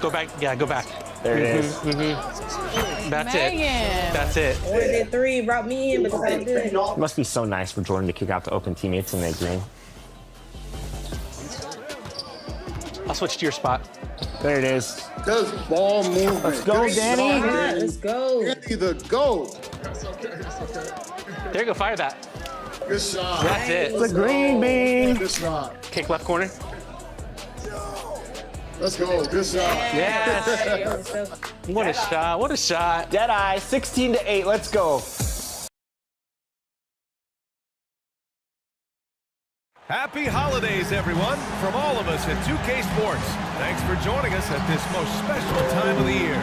Go back. Yeah, go back. There it is. That's Megan. it. That's it. I wanted did 3, brought me in, but decided to do it. It must be so nice for Jordan to kick out the open teammates and they green. I'll switch to your spot. There it is. That's ball movement. Let's go, Danny. Let's go. Danny the GOAT. There you go. Fire that. Good shot. That's it. It's a green bean. Good shot. Kick left corner. Let's go. Good shot. Yes. What a shot. What a shot. Deadeye, 16-8. Let's go. Happy holidays, everyone, from all of us at 2K Sports. Thanks for joining us at this most special time of the year.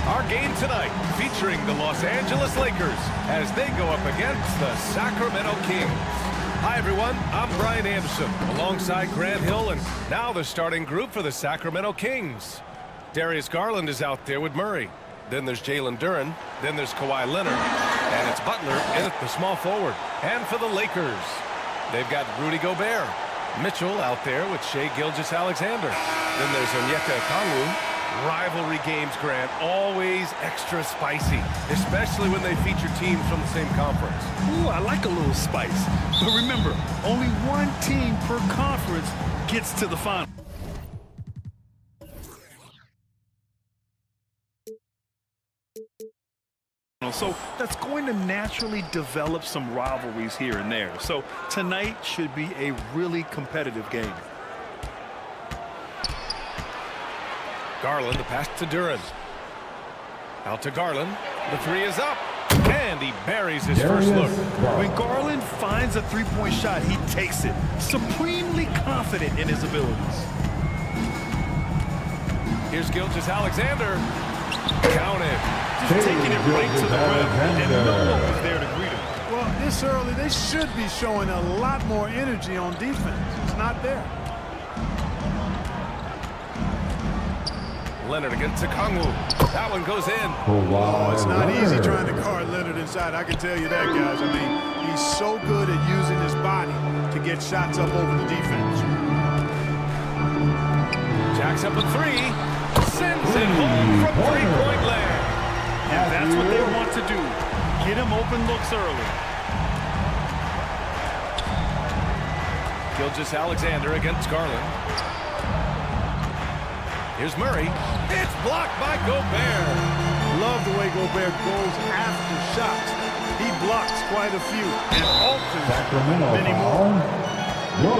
Our game tonight featuring the Los Angeles Lakers as they go up against the Sacramento Kings. Hi, everyone. I'm Brian Anderson alongside Grant Hill, and now the starting group for the Sacramento Kings. Darius Garland is out there with Murray. Then there's Jalen Duren. Then there's Kawhi Leonard. And it's Butler in at the small forward. And for the Lakers, they've got Rudy Gobert. Mitchell out there with Shai Gilgeous-Alexander. Then there's Onyeka Okongwu. Rivalry games, Grant, always extra spicy, especially when they feature teams from the same conference. Ooh, I like a little spice. But remember, only one team per conference gets to the final. So that's going to naturally develop some rivalries here and there. So tonight should be a really competitive game. Garland, the pass to Duren. Out to Garland. The three is up. And he buries his first look. When Garland finds a three-point shot, he takes it. Supremely confident in his abilities. Here's Gilgeous-Alexander. Counted. Just taking it right to the rim, and no one was there to greet him. Well, this early, they should be showing a lot more energy on defense. It's not there. Leonard against Okongwu. That one goes in. Oh, it's not easy trying to guard Leonard inside. I can tell you that, guys. I mean, he's so good at using his body to get shots up over the defense. Jacks up a three. Sends it home from three-point land. And that's what they want to do. Get him open looks early. Gilgeous-Alexander against Garland. Here's Murray. It's blocked by Gobert. Love the way Gobert goes after shots. He blocks quite a few and alters Sacramento many foul. more.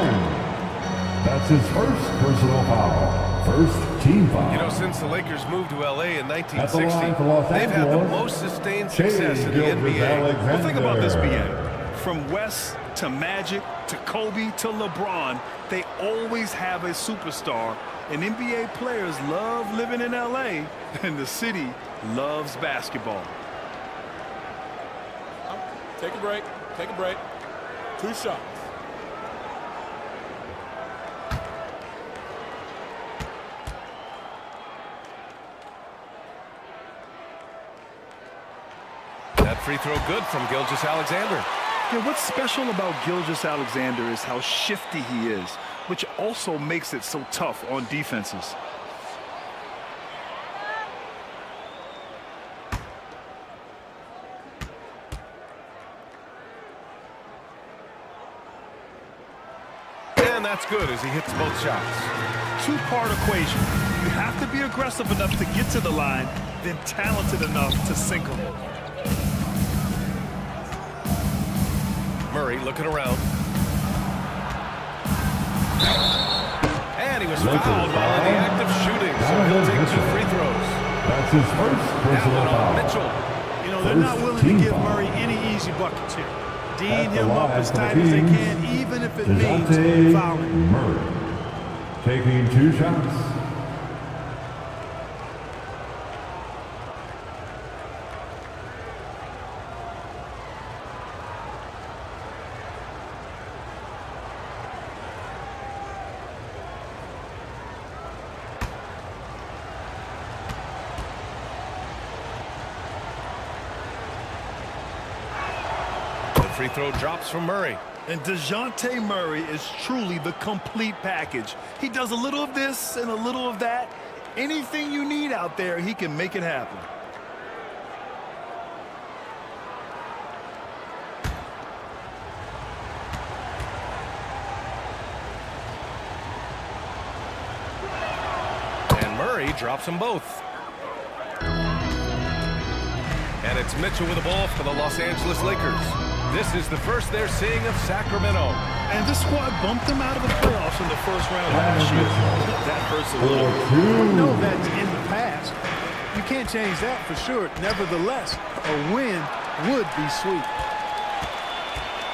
That's his first personal foul. First team foul. You know, since the Lakers moved to LA in At the 1960, line for Los they've had the Angeles, most sustained Shai success in the NBA. Gilgeous-Alexander. Well, think about this, BA. From West to Magic to Kobe to LeBron, they always have a superstar. And NBA players love living in LA, and the city loves basketball. Take a break. Take a break. 2 shots. That free throw good from Gilgeous-Alexander. Yeah, what's special about Gilgeous-Alexander is how shifty he is, which also makes it so tough on defenses. And that's good as he hits both shots. Two-part equation. You have to be aggressive enough to get to the line, then talented enough to sink them. Murray looking around. And he was fouled while in the act of shooting, so he'll take 2 free throws. That's his first personal Now foul. on Mitchell. You know, they're not willing to give Murray any easy buckets here. Dean him up as tight as they can, even if it means fouling. Murray taking 2 shots. Free throw drops from Murray. And DeJounte Murray is truly the complete package. He does a little of this and a little of that. Anything you need out there, he can make it happen. And Murray drops them both. And it's Mitchell with the ball for the Los Angeles Lakers. This is the first they're seeing of Sacramento. And this squad bumped them out of the playoffs in the first round last year. That hurts a little. We know that's in the past. You can't change that for sure. Nevertheless, a win would be sweet.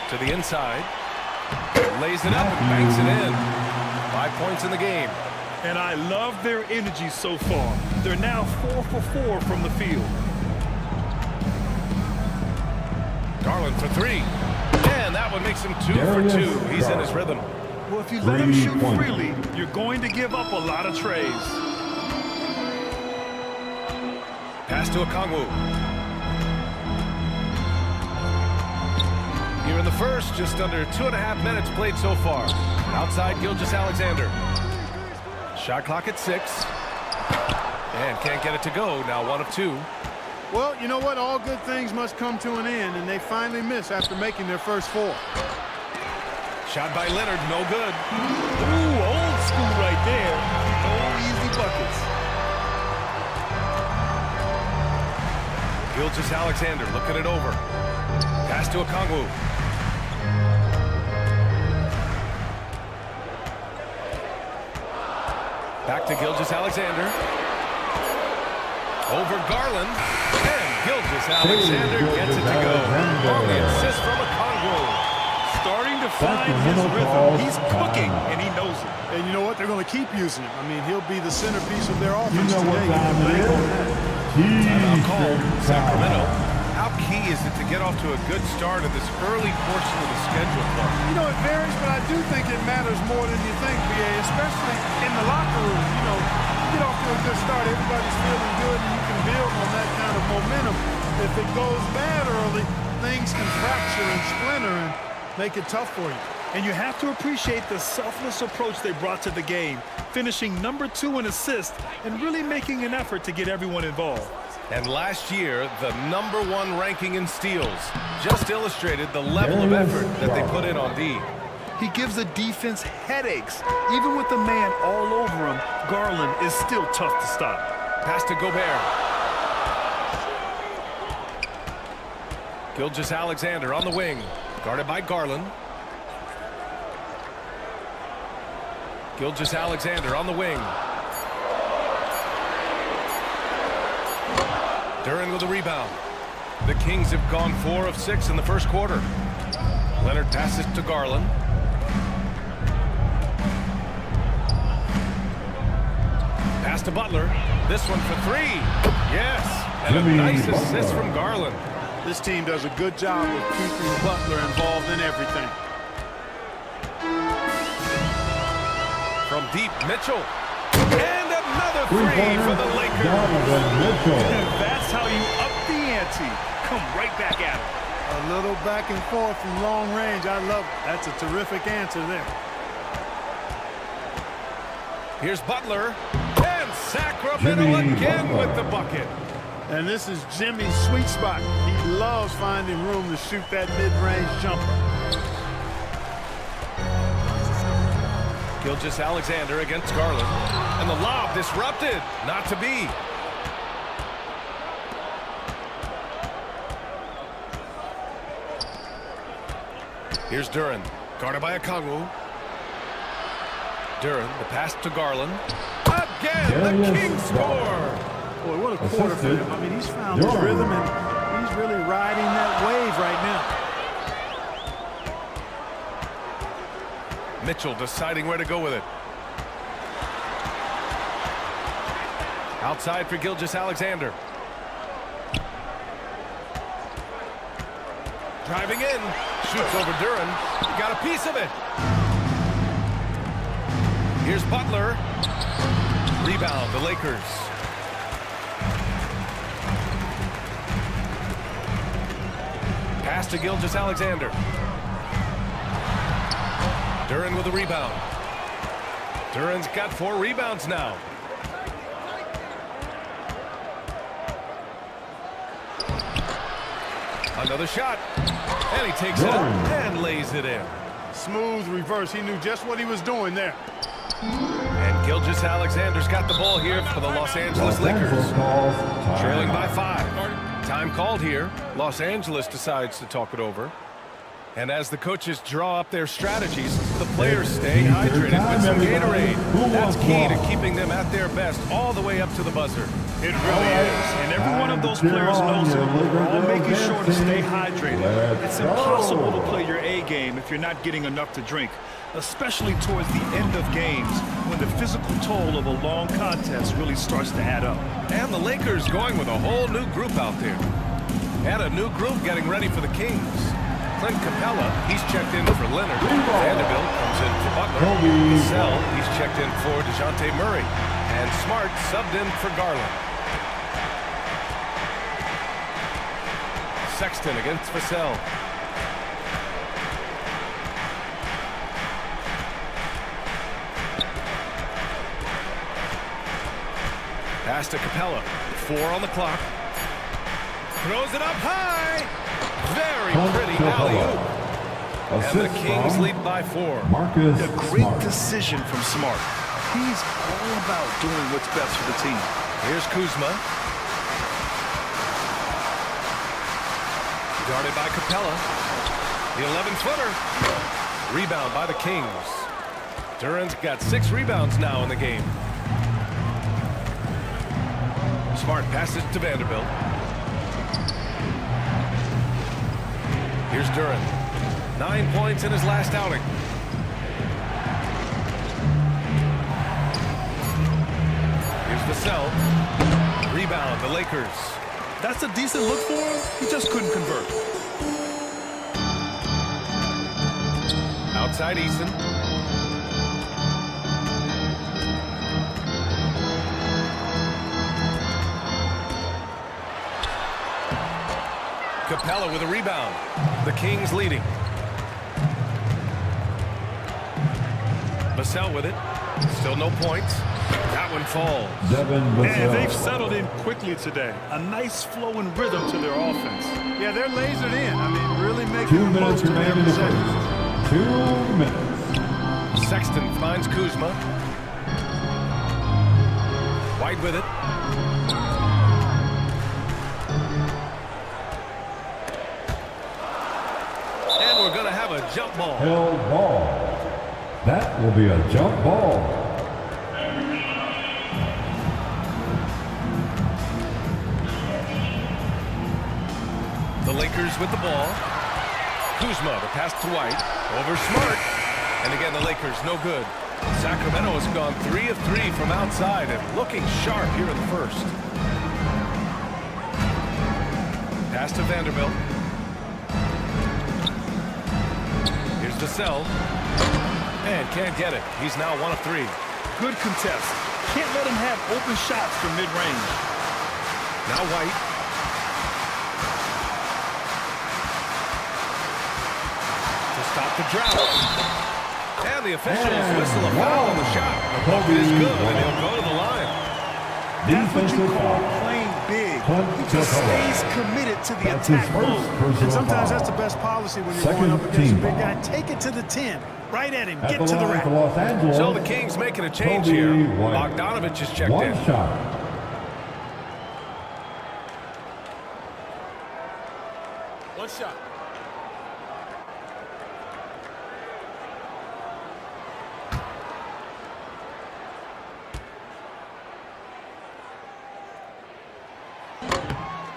To the inside. Lays it up and banks it in. 5 points in the game. And I love their energy so far. They're now 4 for 4 from the field. Garland for 3. And that one makes him 2 for 2. He's in his rhythm. Well, if you let him shoot freely, you're going to give up a lot of trays. Pass to Okongwu. Here in the first, just under 2.5 minutes played so far. Outside Gilgeous-Alexander. Shot clock at 6. And can't get it to go. Now 1 of 2. Well, you know what? All good things must come to an end, and they finally miss after making their first 4. Shot by Leonard, no good. Ooh, old school right there. No easy buckets. Gilgeous-Alexander looking it over. Pass to Okongwu. Back to Gilgeous-Alexander. Over Garland. And Gilgeous-Alexander gets it to go. On the assist from Okongwu. Starting to find his rhythm. He's cooking, and he knows it. And you know what? They're going to keep using him. I mean, he'll be the centerpiece of their offense You know what today. time it is? Timeout called Sacramento. How key is it to get off to a good start in this early portion of the schedule? You know, it varies, but I do think it matters more than you think, BA, especially in the locker room. You know, you get off to a good start, everybody's feeling good, and you can build on that kind of momentum. If it goes bad early, things can fracture and splinter and make it tough for you. And you have to appreciate the selfless approach they brought to the game, finishing number 2 in assists and really making an effort to get everyone involved. And last year, the number 1 ranking in steals just illustrated the level of effort that they put in on D. He gives the defense headaches. Even with the man all over him, Garland is still tough to stop. Pass to Gobert. Gilgeous-Alexander on the wing, guarded by Garland. Gilgeous-Alexander on the wing. Duren with the rebound. The Kings have gone 4 of 6 in the first quarter. Leonard passes to Garland. Pass to Butler. This one for 3. Yes. And a nice assist from Garland. This team does a good job of keeping Butler involved in everything. From deep, Mitchell. And another 3 for the Lakers. That's how you up the ante. Come right back at him. A little back and forth from long range. I love it. That's a terrific answer there. Here's Butler. And Sacramento again with the bucket. And this is Jimmy's sweet spot. He loves finding room to shoot that mid-range jumper. Gilgeous-Alexander against Garland. And the lob disrupted. Not to be. Here's Duren. Guarded by Okongwu. Duren, the pass to Garland. Again, the Kings score. Boy, what a quarter for him. I mean, he's found his rhythm, and he's really riding that wave right now. Mitchell deciding where to go with it. Outside for Gilgeous-Alexander. Driving in. Shoots over Duren. Got a piece of it. Here's Butler. Rebound, the Lakers. Pass to Gilgeous-Alexander. Duren with a rebound. Duren's got 4 rebounds now. Another shot. And he takes it and lays it in. Smooth reverse. He knew just what he was doing there. And Gilgeous-Alexander's got the ball here for the Los Angeles Lakers. Trailing by 5. Time called here. Los Angeles decides to talk it over. And as the coaches draw up their strategies, the players stay hydrated with some Gatorade. That's key to keeping them at their best all the way up to the buzzer. It really is. And every one of those players knows it. We're all making sure to stay hydrated. It's impossible to play your A game if you're not getting enough to drink, especially towards the end of games when the physical toll of a long contest really starts to add up. And the Lakers going with a whole new group out there. And a new group getting ready for the Kings. Clint Capella, he's checked in for Leonard. Vanderbilt comes in for Butler. Vassell, he's checked in for DeJounte Murray. And Smart subbed in for Garland. Sexton against Vassell. Pass to Capella. 4 on the clock. Throws it up high. Very pretty alley-oop. And the Kings lead by 4. A great decision from Smart. He's all about doing what's best for the team. Here's Kuzma. Guarded by Capella. The 11-footer. Rebound by the Kings. Duren's got 6 rebounds now in the game. Smart passes to Vanderbilt. Here's Duren. 9 points in his last outing. Here's Vassell. Rebound, the Lakers. That's a decent look for him. He just couldn't convert. Outside Eason. Capella with a rebound. The Kings leading. Vassell with it. Still no points. That one falls. And they've settled in quickly today. A nice flow and rhythm to their offense. Yeah, they're lasered in. I mean, really making the most of their possession. 2 minutes. Sexton finds Kuzma. White with it. And we're going to have a jump ball. Held ball. That will be a jump ball. The Lakers with the ball. Kuzma, the pass to White. Over Smart. And again, the Lakers no good. Sacramento has gone 3 of 3 from outside and looking sharp here in the first. Pass to Vanderbilt. Here's Vassell. And can't get it. He's now 1 of 3. Good contest. Can't let him have open shots from mid-range. Now White. To stop the drought. And the officials whistle a foul on the shot. The ball is good, and he'll go to the line. That's what you call playing big. He just stays committed to the attack mode. And sometimes that's the best policy when you're going up against a big guy. Take it to the 10. Right at him. Get to the rack. So the Kings making a change here. Bogdanovich is checked in. One shot.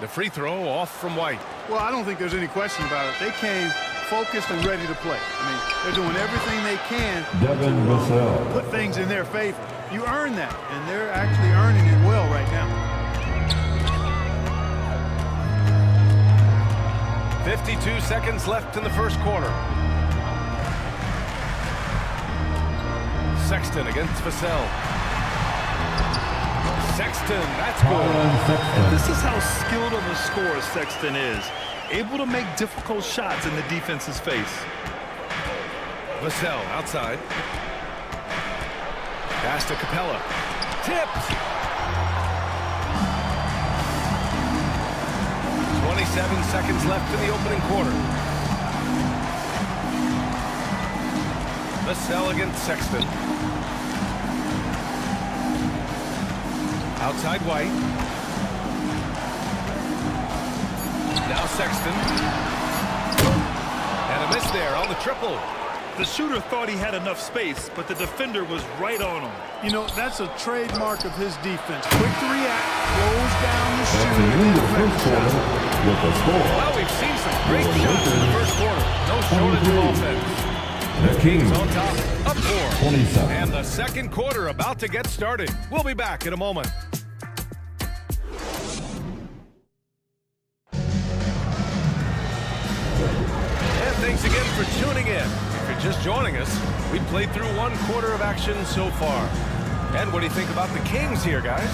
The free throw off from White. Well, I don't think there's any question about it. They came focused and ready to play. I mean, they're doing everything they can to put things in their favor. You earn that, and they're actually earning it well right now. 52 seconds left in the first quarter. Sexton against Vassell. Sexton, that's good. And this is how skilled of a scorer Sexton is. Able to make difficult shots in the defense's face. Vassell outside. Pass to Capella. Tipped. 27 seconds left in the opening quarter. Vassell against Sexton. Outside White. Now Sexton. And a miss there on the triple. The shooter thought he had enough space, but the defender was right on him. You know, that's a trademark of his defense. Quick to react, close down the That's shooter. the end of the first quarter with the score. Well, we've seen some great shots in the first quarter. No shortage of offense. The Kings On top, up 4. 27. And the second quarter about to get started. We'll be back in a moment. And thanks again for tuning in. If you're just joining us, we played through one quarter of action so far. And what do you think about the Kings here, guys?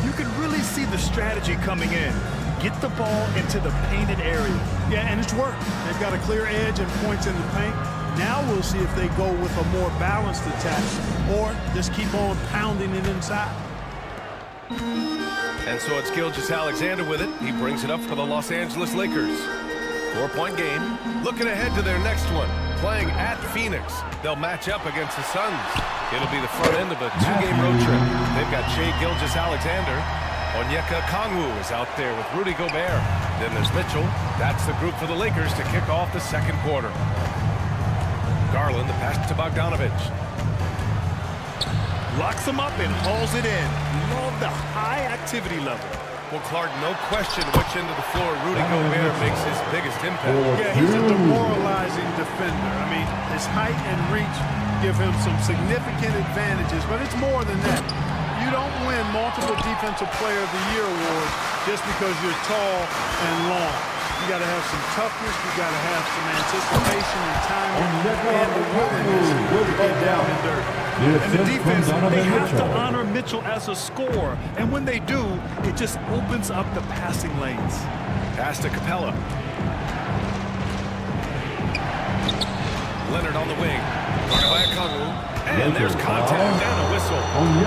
You can really see the strategy coming in. Get the ball into the painted area. Yeah, and it's worked. They've got a clear edge and points in the paint. Now we'll see if they go with a more balanced attack or just keep on pounding it inside. And so it's Gilgeous-Alexander with it. He brings it up for the Los Angeles Lakers. 4-point game. Looking ahead to their next one. Playing at Phoenix. They'll match up against the Suns. It'll be the front end of a 2-game road trip. They've got Shai Gilgeous-Alexander. Onyeka Okongwu is out there with Rudy Gobert. Then there's Mitchell. That's the group for the Lakers to kick off the second quarter. Garland, the pass to Bogdanovich. Locks him up and hauls it in. Love the high activity level. Well, Clark, no question which end of the floor Rudy Gobert makes his biggest impact. Yeah, he's a demoralizing defender. I mean, his height and reach give him some significant advantages, but it's more than that. You don't win multiple Defensive Player of the Year awards just because you're tall and long. You got to have some toughness. You got to have some anticipation and timing and the willingness to get down and dirty. And the defense, they have to honor Mitchell as a scorer. And when they do, it just opens up the passing lanes. Pass to Capella. Leonard on the wing. Guarded by Okongwu. And there's contact and a whistle.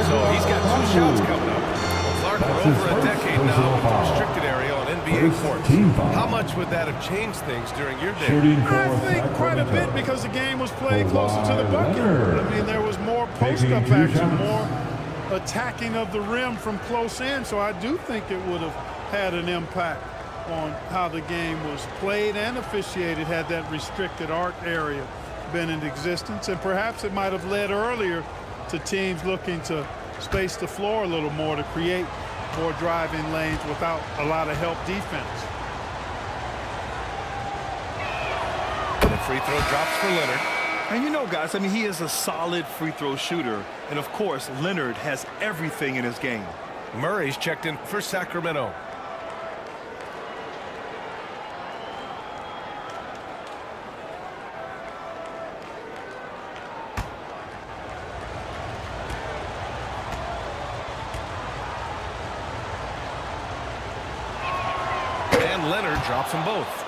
So he's got 2 shots coming up. Well, Clark, for over a decade now with the restricted area on NBA courts. How much would that have changed things during your day? I think quite a bit because the game was played closer to the bucket. I mean, there was more post-up action, more attacking of the rim from close in. So I do think it would have had an impact on how the game was played and officiated had that restricted arc area been in existence. And perhaps it might have led earlier to teams looking to space the floor a little more to create more driving lanes without a lot of help defense. The free throw drops for Leonard. And you know, guys, I mean, he is a solid free throw shooter. And, of course, Leonard has everything in his game. Murray's checked in for Sacramento. Leonard drops them both.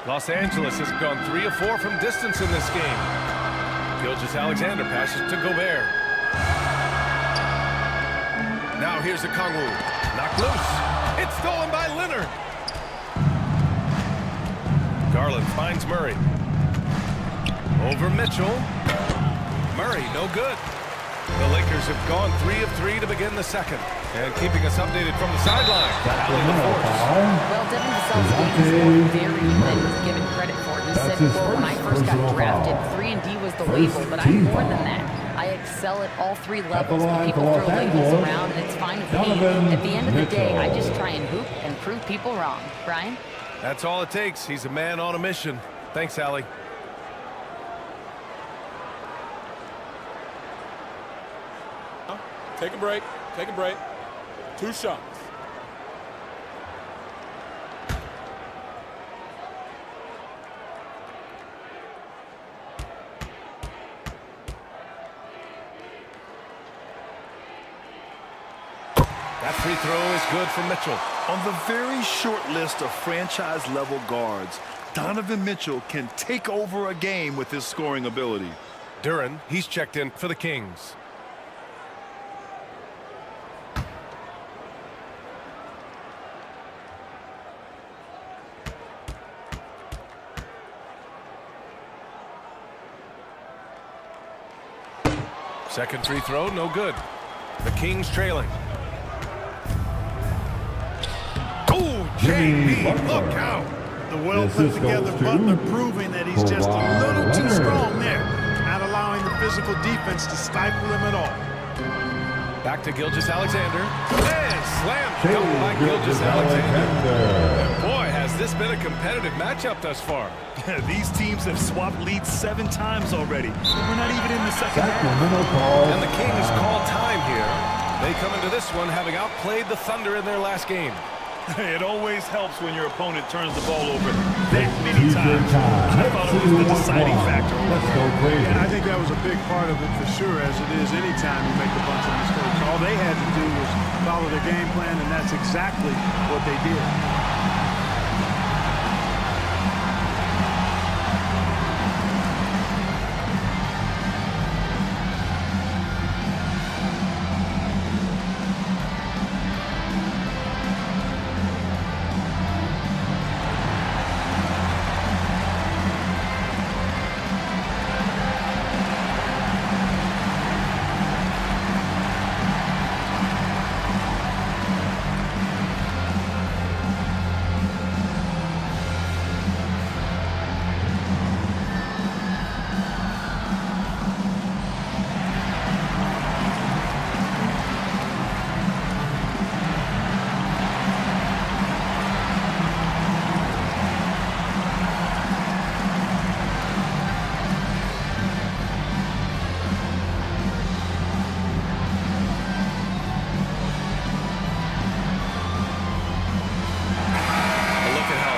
Los Angeles has gone 3 of 4 from distance in this game. Gilgeous-Alexander passes to Gobert. Now here's Okongwu. Knocked loose. It's stolen by Leonard. Garland finds Murray. Over Mitchell. Murray, no good. The Lakers have gone 3 of 3 to begin the second. And keeping us updated from the sideline. Well, Devin Vassell's game is more varied than he's given credit for. He said, quote, when I first got drafted, 3-and-D was the label, but I'm more than that. I excel at all 3 levels. People throw labels around, and it's fine with me. At the end of the day, I just try and hoop and prove people wrong. Brian? That's all it takes. He's a man on a mission. Thanks, Allie. Take a break. Take a break. 2 shots. That free throw is good for Mitchell. On the very short list of franchise-level guards, Donovan Mitchell can take over a game with his scoring ability. Duren, he's checked in for the Kings. Second free throw, no good. The Kings trailing. Oh, JB, look out. The well put together Butler proving that he's just a little too strong there, not allowing the physical defense to stifle him at all. Back to Gilgeous-Alexander. And slam dunk by Gilgeous-Alexander. And boy, has this been a competitive matchup thus far. These teams have swapped leads 7 times already. We're not even in the second half. And the Kings call time here. They come into this one having outplayed the Thunder in their last game. It always helps when your opponent turns the ball over that many times. I thought it was the deciding factor. Let's go crazy. And I think that was a big part of it for sure, as it is anytime you make a bunch of mistakes. All they had to do was follow their game plan, and that's exactly what they did.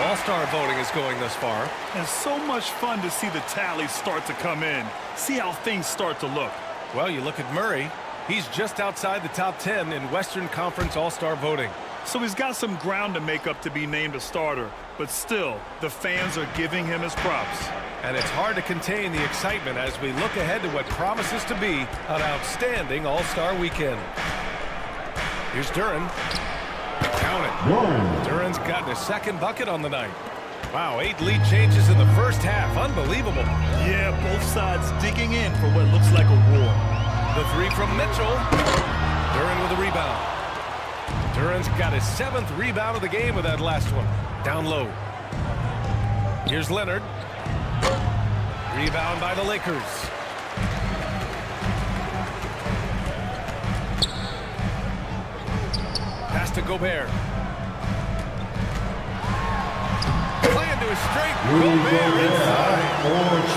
All-Star voting is going thus far. And so much fun to see the tallies start to come in. See how things start to look. Well, you look at Murray. He's just outside the top 10 in Western Conference All-Star voting. So he's got some ground to make up to be named a starter. But still, the fans are giving him his props. And it's hard to contain the excitement as we look ahead to what promises to be an outstanding All-Star weekend. Here's Duren. Count it. Duren's gotten his second bucket on the night. Wow, 8 lead changes in the first half. Unbelievable. Yeah, both sides digging in for what looks like a war. The 3 from Mitchell. Duren with a rebound. Duren's got his 7th rebound of the game with that last one. Down low. Here's Leonard. Rebound by the Lakers. Pass to Gobert. Play into his straight. Gobert inside.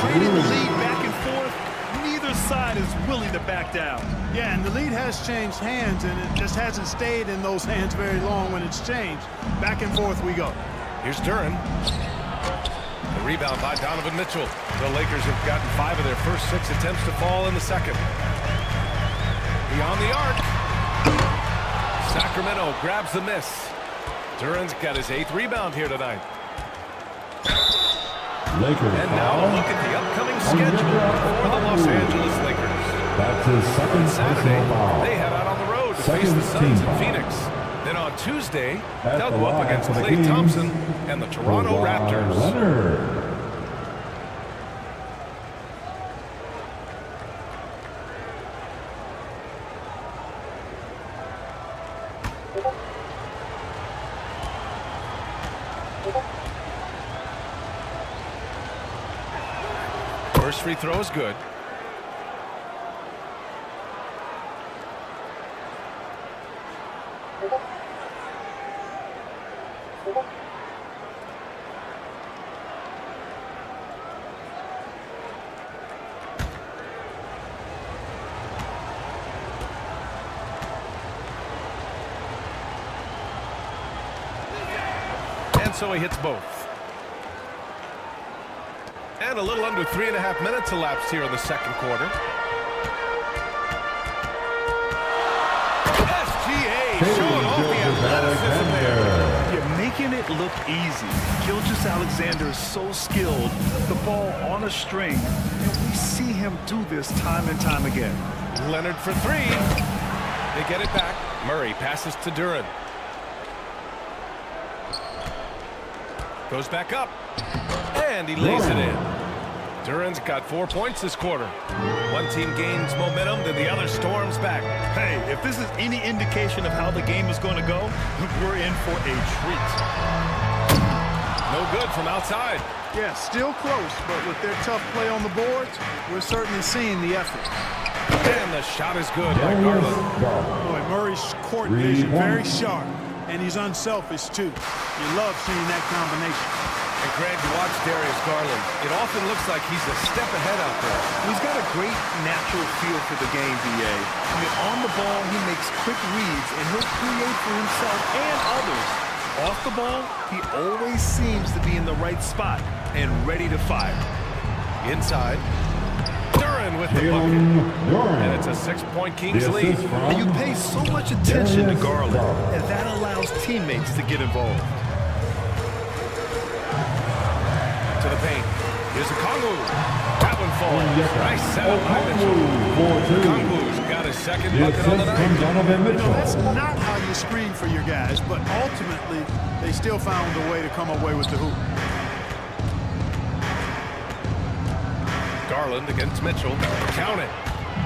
Trading the lead back and forth. Neither side is willing to back down. Yeah, and the lead has changed hands, and it just hasn't stayed in those hands very long when it's changed. Back and forth we go. Here's Duren. The rebound by Donovan Mitchell. The Lakers have gotten 5 of their first 6 attempts to fall in the second. Beyond the arc. Sacramento grabs the miss. Duren's got his 8th rebound here tonight. And now a look at the upcoming schedule for the Los Angeles Lakers. That's his second Saturday, foul. they head out on the road to face the Suns in Phoenix. Then on Tuesday, they'll go up against Klay Thompson and the Toronto Raptors. Leonard. First free throw is good. And so he hits both. And a little under 3.5 minutes elapsed here in the second quarter. SGA showing off the athleticism there. You make making it look easy. Gilgeous-Alexander is so skilled, the ball on a string, and we see him do this time and time again. Leonard for three. They get it back. Murray passes to Duren. Goes back up. And he lays it in. Duren's got 4 points this quarter. One team gains momentum, then the other storms back. Hey, if this is any indication of how the game is going to go, we're in for a treat. No good from outside. Yeah, still close, but with their tough play on the boards, we're certainly seeing the effort. And the shot is good by Garland. Boy, Murray's court vision very sharp, and he's unselfish too. You love seeing that combination. And Greg, watch Darius Garland. It often looks like he's a step ahead out there. He's got a great natural feel for the game, B.A. I mean, on the ball, he makes quick reads, and he'll create for himself and others. Off the ball, he always seems to be in the right spot and ready to fire. Inside. Duren with the bucket. And it's a 6-point Kings lead. And you pay so much attention to Garland, and that allows teammates to get involved. To the paint. Here's a Kongu. That one falls. Nice set up by Mitchell. Kongu's got his second bucket on the night. That's not how you screen for your guys, but ultimately they still found a way to come away with the hoop. Garland against Mitchell. Count it.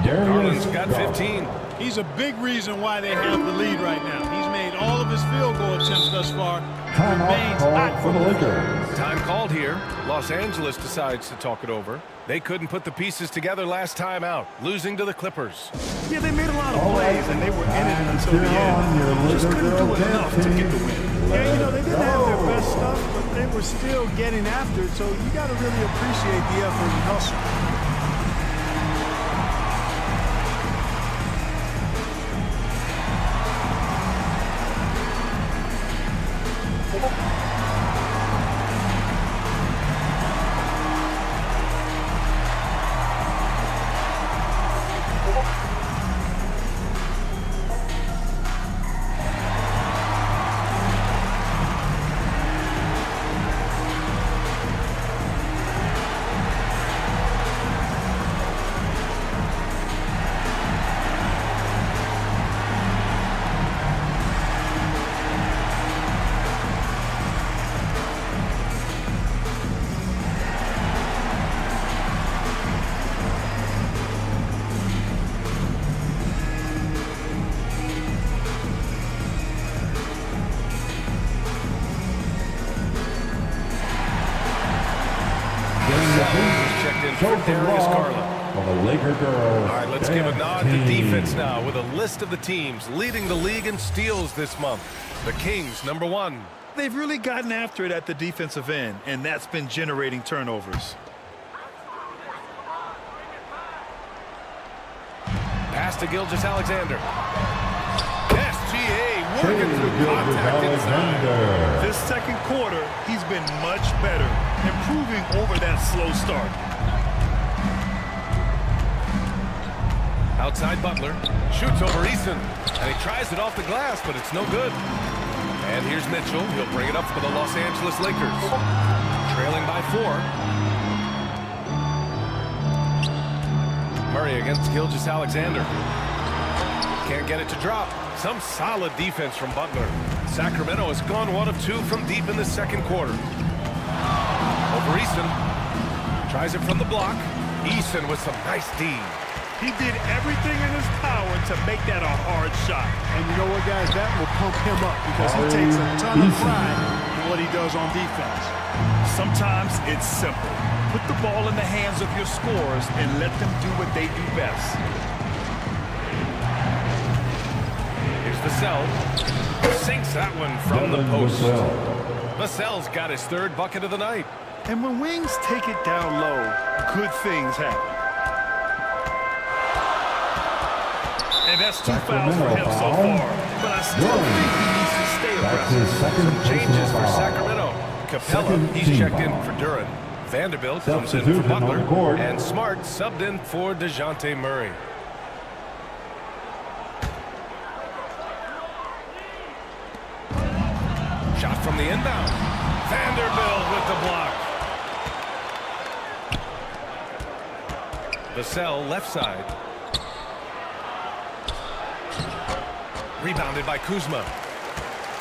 Garland's got 15. He's a big reason why they have the lead right now. He's made all of his field goal attempts thus far. Timeout called for the Lakers. Time called here. Los Angeles decides to talk it over. They couldn't put the pieces together last time out, losing to the Clippers. Yeah, they made a lot of plays, and they were in it until the end. Just couldn't do enough to get the win. Yeah, you know, they didn't have their best stuff, but they were still getting after it, so you got to really appreciate the effort and hustle. Darius Garland. On the Laker girls. All right, let's give a nod to defense now with a list of the teams leading the league in steals this month. The Kings, #1. They've really gotten after it at the defensive end, and that's been generating turnovers. Pass to Gilgeous-Alexander. SGA working through contact inside. This second quarter, he's been much better, improving over that slow start. Outside Butler, shoots over Eason, and he tries it off the glass, but it's no good. And here's Mitchell. He'll bring it up for the Los Angeles Lakers. Trailing by 4. Murray against Gilgeous-Alexander. Can't get it to drop. Some solid defense from Butler. Sacramento has gone 1 of 2 from deep in the second quarter. Over Eason. Tries it from the block. Eason with some nice D. He did everything in his power to make that a hard shot. And you know what, guys? That will pump him up because he takes a ton of pride in what he does on defense. Sometimes it's simple. Put the ball in the hands of your scorers and let them do what they do best. Here's Vassell. Sinks that one from the post. Vassell's got his 3rd bucket of the night. And when wings take it down low, good things happen. And that's 2 fouls for him so far. But I still think he needs to stay aggressive. Some changes for Sacramento. Capella, he's checked in for Duren. Vanderbilt comes in for Butler. And Smart subbed in for DeJounte Murray. Shot from the inbound. Vanderbilt with the block. Vassell left side. Rebounded by Kuzma.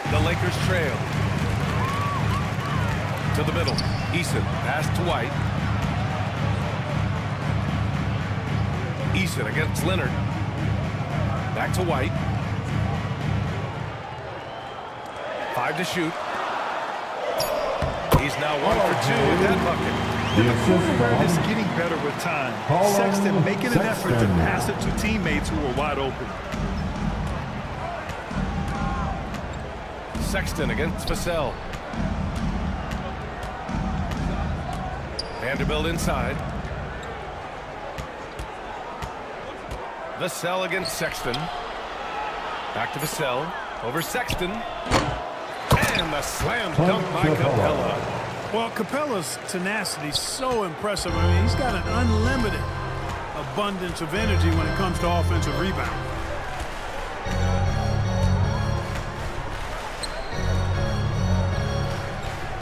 The Lakers trail. To the middle. Eason pass to White. Eason against Leonard. Back to White. 5 to shoot. He's now 1 for 2 with that bucket. The forward is getting better with time. Sexton making an effort to pass it to teammates who are wide open. Sexton against Vassell. Vanderbilt inside. Vassell against Sexton. Back to Vassell. Over Sexton. And the slam dunk by Capella. Well, Capella's tenacity is so impressive. I mean, he's got an unlimited abundance of energy when it comes to offensive rebound.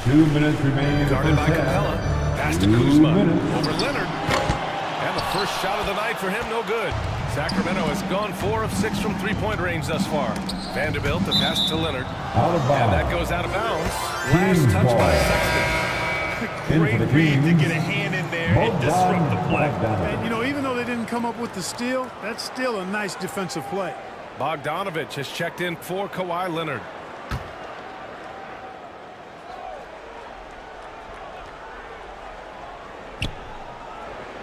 Two minutes remaining. Guarded by Capella. Pass to Kuzma. Over Leonard. And the first shot of the night for him, no good. Sacramento has gone 4 of 6 from three-point range thus far. Vanderbilt, the pass to Leonard. And that goes out of bounds. Last touch by Sexton. Great read to get a hand in there and disrupt the play. And, you know, even though they didn't come up with the steal, that's still a nice defensive play. Bogdanovich has checked in for Kawhi Leonard.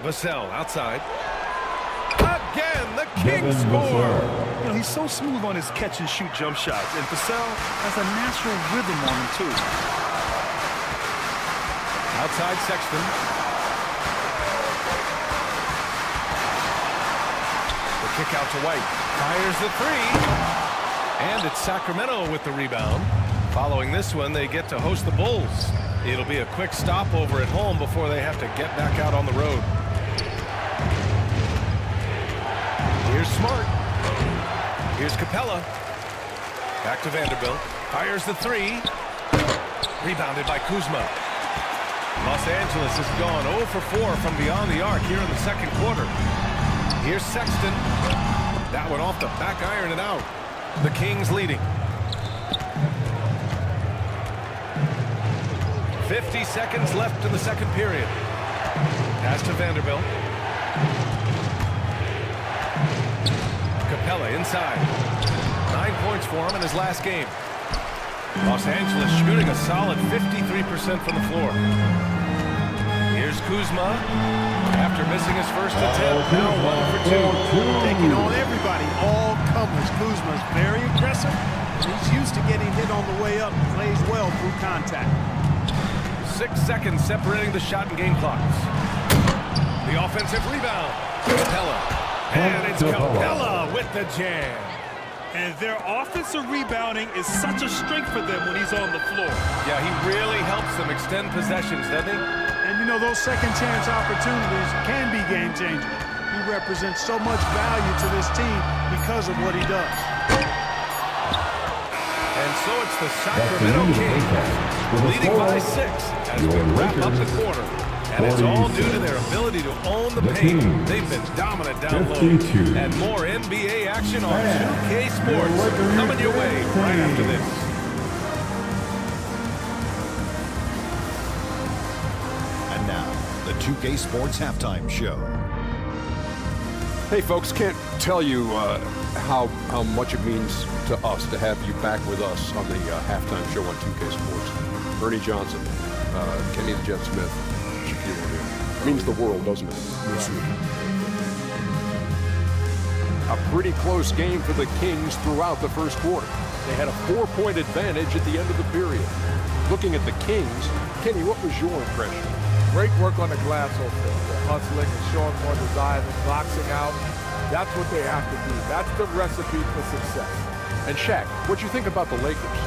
Vassell outside. Again, the Kings score. You know, he's so smooth on his catch-and-shoot jump shots, and Vassell has a natural rhythm on him, too. Outside Sexton. The kick out to White. Fires the three. And it's Sacramento with the rebound. Following this one, they get to host the Bulls. It'll be a quick stopover at home before they have to get back out on the road. Here's Smart. Here's Capella. Back to Vanderbilt. Fires the three. Rebounded by Kuzma. Los Angeles has gone 0 for 4 from beyond the arc here in the second quarter. Here's Sexton. That one off the back iron and out. The Kings leading. 50 seconds left in the second period. Pass to Vanderbilt. Capella inside. 9 points for him in his last game. Los Angeles shooting a solid 53% from the floor. Here's Kuzma. After missing his first attempt, now 1 for 2. Taking on everybody, all comers. Kuzma's very aggressive. He's used to getting hit on the way up. Plays well through contact. 6 seconds separating the shot and game clocks. The offensive rebound. Capella. And it's Capella with the jam. And their offensive rebounding is such a strength for them when he's on the floor. Yeah, he really helps them extend possessions, doesn't he? And, you know, those second chance opportunities can be game changers. He represents so much value to this team because of what he does. And so it's the Sacramento Kings leading by 6 as we wrap up the quarter. And it's all due to their ability to own the paint. They've been dominant down low. And more NBA action on 2K Sports coming your way right after this. And now, the 2K Sports Halftime Show. Hey, folks, can't tell you how much it means to us to have you back with us on the halftime show on 2K Sports. Ernie Johnson, Kenny the Jet Smith, Shaquille O'Neal. Means the world, doesn't it? A pretty close game for the Kings throughout the first quarter. They had a 4-point advantage at the end of the period. Looking at the Kings, Kenny, what was your impression? Great work on the glass offense. They're hustling and showing more desire than boxing out. That's what they have to do. That's the recipe for success. And Shaq, what'd you think about the Lakers?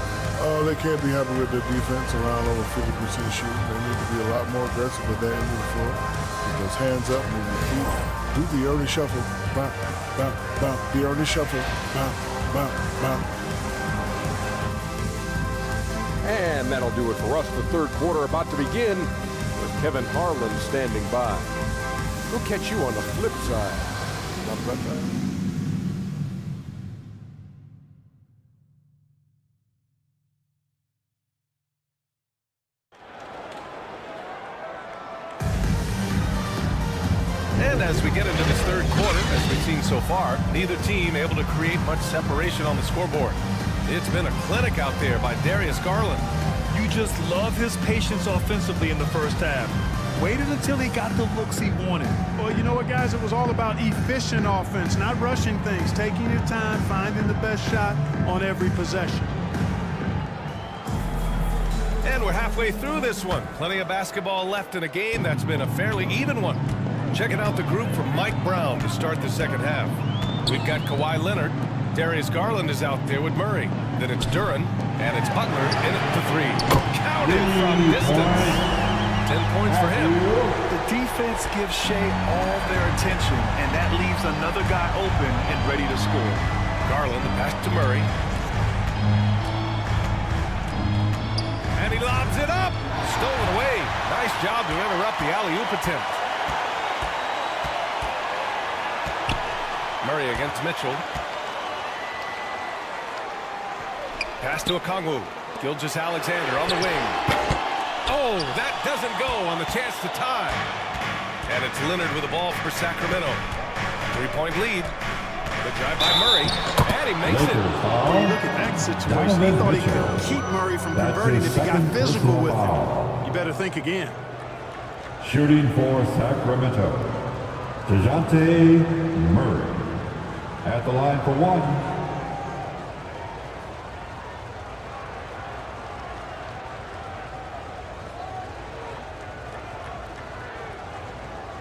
They can't be happy with their defense around over 50% shooting. They need to be a lot more aggressive with that end of the floor. Get those hands up, move your feet. Do the early shuffle. Bop, bop, bop. The early shuffle. Bop, bop, bop. And that'll do it for us. The third quarter about to begin with Kevin Harlan standing by. We'll catch you on the flip side. Not right back. And as we get into this third quarter, as we've seen so far, neither team able to create much separation on the scoreboard. It's been a clinic out there by Darius Garland. You just love his patience offensively in the first half. Waited until he got the looks he wanted. Well, you know what, guys? It was all about efficient offense, not rushing things, taking your time, finding the best shot on every possession. And we're halfway through this one. Plenty of basketball left in a game that's been a fairly even one. Checking out the group from Mike Brown to start the second half. We've got Kawhi Leonard. Darius Garland is out there with Murray. Then it's Duran, and it's Butler in at the three. Counted from distance. 10 points for him. The defense gives Shea all their attention, and that leaves another guy open and ready to score. Garland, the pass to Murray. And he lobs it up. Stolen away. Nice job to interrupt the alley-oop attempt. Murray against Mitchell. Pass to Okongwu. Gilgeous-Alexander on the wing. Oh, that doesn't go on the chance to tie. And it's Leonard with the ball for Sacramento. 3-point lead. The drive by Murray. And he makes it. Look at that situation. He thought he could keep Murray from converting if he got physical with him. You better think again. Shooting for Sacramento, DeJounte Murray. At the line for one.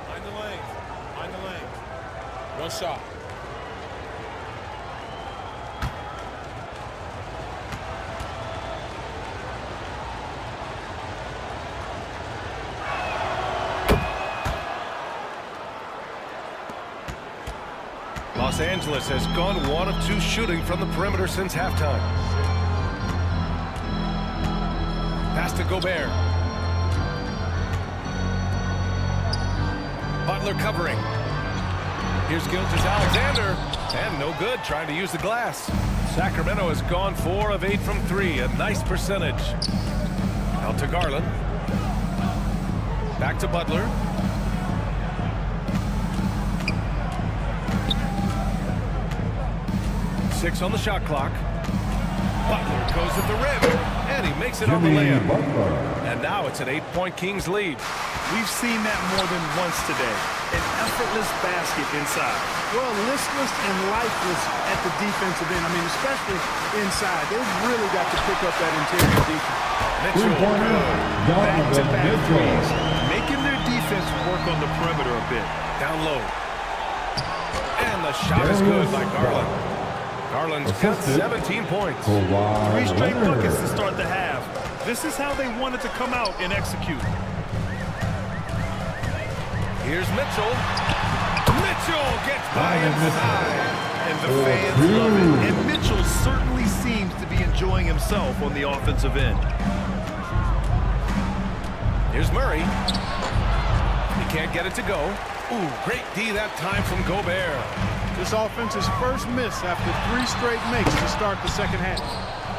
Find the lanes. Find the lanes. One shot. Los Angeles has gone 1 of 2 shooting from the perimeter since halftime. Pass to Gobert. Butler covering. Here's Gilgeous-Alexander. And no good, trying to use the glass. Sacramento has gone 4 of 8 from 3. A nice percentage. Out to Garland. Back to Butler. Six on the shot clock. Butler goes at the rim, and he makes it on the layup. And now it's an 8-point Kings lead. We've seen that more than once today. An effortless basket inside. Well, listless and lifeless at the defensive end. I mean, especially inside. They've really got to pick up that interior defense. Mitchell, back-to-back threes, making their defense work on the perimeter a bit. Down low. And the shot is good by Garland. Garland's got 17 points. 3 straight buckets to start the half. This is how they wanted to come out and execute. Here's Mitchell. Mitchell gets by inside. And the fans love it. And Mitchell certainly seems to be enjoying himself on the offensive end. Here's Murray. He can't get it to go. Ooh, great D that time from Gobert. This offense's first miss after 3 straight makes to start the second half.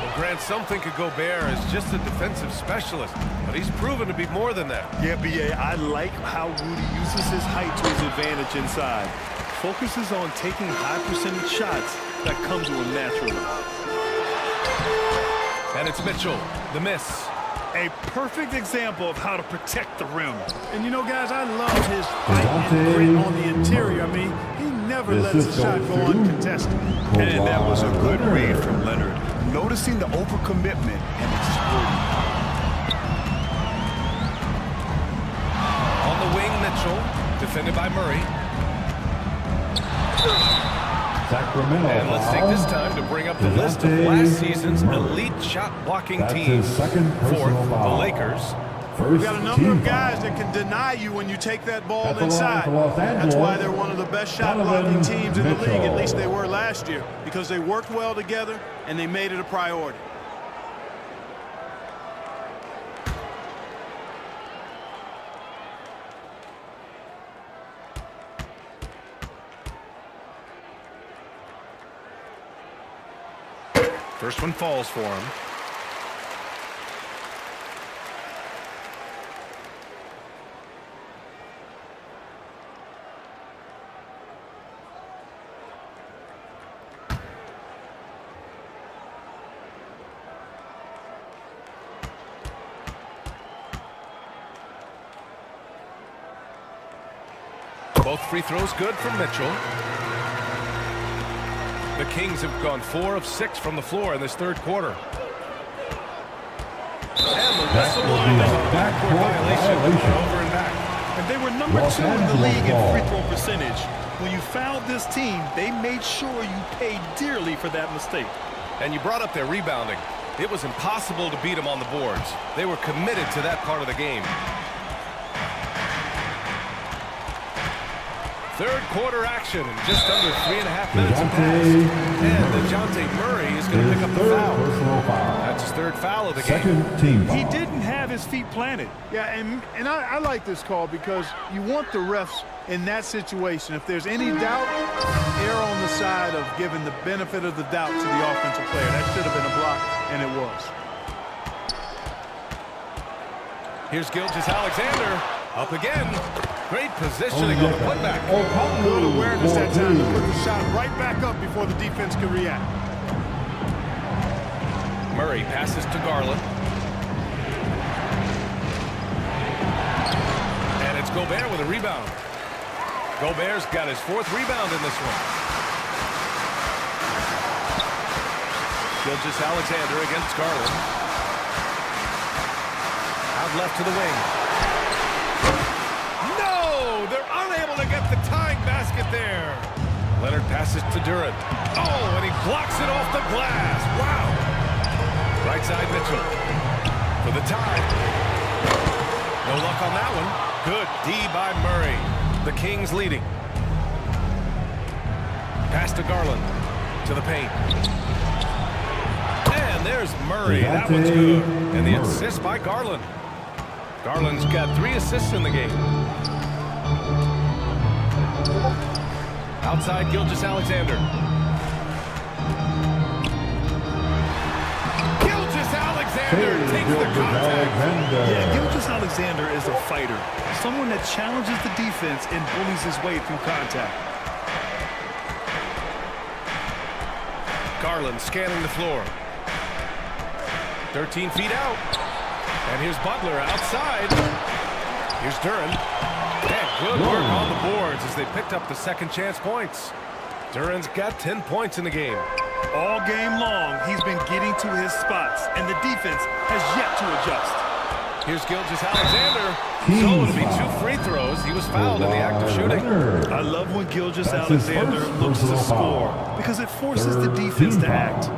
Well, Grant, some think of Gobert as just a defensive specialist, but he's proven to be more than that. Yeah, B.A., I like how Rudy uses his height to his advantage inside. Focuses on taking high percentage shots that come to him naturally. And it's Mitchell, the miss. A perfect example of how to protect the rim. And you know, guys, I love his fight and grit on the interior. I mean, he never lets a shot go uncontested. And that was a good read from Leonard. Noticing the overcommitment and exploiting. On the wing, Mitchell, defended by Murray. Sacramento. And let's take this time to bring up the list of last season's elite shot-blocking teams. Fourth, the Lakers. We've got a number of guys that can deny you when you take that ball inside. That's why they're one of the best shot-blocking teams in the league. At least they were last year, because they worked well together and they made it a priority. First one falls for him. Both free throws good from Mitchell. The Kings have gone 4 of 6 from the floor in this third quarter. And the whistle blows a backcourt violation. Over and back. And they were number 2 in the league in free throw percentage. When you fouled this team, they made sure you paid dearly for that mistake. And you brought up their rebounding. It was impossible to beat them on the boards. They were committed to that part of the game. Third quarter action in just under 3.5 minutes of pass. And DeJounte Murray is going to pick up the foul. That's his third foul of the game. He didn't have his feet planted. Yeah, and I like this call because you want the refs in that situation. If there's any doubt, err on the side of giving the benefit of the doubt to the offensive player. That should have been a block, and it was. Here's Gilgeous-Alexander up again. Great positioning on the putback. Good awareness that time to put the shot right back up before the defense can react. Murray passes to Garland. And it's Gobert with a rebound. Gobert's got his 4th rebound in this one. Gilgeous-Alexander against Garland. Out left to the wing. They're unable to get the tying basket there. Leonard passes to Durant. Oh, and he blocks it off the glass. Wow. Right side Mitchell for the tie. No luck on that one. Good D by Murray. The Kings leading. Pass to Garland to the paint. And there's Murray. That one's good. And the assist by Garland. Garland's got 3 assists in the game. Outside Gilgeous-Alexander. Gilgeous-Alexander takes the contact. Yeah, Gilgeous-Alexander is a fighter. Someone that challenges the defense and bullies his way through contact. Garland scanning the floor. 13 feet out. And here's Butler outside. Here's Durant. And good work on the boards as they picked up the second chance points. Durant's got 10 points in the game. All game long, he's been getting to his spots, and the defense has yet to adjust. Here's Gilgeous-Alexander. So it'll be 2 free throws. He was fouled in the act of shooting. I love when Gilgeous-Alexander looks to score because it forces the defense to act.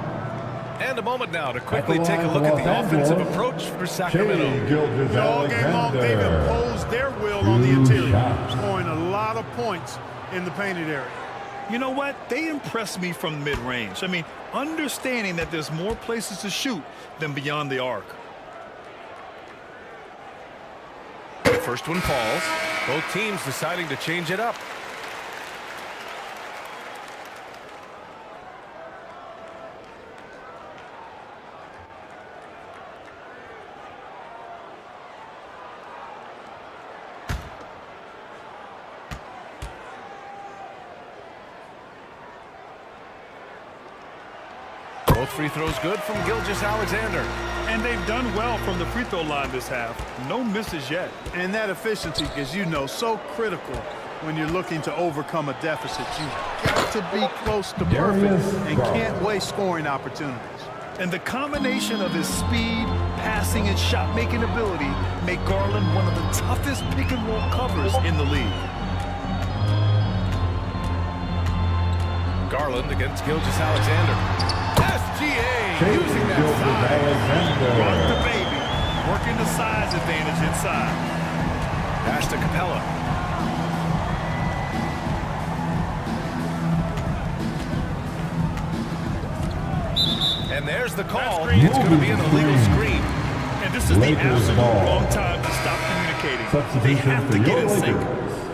And a moment now to quickly take a look at the offensive approach for Sacramento. All game long, they've imposed their will on the interior, scoring a lot of points in the painted area. You know what? They impress me from mid-range. I mean, understanding that there's more places to shoot than beyond the arc. The first one falls. Both teams deciding to change it up. Both free throws good from Gilgeous-Alexander. And they've done well from the free throw line this half. No misses yet. And that efficiency, as you know, so critical when you're looking to overcome a deficit. You've got to be close to perfect and can't waste scoring opportunities. And the combination of his speed, passing, and shot-making ability make Garland one of the toughest pick-and-roll covers in the league. Garland against Gilgeous-Alexander. SGA using that size. Rock the baby, working the size advantage inside. Pass to Capella. And there's the call. It's going to be an illegal screen. And this is the absolute wrong time to stop communicating. They have to get in sync.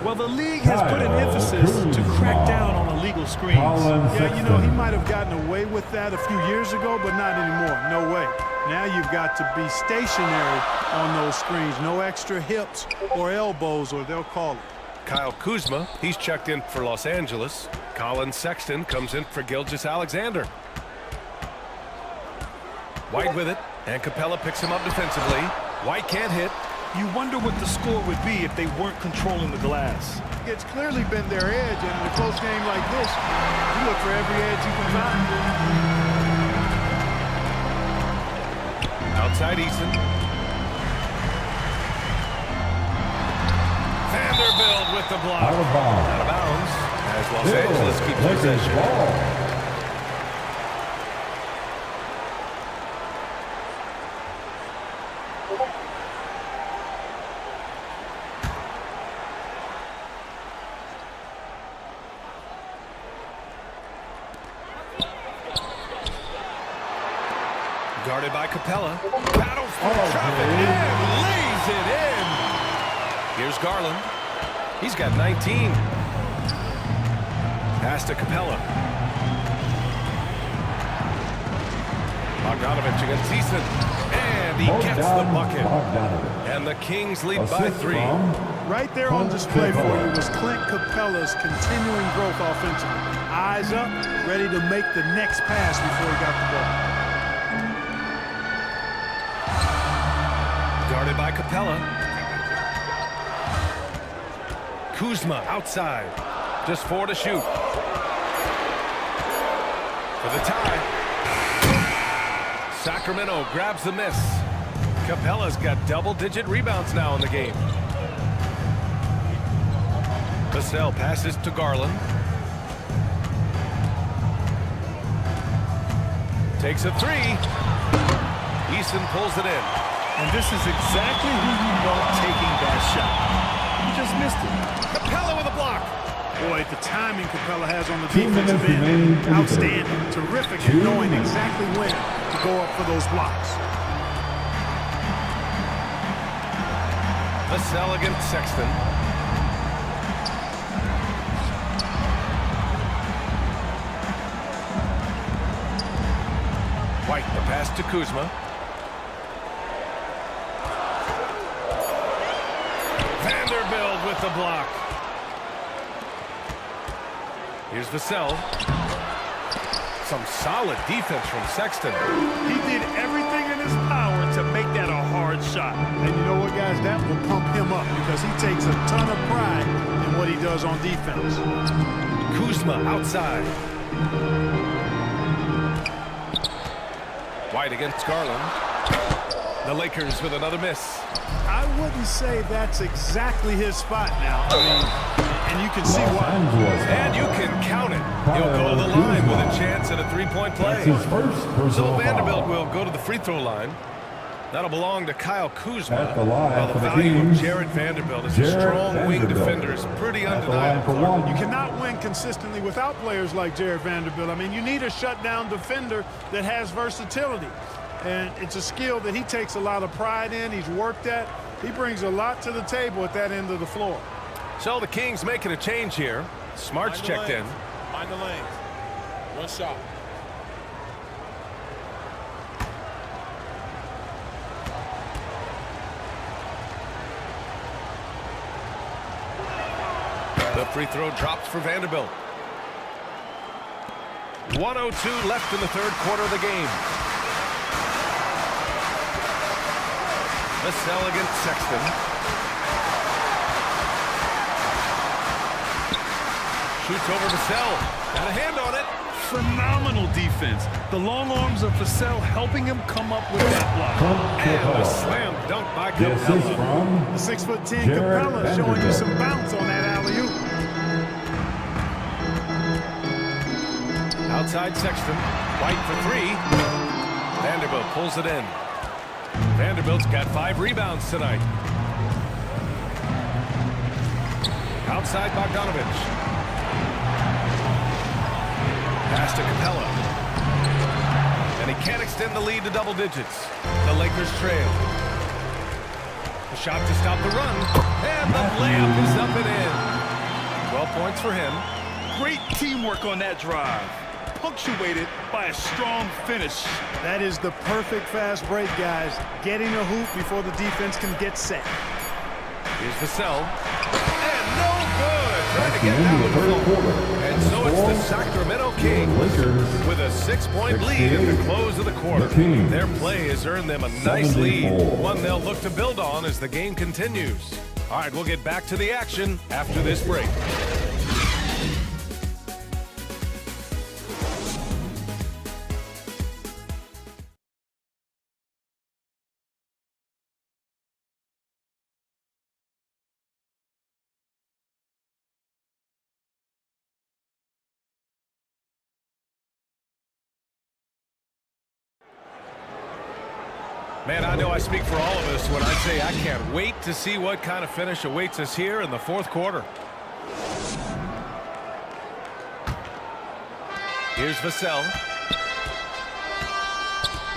Well, the league has put an emphasis to crack down on illegal illegal screens. Yeah, you know, he might have gotten away with that a few years ago, but not anymore. No way. Now you've got to be stationary on those screens. No extra hips or elbows, or they'll call it. Kyle Kuzma, he's checked in for Los Angeles. Colin Sexton comes in for Gilgeous-Alexander. White with it, and Capella picks him up defensively. White can't hit. You wonder what the score would be if they weren't controlling the glass. It's clearly been their edge, and in a close game like this, you look for every edge you can find. Outside Eason. Vanderbilt with the block. Out of bounds. Out of bounds as Los Angeles keeps possession. Ball. Guarded by Capella. Battles through traffic and lays it in. Here's Garland. He's got 19. Pass to Capella. Bogdanovich against Eason. And he gets the bucket. And the Kings lead by 3. Right there on display for you was Clint Capella's continuing growth offensively. Eyes up, ready to make the next pass before he got the ball. Guarded by Capella. Kuzma outside. Just 4 to shoot. For the tie. Sacramento grabs the miss. Capella's got double-digit rebounds now in the game. Vassell passes to Garland. Takes a 3. Eason pulls it in. And this is exactly who you want taking that shot. You just missed it. Capella with a block. Boy, the timing Capella has on the defensive end, outstanding. Terrific at knowing exactly when to go up for those blocks. Vassell against Sexton. White, the pass to Kuzma. Vanderbilt with the block. Here's Vassell. Some solid defense from Sexton. He did everything in his power to make that a hard shot. And you know what, guys? That will pump him up because he takes a ton of pride in what he does on defense. Kuzma outside. White against Garland. The Lakers with another miss. I wouldn't say that's exactly his spot now. I mean, and you can see why. And you can count it. He'll go to the line with a chance at a 3-point play. So Vanderbilt will go to the free throw line. That'll belong to Kyle Kuzma. While the value of Jared Vanderbilt as a strong wing defender is pretty undeniable. You cannot win consistently without players like Jared Vanderbilt. I mean, you need a shutdown defender that has versatility. And it's a skill that he takes a lot of pride in. He's worked at. He brings a lot to the table at that end of the floor. So the Kings making a change here. Smart's checked in. Mind the lanes. One shot. The free throw drops for Vanderbilt. 1:02 left in the third quarter of the game. Vassell against Sexton. Shoots over Vassell. Got a hand on it. Phenomenal defense. The long arms of Vassell helping him come up with that block. And a slam dunk by Capella. The 6'10" Capella showing you some bounce on that alley-oop. Outside Sexton. White for 3. Vanderbilt pulls it in. Vanderbilt's got 5 rebounds tonight. Outside Bogdanovich. Pass to Capella. And he can't extend the lead to double digits. The Lakers trail. A shot to stop the run. And the layup is up and in. 12 points for him. Great teamwork on that drive, punctuated by a strong finish. That is the perfect fast break, guys. Getting a hoop before the defense can get set. Here's Vassell. And no good. Trying to get it down the floor. And so it's the Sacramento Kings with a 6-point lead at the close of the quarter. Their play has earned them a nice lead, one they'll look to build on as the game continues. All right, we'll get back to the action after this break. Man, I know I speak for all of us when I say I can't wait to see what kind of finish awaits us here in the fourth quarter. Here's Vassell.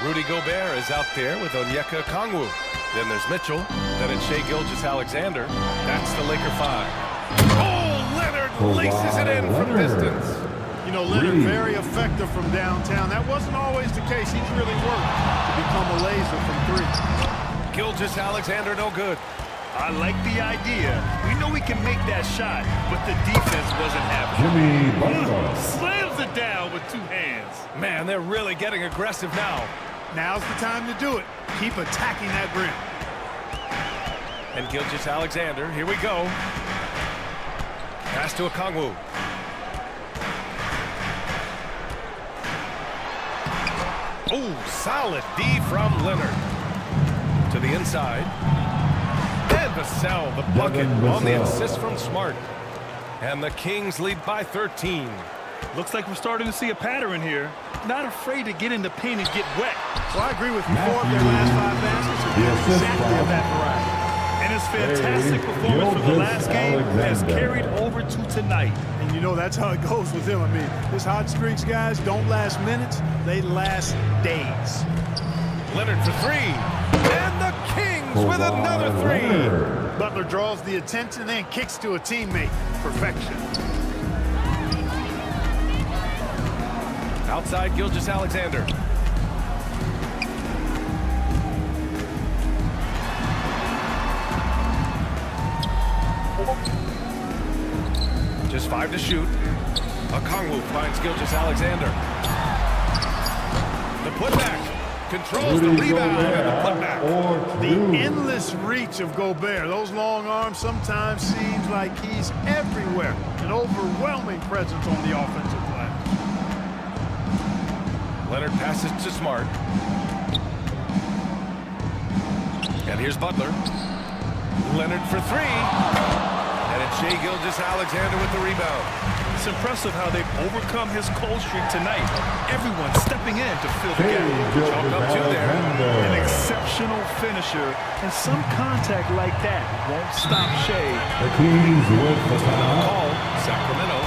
Rudy Gobert is out there with Onyeka Okongwu. Then there's Mitchell. Then it's Shai Gilgeous-Alexander. That's the Laker 5. Oh, Leonard laces it in from distance. You know, Leonard very effective from downtown. That wasn't always the case. He's really worked to become a laser from three. Gilgeous-Alexander no good. I like the idea. We know we can make that shot, but the defense wasn't having it. Slams it down with two hands. Man, they're really getting aggressive now. Now's the time to do it. Keep attacking that rim. And Gilgeous-Alexander, here we go. Pass to Okongwu. Oh, solid D from Leonard. To the inside. And Vassell, the bucket on the assist from Smart. And the Kings lead by 13. Looks like we're starting to see a pattern here. Not afraid to get in the paint and get wet. Well, I agree with you. 4 of their last 5 baskets are exactly of that variety. And his fantastic performance from the last game has carried over to tonight. And you know that's how it goes with him. I mean, his hot streaks, guys, don't last minutes. They last days. Leonard for 3. And the Kings with another 3. Butler draws the attention and kicks to a teammate. Perfection. Outside Gilgeous-Alexander. Just 5 to shoot. Okongwu finds Gilgeous-Alexander. The putback. Controls the rebound and the putback. The endless reach of Gobert. Those long arms sometimes seems like he's everywhere. An overwhelming presence on the offensive glass. Leonard passes to Smart. And here's Butler. Leonard for 3. And it's Shai Gilgeous-Alexander with the rebound. It's impressive how they've overcome his cold streak tonight. Everyone stepping in to fill the gap. Chalk up 2 there. An exceptional finisher, and some contact like that won't stop Shai. The Kings with the foul. Call, Sacramento.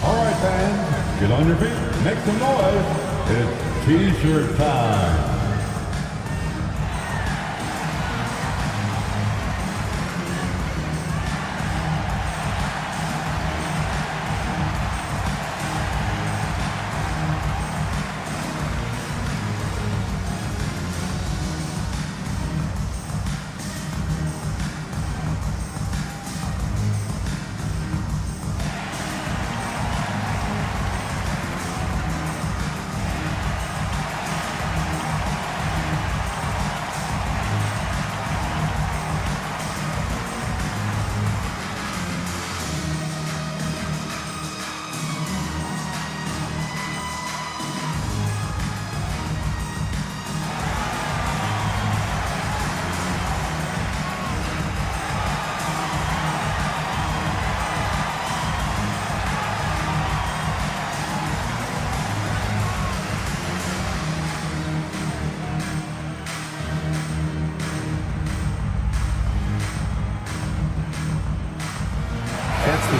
All right, fans, get on your feet, make some noise. It's T-shirt time.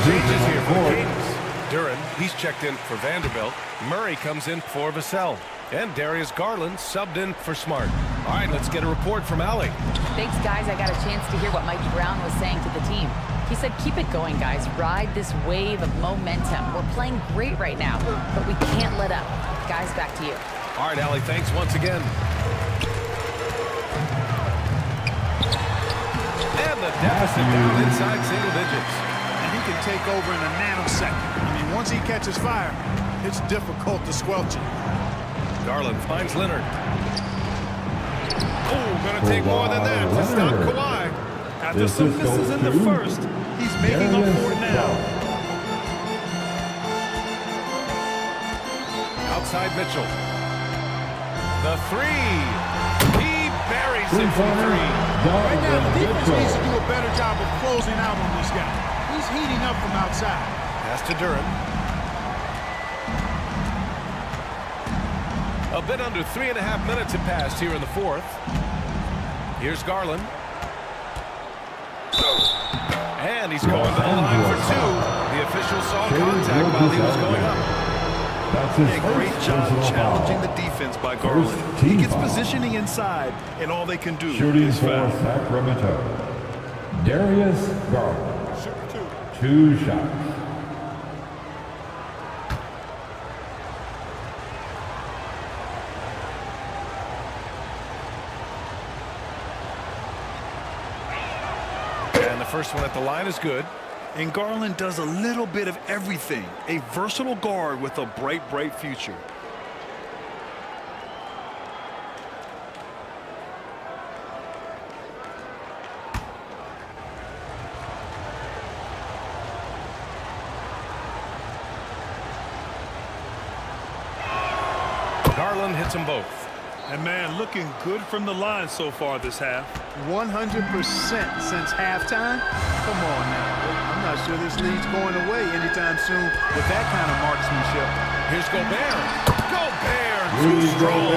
Changes here for the Kings. Duren, he's checked in for Vanderbilt. Murray comes in for Vassell. And Darius Garland subbed in for Smart. All right, let's get a report from Allie. Thanks, guys. I got a chance to hear what Mikey Brown was saying to the team. He said, keep it going, guys. Ride this wave of momentum. We're playing great right now, but we can't let up. Guys, back to you. All right, Allie, thanks once again. And the deficit down inside single digits. And he can take over in a nanosecond. I mean, once he catches fire, it's difficult to squelch it. Garland finds Leonard. Oh, gonna take more than that to stop Kawhi. After some misses in the first, he's making up for it now. Outside Mitchell. The three. He buries it from three. Right now, the defense needs to do a better job of closing out on this guy. He's heating up from outside. Pass to Duran. A bit under 3.5 minutes have passed here in the fourth. Here's Garland. And he's going to the line for two. The official saw contact while he was going up. A great job challenging the defense by Garland. He gets positioning inside, and all they can do Shooting is for foul. Sacramento, Darius Garland. 2 shots. And the first one at the line is good. And Garland does a little bit of everything. A versatile guard with a bright, bright future. Garland hits them both. And man, looking good from the line so far this half. 100% since halftime. Come on now. I'm not sure this lead's going away anytime soon with that kind of marksmanship. Here's Gobert. Gobert, too strong.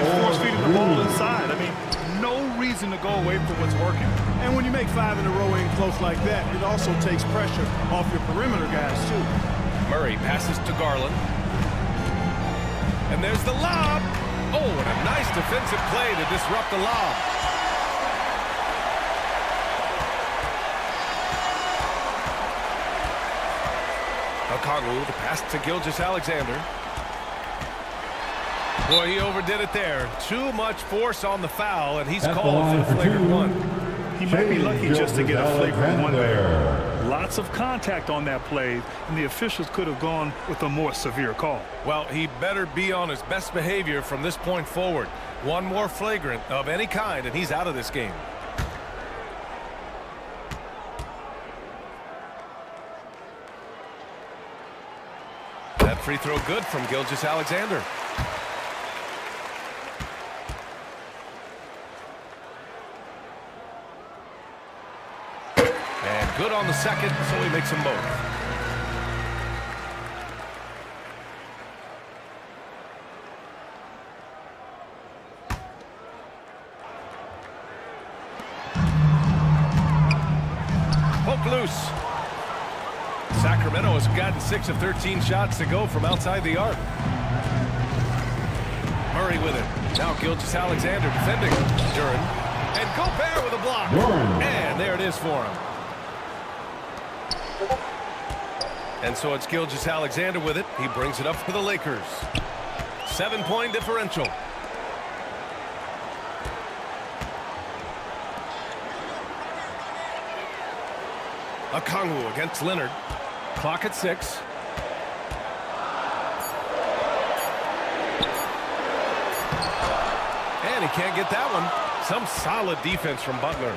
And force-feeding the ball inside. I mean, no reason to go away from what's working. And when you make 5 in a row in close like that, it also takes pressure off your perimeter guys, too. Murray passes to Garland. And there's the lob. Oh, and a nice defensive play to disrupt the lob. Okongwu, the pass to Gilgeous-Alexander. Boy, he overdid it there. Too much force on the foul, and he's called for the flagrant one. He might be lucky just to get a flagrant one there. Lots of contact on that play, and the officials could have gone with a more severe call. Well, he better be on his best behavior from this point forward. One more flagrant of any kind, and he's out of this game. That free throw good from Gilgeous-Alexander. And good on the second, so he makes them both. Poke loose. Sacramento has gotten 6 of 13 shots to go from outside the arc. Murray with it. Now Gilgeous-Alexander defending. Duran. And Gobert with a block. And there it is for him. And so it's Gilgeous-Alexander with it. He brings it up for the Lakers. 7-point differential. Okongwu against Leonard. Clock at 6. And he can't get that one. Some solid defense from Butler.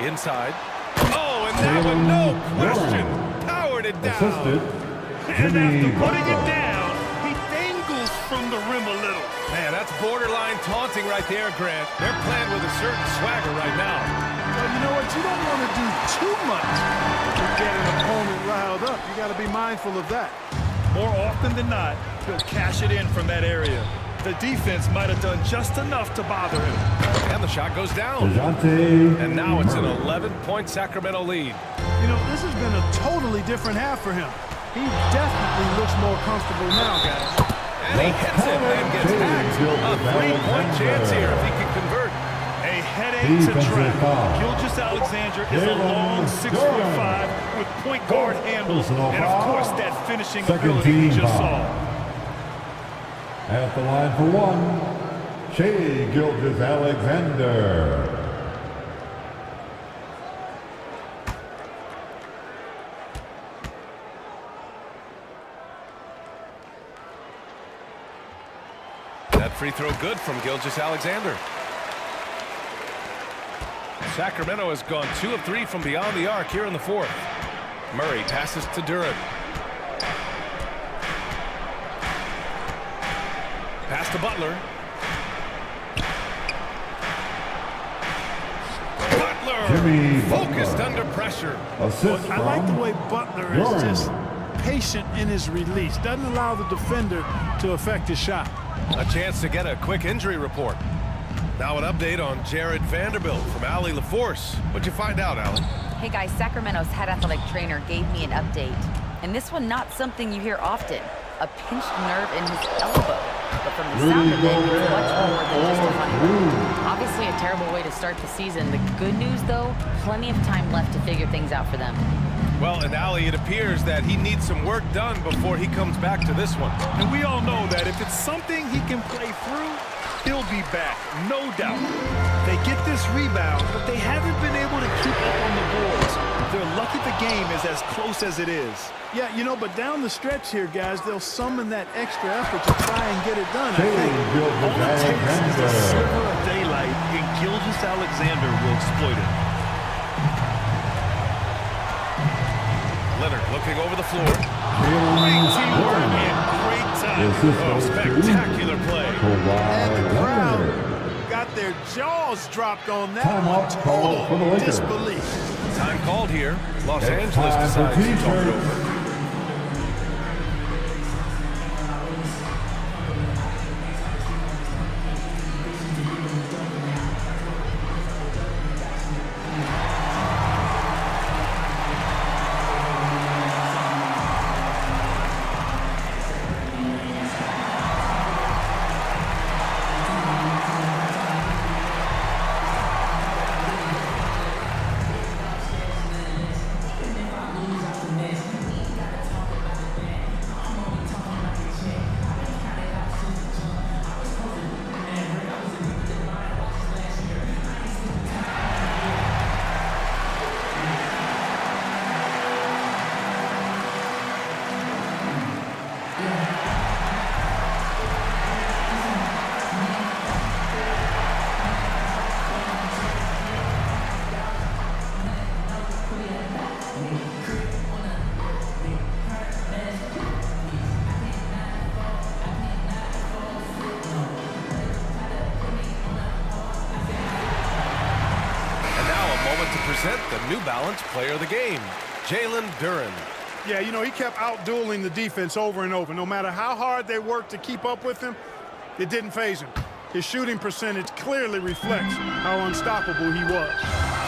Inside. Oh, and that one, no question. Powered it down. And after putting it down, he dangles from the rim a little. Man, that's borderline taunting right there, Grant. They're playing with a certain swagger right now. Well, you know what? You don't want to do too much to get an opponent riled up. You got to be mindful of that. More often than not, he'll cash it in from that area. The defense might have done just enough to bother him. And the shot goes down. And now it's an 11-point Sacramento lead. You know, this has been a totally different half for him. He definitely looks more comfortable now, guys. And he hits it and gets hacked. A 3-point chance here if he can convert. A headache to track. Gilgeous-Alexander is a long 6'5" with point guard handles, and of course that finishing ability we just saw. At the line for one, Shai Gilgeous-Alexander. That free throw good from Gilgeous-Alexander. Sacramento has gone 2 of 3 from beyond the arc here in the fourth. Murray passes to Duren. Pass to Butler. Jimmy Focused Butler. under pressure. Assist I like the from way Butler is Duren. just patient in his release. Doesn't allow the defender to affect his shot. A chance to get a quick injury report. Now an update on Jared Vanderbilt from Allie LaForce. What'd you find out, Allie? Hey guys, Sacramento's head athletic trainer gave me an update. And this one not something you hear often. A pinched nerve in his elbow. But from the sound of it, it's much more than just a funny one. Obviously a terrible way to start the season. The good news though, plenty of time left to figure things out for them. Well, and Allie, it appears that he needs some work done before he comes back to this one. And we all know that if it's something he can play through, he'll be back, no doubt. They get this rebound, but they haven't been able to keep up on the boards. They're lucky the game is as close as it is. Yeah, you know, but down the stretch here, guys, they'll summon that extra effort to try and get it done, I think. All it takes is a sliver of daylight, and Gilgeous-Alexander will exploit it. Leonard looking over the floor. Great teamwork and great time. Oh, spectacular play. And the crowd got their jaws dropped on that Timeout called for the one. Lakers. Disbelief. Time called here. Los It's Angeles time for decides to talk it T-shirts. over. The New Balance player of the game, Jalen Duren. Yeah, you know, he kept out-dueling the defense over and over. No matter how hard they worked to keep up with him, it didn't faze him. His shooting percentage clearly reflects how unstoppable he was.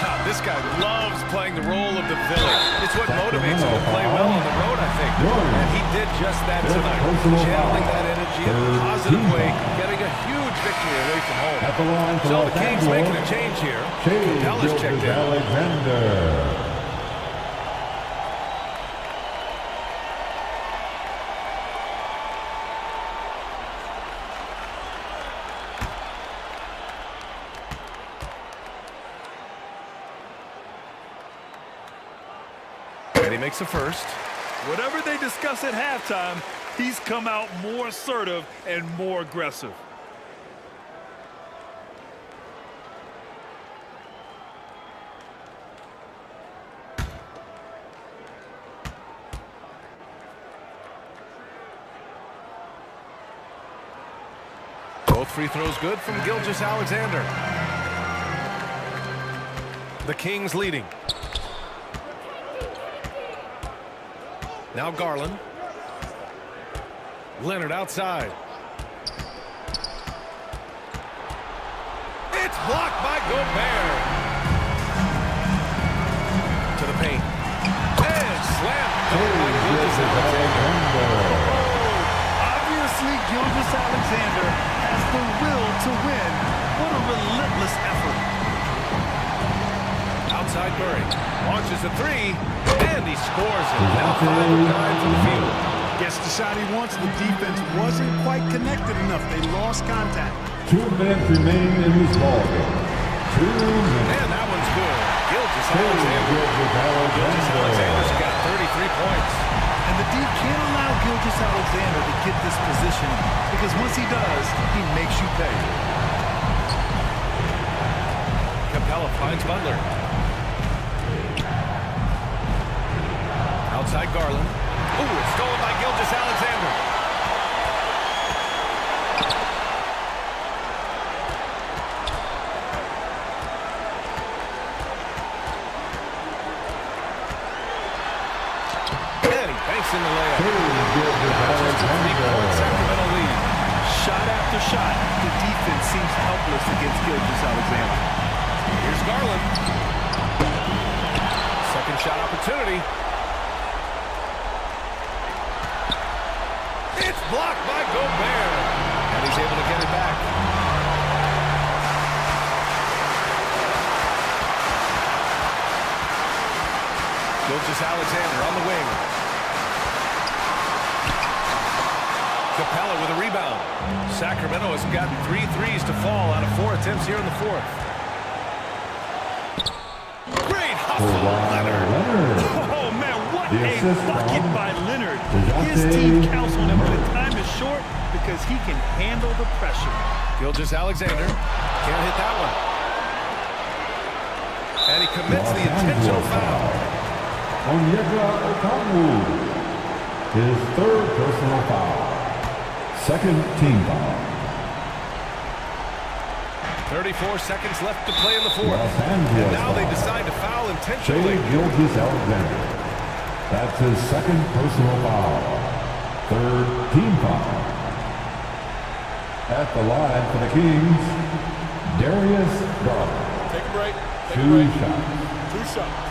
Now, this guy loves playing the role of the villain. It's what motivates him to play well on the road, I think. And he did just that tonight, channeling that energy in a positive way, getting a huge victory away from home. At the line for So Los the Kings Angeles, making a change here. Shai Dallas checked in. Gilgeous-Alexander. And he makes the first. Whatever they discuss at halftime, he's come out more assertive and more aggressive. Both free throws good from Gilgeous-Alexander. The Kings leading. Now Garland. Leonard outside. It's blocked by Gobert. To the paint. And slam cover by Gilgeous-Alexander. Obviously, Gilgeous-Alexander has the will to win. What a relentless effort. Outside Murray. Launches a three, and he scores it. Now 5 of 9 from the field. Gets the shot he wants. The defense wasn't quite connected enough. They lost contact. 2 minutes remaining in this ball game. 2 minutes. And that one's good. Gilgeous-Alexander's got 33 points. And the D can't allow Gilgeous-Alexander to get this position because once he does, he makes you pay. Capella finds Butler. Outside Garland. Ooh, it's stolen by Gilgeous-Alexander. And he banks in the layup. Just a 3-point Sacramento lead. Shot after shot, the defense seems helpless against Gilgeous-Alexander. Here's Garland. Second shot opportunity. It's blocked by Gobert. And he's able to get it back. Gilgeous-Alexander on the wing. Capella with a rebound. Sacramento has gotten 3 threes to fall out of 4 attempts here in the fourth. Great hustle, Leonard. Oh, man, what a bucket by Leonard. His team counts on him, but time is short because he can handle the pressure. Gilgeous-Alexander can't hit that one. And he commits the intentional foul. Onyeka Okongwu, his 3rd personal foul. 2nd team foul. 34 seconds left to play in the fourth. Los Angeles And now they foul. decide to foul intentionally. Shai Gilgeous-Alexander. That's his 2nd personal foul. 3rd team foul. At the line for the Kings, Darius Garland. Take a break. Take a 2 break. shots. 2 shots.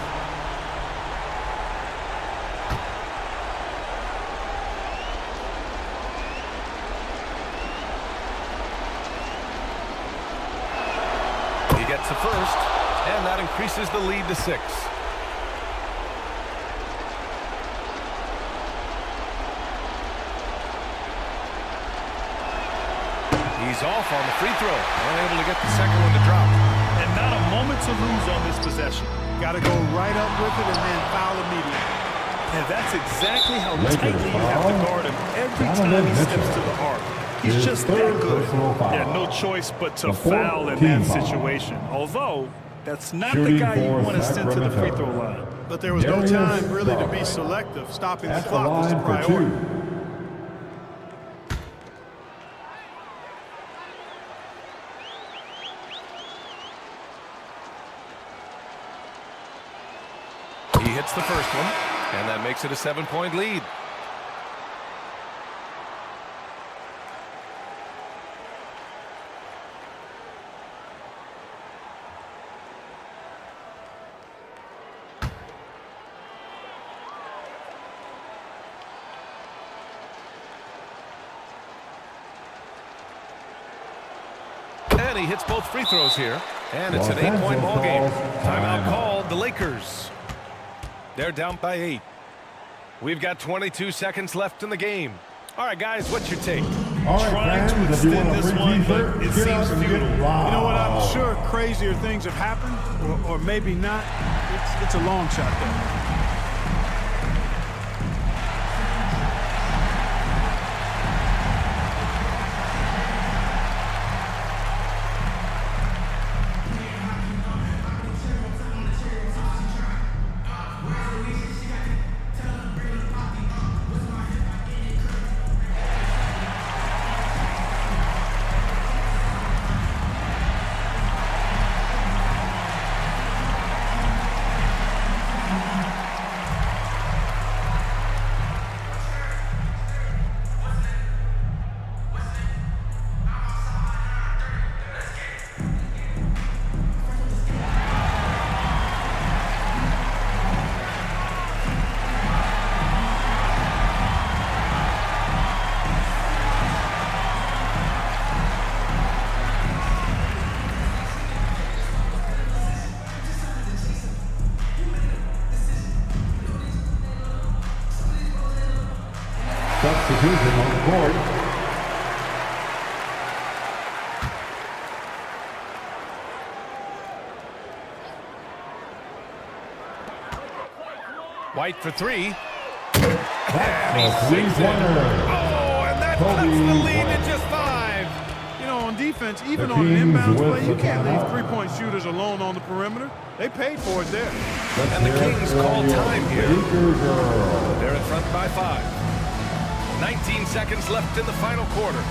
He gets the first, and that increases the lead to 6. He's off on the free throw. Unable to get the second one to drop. And not a moment to lose on this possession. Got to go right up with it and then foul immediately. And that's exactly how tightly you have to guard him every time he steps to the arc. He's just that good. Yeah, no choice but to foul in that situation. Although, that's not the guy you want to send to the free throw line. But there was no time really to be selective. Stopping the clock was the priority. He hits the first one, and that makes it a 7-point lead. And he hits both free throws here, and it's an 8-point ball game. Timeout called, the Lakers. They're down by 8. We've got 22 seconds left in the game. All right, guys, what's your take? Trying to extend this one, but it seems futile. You know what? I'm sure crazier things have happened, or maybe not. It's a long shot, though. Substitution on the court. White for three. That's a three-pointer. Oh, and that cuts the lead to just 5. You know, on defense, even The on an Kings inbounds with play, you the can't leave timeout. three-point shooters alone on the perimeter. They paid for it there. And the Kings call time here. Baker girl. They're in front by 5. 19 seconds left in the final quarter.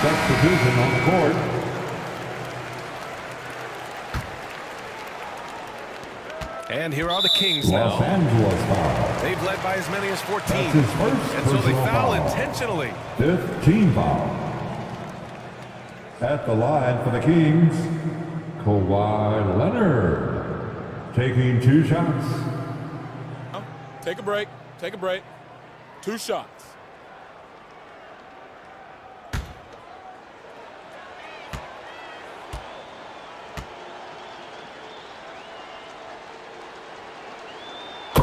Substitution on the court. And here are the Kings Los now. Angeles foul. They've led by as many as 14. That's his first And so they personal foul foul. intentionally. 5th team foul. At the line for the Kings, Kawhi Leonard. Taking 2 shots. Take a break. Take a break. 2 shots.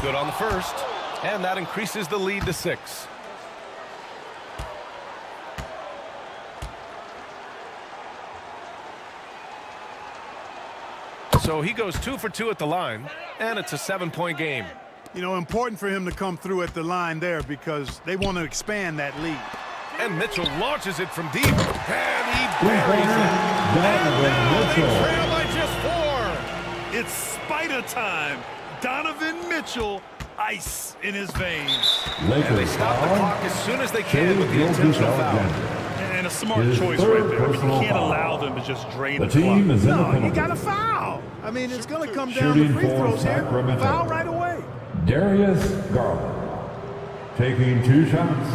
Good on the first. And that increases the lead to 6. So he goes 2 for 2 at the line, and it's a 7-point game. You know, important for him to come through at the line there because they want to expand that lead. And Mitchell launches it from deep, and he buries it. And now they trail by just 4. It's spider time. Donovan Mitchell, ice in his veins. And they stop the clock as soon as they can with the intentional foul. And a smart His choice third right there. I mean, personal you can't foul. allow them to just drain The the clock. team is in the No, you penalty. got to foul. I mean, it's going to come down to Shooting free for throws here. Sacramento. Foul right away. Darius Garland. Taking 2 shots.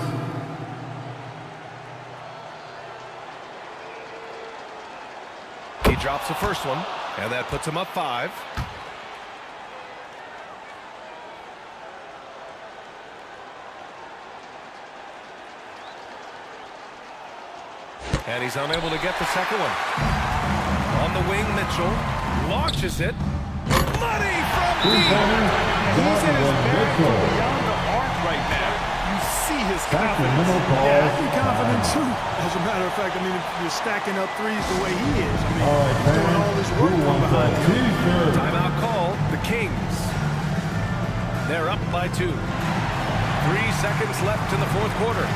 He drops the first one, and that puts him up 5. And he's unable to get the second one. On the wing, Mitchell launches it. Money from deep. He's in his bag from beyond the arc right now. You see his confidence. Yeah, I'd be confident too. As a matter of fact, I mean, if you're stacking up threes the way he is, I mean, he's doing all this work from behind him. Timeout call, the Kings. They're up by 2. 3 seconds left in the 4th quarter.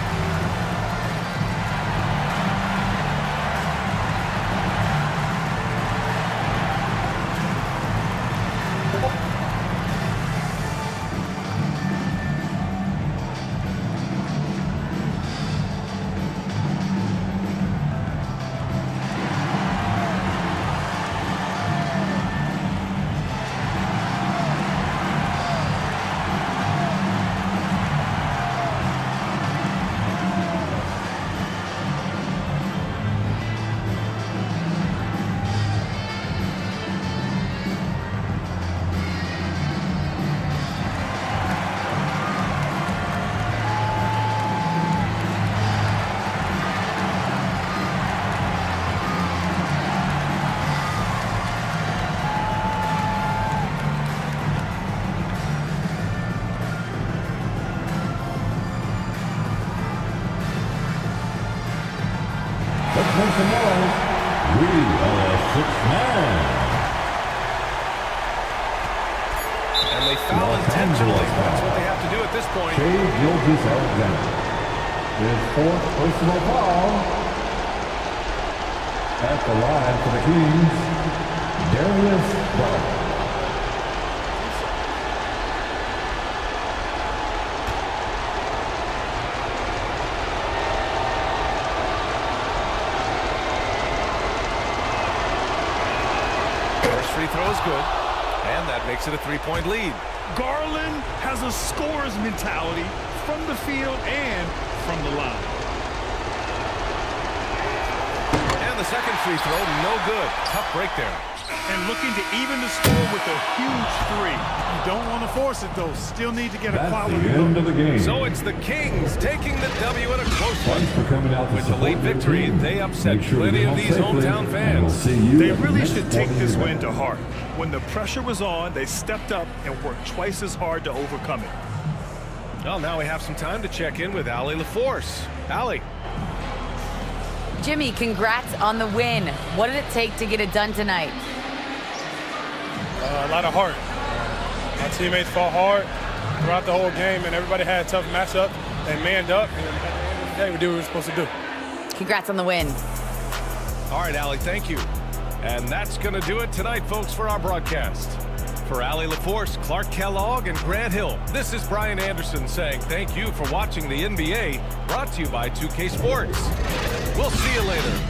Let's make some noise. We are a 6-man. And And they foul intentionally. That's what they have to do at this point. Shea Gilgeous-Alexander. His fourth personal foul. At the line for the Kings, Darius Garland. First free throw is good, and that makes it a 3-point lead. Garland has a scorer's mentality from the field and from the line. And the second free throw, no good. Tough break there. And looking to even the score with a huge three. You don't want to force it, though. Still need to get a That's quality the end of the game. So it's the Kings taking the W in a close one. Thanks for coming out to With the late support your victory, team. they upset Make sure to plenty get of home these safely, hometown and fans. we'll see you They at the really next should take sporting this event. win to heart. When the pressure was on, they stepped up and worked twice as hard to overcome it. Well, now we have some time to check in with Allie LaForce. Allie. Jimmy, congrats on the win. What did it take to get it done tonight? A lot of heart. My teammates fought hard throughout the whole game, and everybody had a tough matchup. They manned up, and at the end of the day, we did what we were supposed to do. Congrats on the win. All right, Allie, thank you. And that's going to do it tonight, folks, for our broadcast. For Allie LaForce, Clark Kellogg, and Grant Hill, this is Brian Anderson saying thank you for watching the NBA, brought to you by 2K Sports. We'll see you later.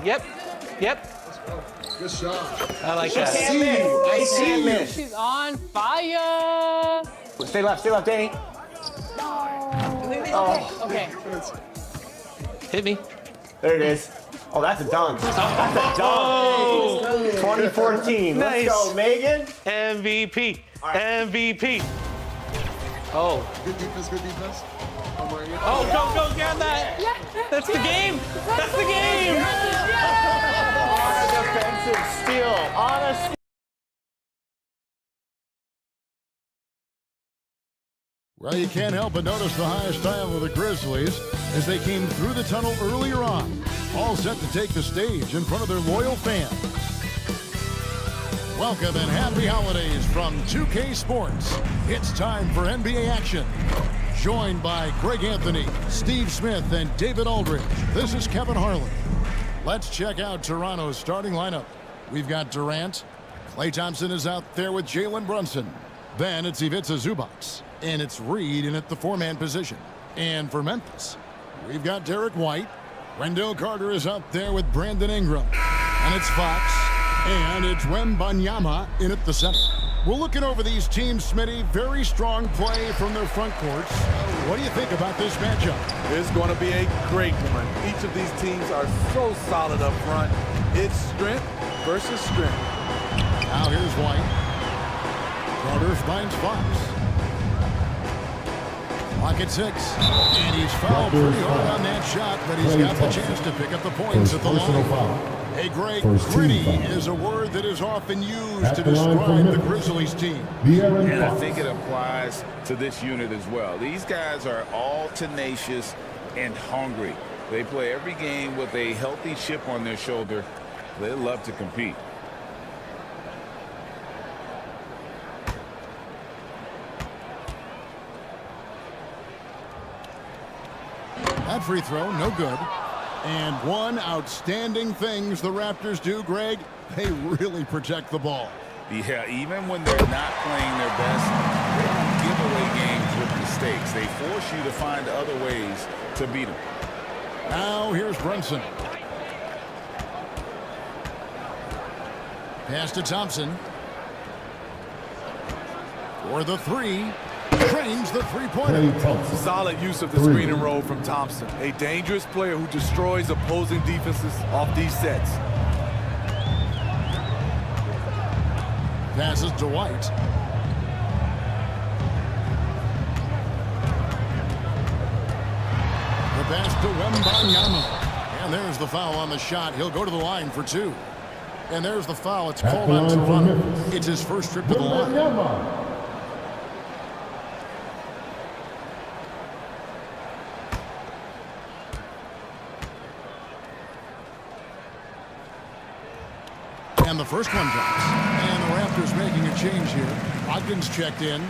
Yep. Yep. Good shot. I like She that. can't miss. She can't miss. She's on fire. Stay left, Danny. Oh. Okay. Hit me. There it is. Oh, that's a dunk. That's a dunk. 2014. Nice. Let's go, Megan. MVP. MVP. Oh. Good defense, good defense. Oh, go, get that. Yeah. That's the game. That's the game. On a defensive steal. On a steal. Well, you can't help but notice the high style of the Grizzlies as they came through the tunnel earlier on, all set to take the stage in front of their loyal fans. Welcome and happy holidays from 2K Sports. It's time for NBA action. Joined by Greg Anthony, Steve Smith, and David Aldridge, this is Kevin Harlan. Let's check out Toronto's starting lineup. We've got Durant. Klay Thompson is out there with Jalen Brunson. Then it's Ivica Zubac. And it's Reed in at the four-man position. And for Memphis, we've got Derek White. Wendell Carter is out there with Brandon Ingram. And it's Fox. And it's Wembanyama in at the center. We're looking over these teams, Smitty. Very strong play from their front courts. What do you think about this matchup? It's going to be a great one. Each of these teams are so solid up front. It's strength versus strength. Now here's White. Carter finds Fox. Clock at 6. And he's fouled pretty hard on that shot, but he's got the chance to pick up the points at the line. Hey, Greg, gritty is a word that is often used to describe the Grizzlies team. And I think it applies to this unit as well. These guys are all tenacious and hungry. They play every game with a healthy chip on their shoulder. They love to compete. That free throw, no good. And one outstanding things the Raptors do, Greg, they really protect the ball. Yeah, even when they're not playing their best, they don't give away games mistakes. They force you to find other ways to beat them. Now here's Brunson. Pass to Thompson. For the three. Drains the three-pointer. Solid use of the screen and roll from Thompson. A dangerous player who destroys opposing defenses off these sets. Passes to White. The pass to Wembanyama. And there's the foul on the shot. He'll go to the line for two. And there's the foul. It's called on Toronto. It's his first trip to the line. And the first one drops. And the Raptors making a change here. Ogden's checked in.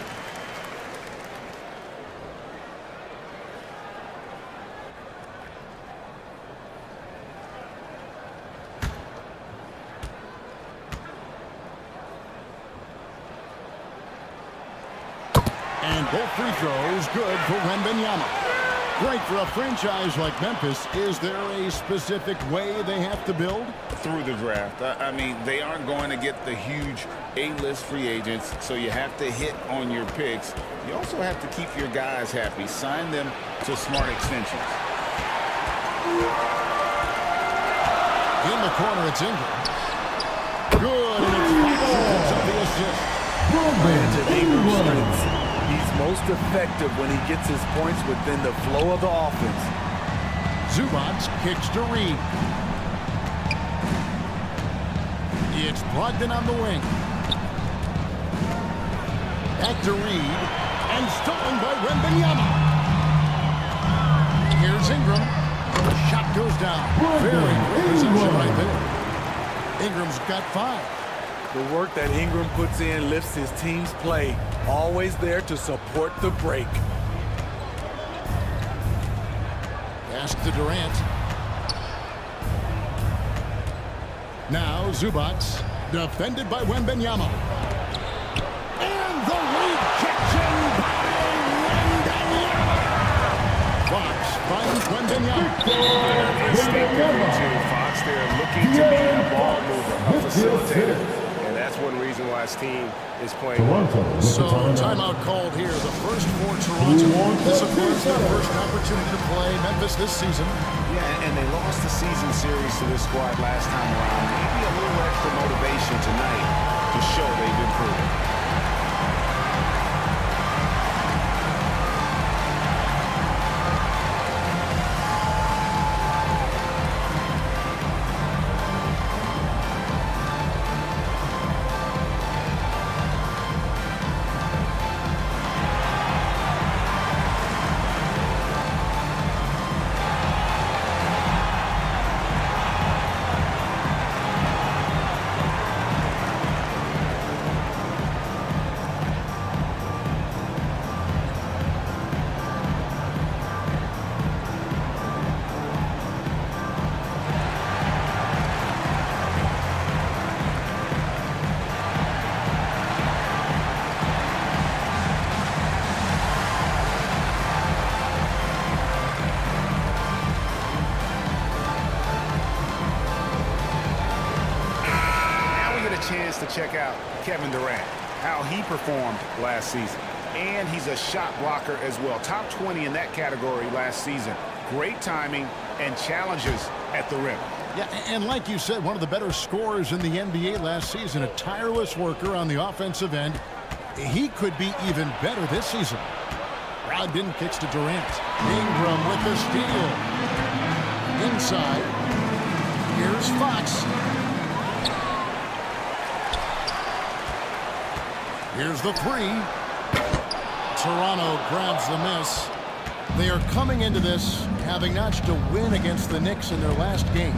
And both free throws good for Wembanyama. Great for a franchise like Memphis. Is there a specific way they have to build? Through the draft. I mean, they aren't going to get the huge A-list free agents, so you have to hit on your picks. You also have to keep your guys happy. Sign them to smart extensions. In the corner, it's Ingram. Good, and it's Fox up the assist. He's most effective when he gets his points within the flow of the offense. Zubac kicks to Reed. It's Brogdon on the wing. Back to Reed. And stolen by Wembanyama. Here's Ingram. The shot goes down. Very good reception right there. Ingram's got 5. The work that Ingram puts in lifts his team's play. Always there to support the break. Pass to Durant. Now Zubac, defended by Wembanyama. And the rejection by Wembanyama. Fox finds Wembanyama. Fox there looking to be a ball mover, a facilitator. And that's one reason why his team is playing well. So timeout called here. The first for Toronto. This, of course, their first opportunity to play Memphis this season. Yeah, and they lost the season series to this squad last time around. Maybe a little extra motivation tonight to show they've improved. Chance to check out Kevin Durant, how he performed last season. And he's a shot blocker as well. Top 20 in that category last season. Great timing and challenges at the rim. Yeah, and like you said, one of the better scorers in the NBA last season, a tireless worker on the offensive end. He could be even better this season. Brogdon kicks to Durant. Ingram with the steal. Inside. Here's Fox. Here's the three. Toronto grabs the miss. They are coming into this having notched a win against the Knicks in their last game.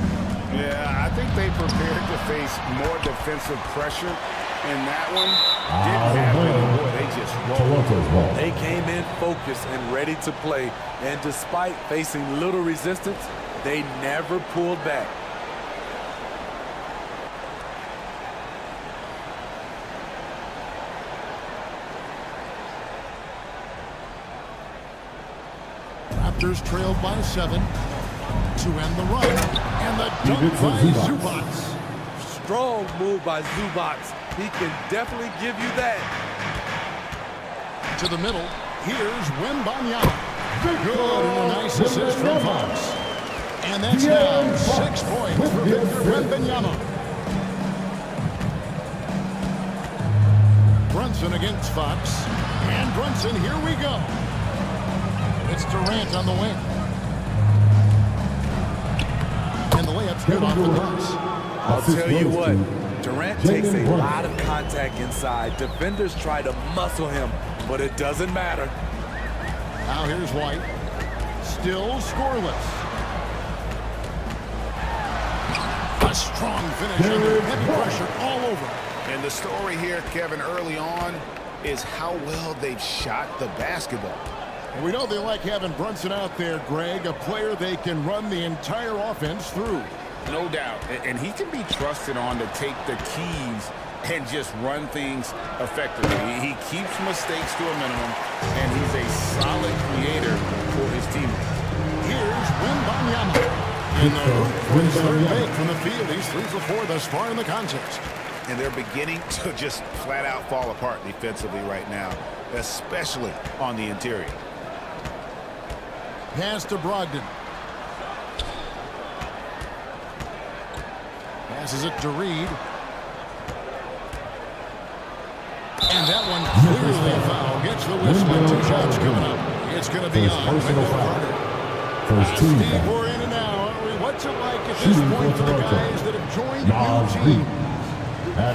Yeah, I think they prepared to face more defensive pressure in that one. Didn't happen. Boy, they just rolled. They came in focused and ready to play. And despite facing little resistance, they never pulled back. Raptors trailed by 7 to end the run. And the dunk by Zubac. Strong move by Zubac. He can definitely give you that. To the middle. Here's Wembanyama. Good, and a nice assist from Fox. And that's now 6 points for Victor Wembanyama. Brunson against Fox. And Brunson, here we go. It's Durant on the wing. And the layup's good off the glass. I'll tell you what, Durant takes a lot of contact inside. Defenders try to muscle him, but it doesn't matter. Now here's White. Still scoreless. A strong finish under heavy pressure all over. And the story here, Kevin, early on is how well they've shot the basketball. And we know they like having Brunson out there, Greg, a player they can run the entire offense through. No doubt. And he can be trusted on to take the keys and just run things effectively. He keeps mistakes to a minimum, and he's a solid creator for his teammates. Here's Wembanyama. In the hoop for his third make from the field. He's 3 for 4 thus far in the contest. And they're beginning to just flat out fall apart defensively right now, especially on the interior. Pass to Brogdon. Passes it to Reed. And that one clearly a foul. Gets the whistle and 2 shots coming up. It's going to be on Wendell Carter. Steve, we're in and out. What's it like at this point for the guys that have joined the new team?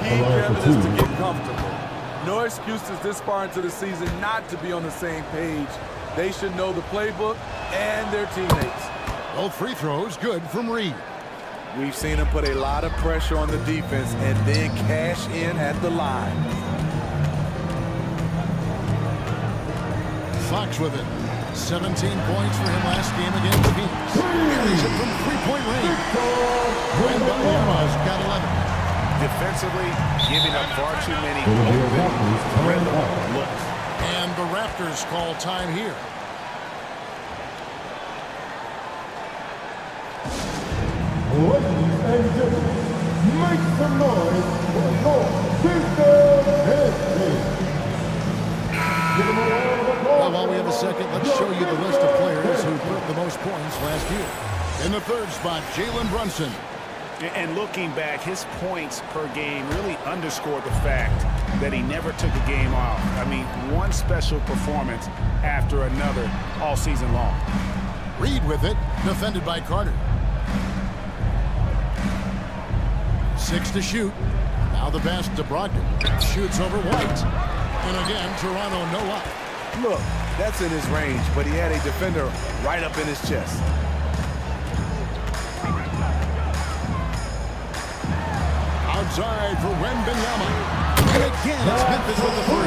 Key, Kevin, is to get comfortable. No excuses this far into the season not to be on the same page. They should know the playbook and their teammates. Both free throws good from Reed. We've seen him put a lot of pressure on the defense and then cash in at the line. Fox with it. 17 points for him last game against Phoenix. Carries it from 3-point range. Wembanyama's got 11. Defensively, giving up far too many open looks. And the Raptors call time here. Ladies and gentlemen, make some noise for your Houston. Well, while we have a second, let's show you the list of players who put the most points last year. In the third spot, Jalen Brunson. And looking back, his points per game really underscore the fact that he never took a game off. I mean, one special performance after another all season long. Reed with it, defended by Carter. 6 to shoot. Now the pass to Brogdon. Shoots over White. And again, Toronto no up. Look, that's in his range, but he had a defender right up in his chest. Outside for Wembanyama. And again, it's Memphis with the 3.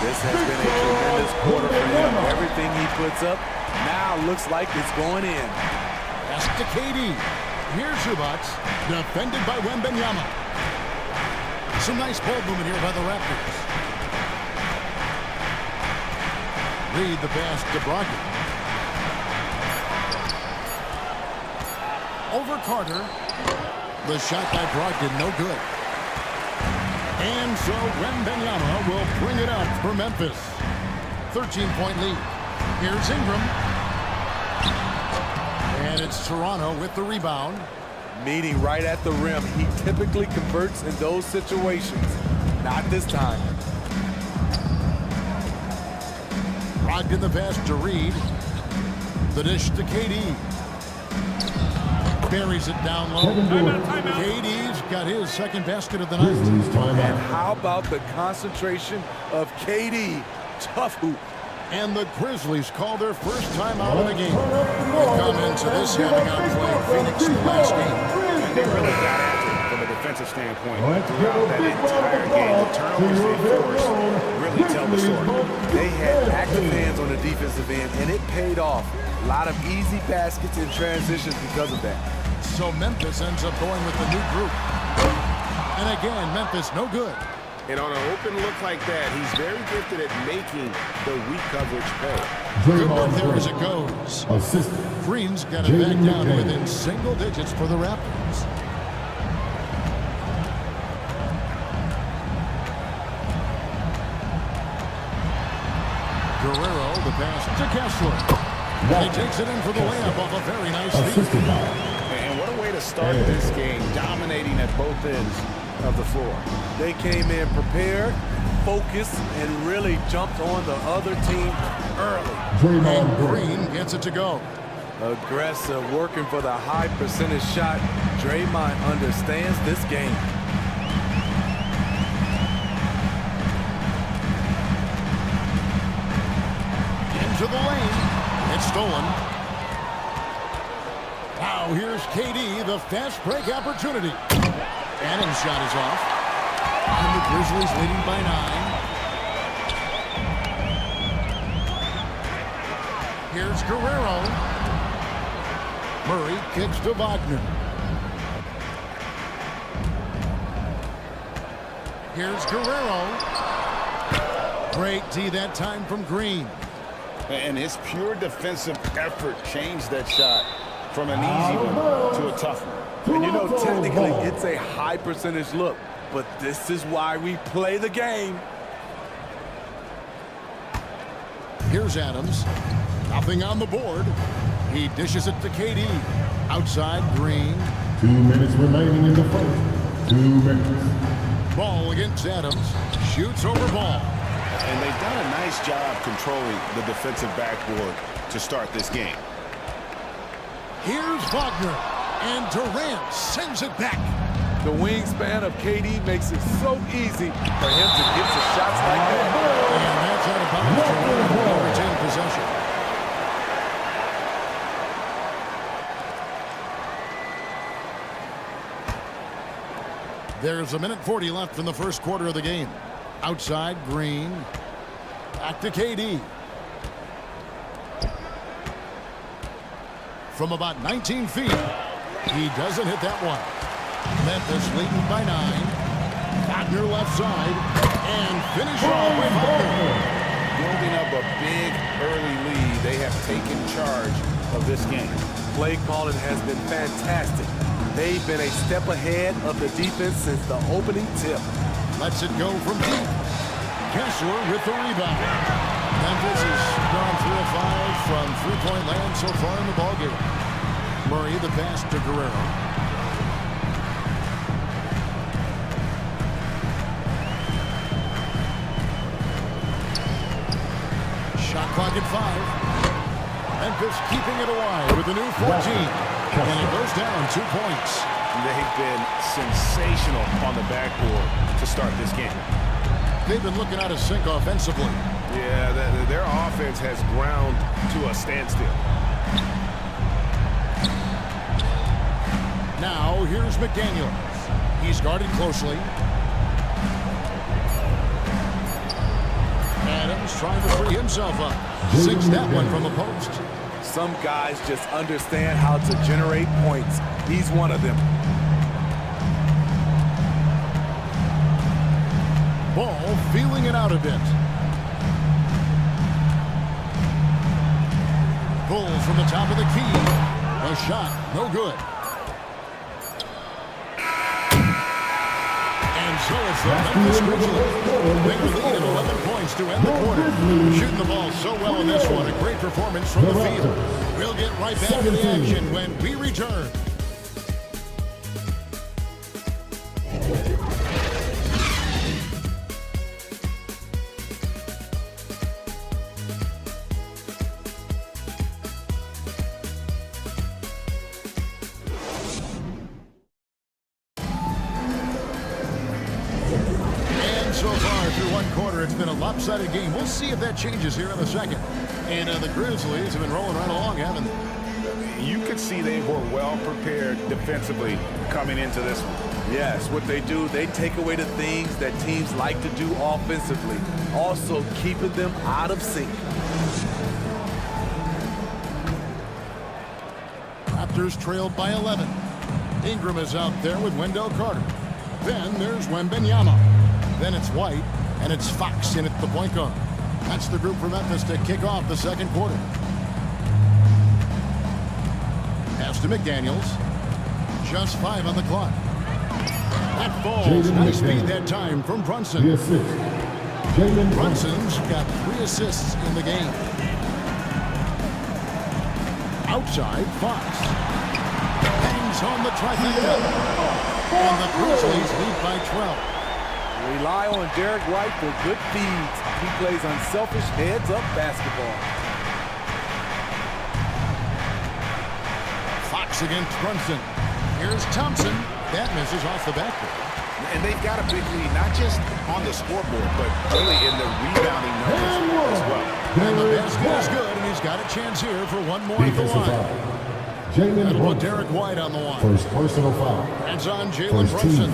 This has been a tremendous quarter for him. Everything he puts up now looks like it's going in. Pass to KD. Here's Zubac, defended by Wembanyama. Some nice ball movement here by the Raptors. Reed the pass to Brogdon. Over Carter. The shot by Brogdon, no good. And so Wembanyama will bring it up for Memphis. 13-point lead. Here's Ingram. And it's Toronto with the rebound. Meeting right at the rim. He typically converts in those situations. Not this time. Brogdon the pass to Reed. The dish to KD. Buries it down low. KD's got his second basket of the night. And how about the concentration of KD? Tough hoop. And the Grizzlies call their first time out of the game. We come into this having outplayed Phoenix in the last game. They really got after it from a defensive standpoint throughout that entire game. The turnovers they forced really tell the story. They had active hands on the defensive end, and it paid off. A lot of easy baskets and transitions because of that. So Memphis ends up going with the new group. And again, Memphis no good. And on an open look like that, he's very gifted at making the weak coverage pay. Good work there as it goes. Green's got it back down to within single digits for the Raptors. Guerrero, the pass to Kessler. He takes it in for the layup off a very nice feed. And what a way to start this game, dominating at both ends of the floor. They came in prepared, focused, and really jumped on the other team early. And Green gets it to go. Aggressive, working for the high percentage shot. Draymond understands this game. Into the lane. It's stolen. Now here's KD, the fast break opportunity. Adams' shot is off. And the Grizzlies leading by 9. Here's Guerrero. Murray kicks to Wagner. Here's Guerrero. Great D that time from Green. And his pure defensive effort changed that shot from an easy one to a tough one. And you know, technically, it's a high percentage look, but this is why we play the game. Here's Adams. Nothing on the board. He dishes it to KD. Outside, Green. 2 minutes remaining in the first. 2 minutes. Ball against Adams. Shoots over Ball. And they've done a nice job controlling the defensive backboard to start this game. Here's Wagner. And Durant sends it back. The wingspan of KD makes it so easy for him to get to shots like that. And that's out of bounds. Will retain possession. There's 1:40 left in the first quarter of the game. Outside, Green. Back to KD. From about 19 feet. He doesn't hit that one. Memphis leading by 9. Wagner left side. And finish off with Wagner. Building up a big early lead. They have taken charge of this game. Play calling has been fantastic. They've been a step ahead of the defense since the opening tip. Lets it go from deep. Kessler with the rebound. Memphis has gone 3 of 5 from three-point land so far in the ballgame. Murray the pass to Guerrero. Shot clock at 5. Memphis keeping it alive with the new 14. And it goes down 2 points. They've been sensational on the backboard to start this game. They've been looking out of sync offensively. Yeah, their offense has ground to a standstill. Now, here's McDaniels. He's guarded closely. Adams trying to free himself up. Sinks that one from the post. Some guys just understand how to generate points. He's one of them. Ball feeling it out a bit. Pulls from the top of the key. A shot, no good. And so it's the Memphis Grizzlies. They lead at 11 points to end the quarter. Shooting the ball so well in this one. A great performance from the field. We'll get right back to the action when we return. Lopsided game. We'll see if that changes here in a second. And the Grizzlies have been rolling right along, haven't they? You could see they were well prepared defensively coming into this one. Yes, what they do, they take away the things that teams like to do offensively, also keeping them out of sync. Raptors trailed by 11. Ingram is out there with Wendell Carter. Then there's Wembanyama. Then it's White, and it's Fox in at the point guard. That's the group from Memphis to kick off the second quarter. Pass to McDaniels. Just 5 on the clock. That falls. Nice speed that time from Brunson. Brunson's got 3 assists in the game. Outside, Fox. Hangs on the trifecta. And the Grizzlies lead by 12. Rely on Derek White for good feeds. He plays unselfish heads-up basketball. Fox against Brunson. Here's Thompson. That misses off the backboard. And they've got a big lead, not just on the scoreboard, but really in the rebounding numbers as well. And the basket is good, and he's got a chance here for one more at the line. That'll put Derek White on the line. First personal foul. Hands on Jalen Brunson.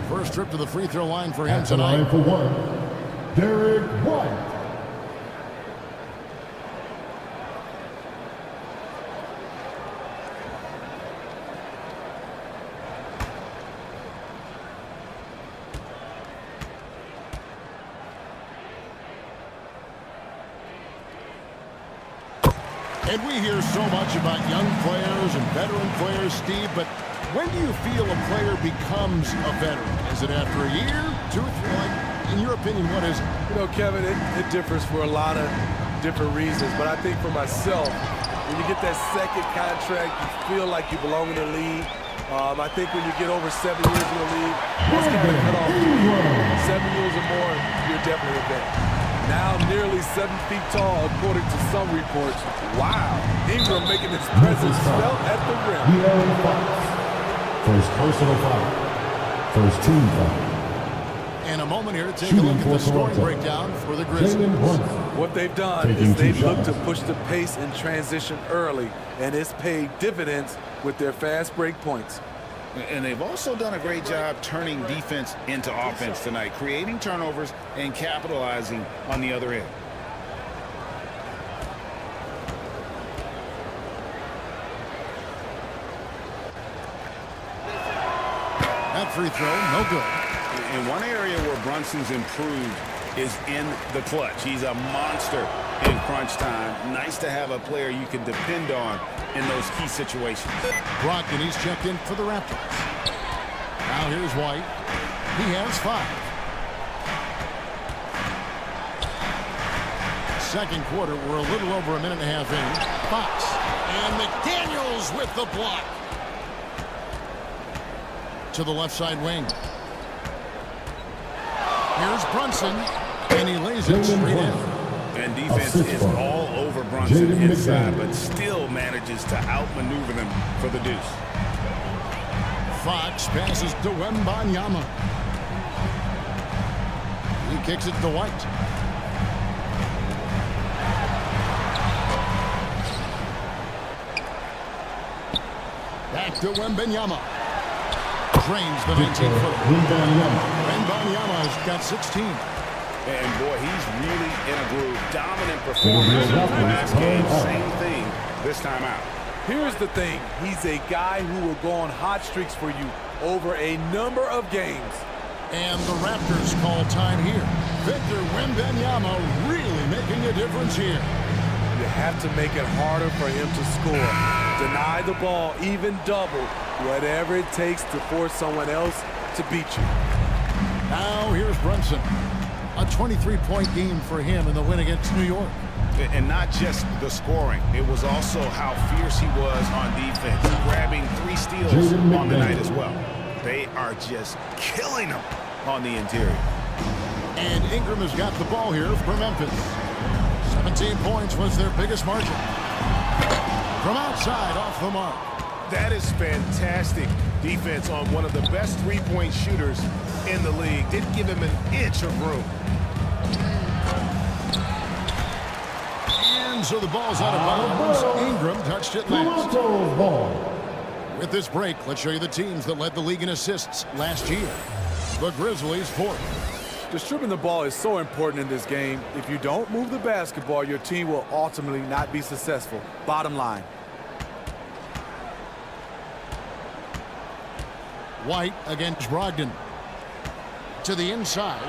First trip to the free throw line for him tonight. Line for 1, Derek White. And we hear so much about young players and veteran players, Steve, but when do you feel a player becomes a veteran? Is it after a year, 2 or 3? Like, in your opinion, what is it? You know, Kevin, it differs for a lot of different reasons, but I think for myself, when you get that second contract, you feel like you belong in the league. I think when you get over 7 years in the league, that's kind of cut off. 7 years or more, you're definitely a vet. Now nearly 7 feet tall, according to some reports. Wow. Ingram making his presence felt at the rim. First personal foul. First team foul. In a moment here to take a look at the scoring breakdown for the Grizzlies. What they've done is they've looked to push the pace in transition early, and it's paid dividends with their fast break points. And they've also done a great job turning defense into offense tonight, creating turnovers and capitalizing on the other end. That free throw, no good. In one area where Brunson's improved is in the clutch. He's a monster in crunch time. Nice to have a player you can depend on in those key situations. Brogdon, he's checked in for the Raptors. Now here's White. He has 5. Second quarter, we're a little over a minute and a half in. Fox. And McDaniels with the block. To the left side wing. Here's Brunson. And he lays it straight in. And defense is all over Brunson inside, but still manages to outmaneuver them for the deuce. Fox passes to Wembanyama. He kicks it to White. Back to Wembanyama. Drains the 19-footer. Wembanyama's got 16. And boy, he's really in a groove. Dominant performance in the last game. Same thing this time out. Here's the thing. He's a guy who will go on hot streaks for you over a number of games. And the Raptors call time here. Victor Wembanyama really making a difference here. You have to make it harder for him to score. Deny the ball, even double, whatever it takes to force someone else to beat you. Now here's Brunson. A 23-point game for him in the win against New York. And not just the scoring. It was also how fierce he was on defense, grabbing 3 steals on the night as well. They are just killing him on the interior. And Ingram has got the ball here for Memphis. 17 points was their biggest margin. From outside, off the mark. That is fantastic defense on one of the best three-point shooters in the league. Didn't give him an inch of room. And so the ball's out of bounds. Ingram touched it last. With this break, let's show you the teams that led the league in assists last year. The Grizzlies 4th. Distributing the ball is so important in this game. If you don't move the basketball, your team will ultimately not be successful. Bottom line. White against Brogdon. To the inside.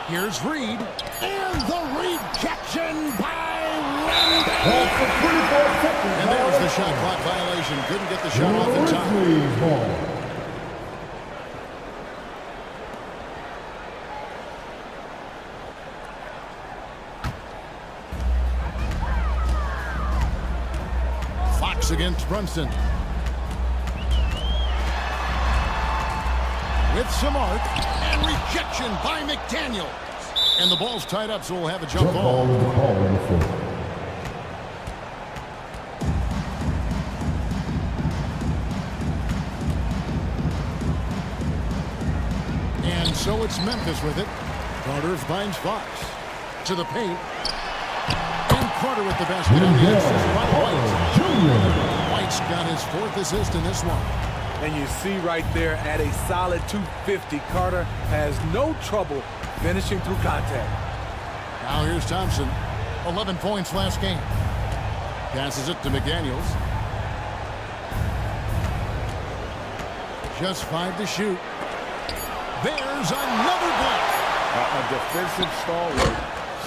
Here's Reed. And the rejection by Randall. And there's the shot clock violation. Couldn't get the shot off in time. Fox against Brunson. With some arc, and rejection by McDaniel. And the ball's tied up, so we'll have a jump ball. And so it's Memphis with it. Carter finds Fox. To the paint. And Carter with the basket on the assist by White. White's got his 4th assist in this one. And you see right there at a solid 250, Carter has no trouble finishing through contact. Now here's Thompson. 11 points last game. Passes it to McDaniels. Just 5 to shoot. There's another block. A defensive stalwart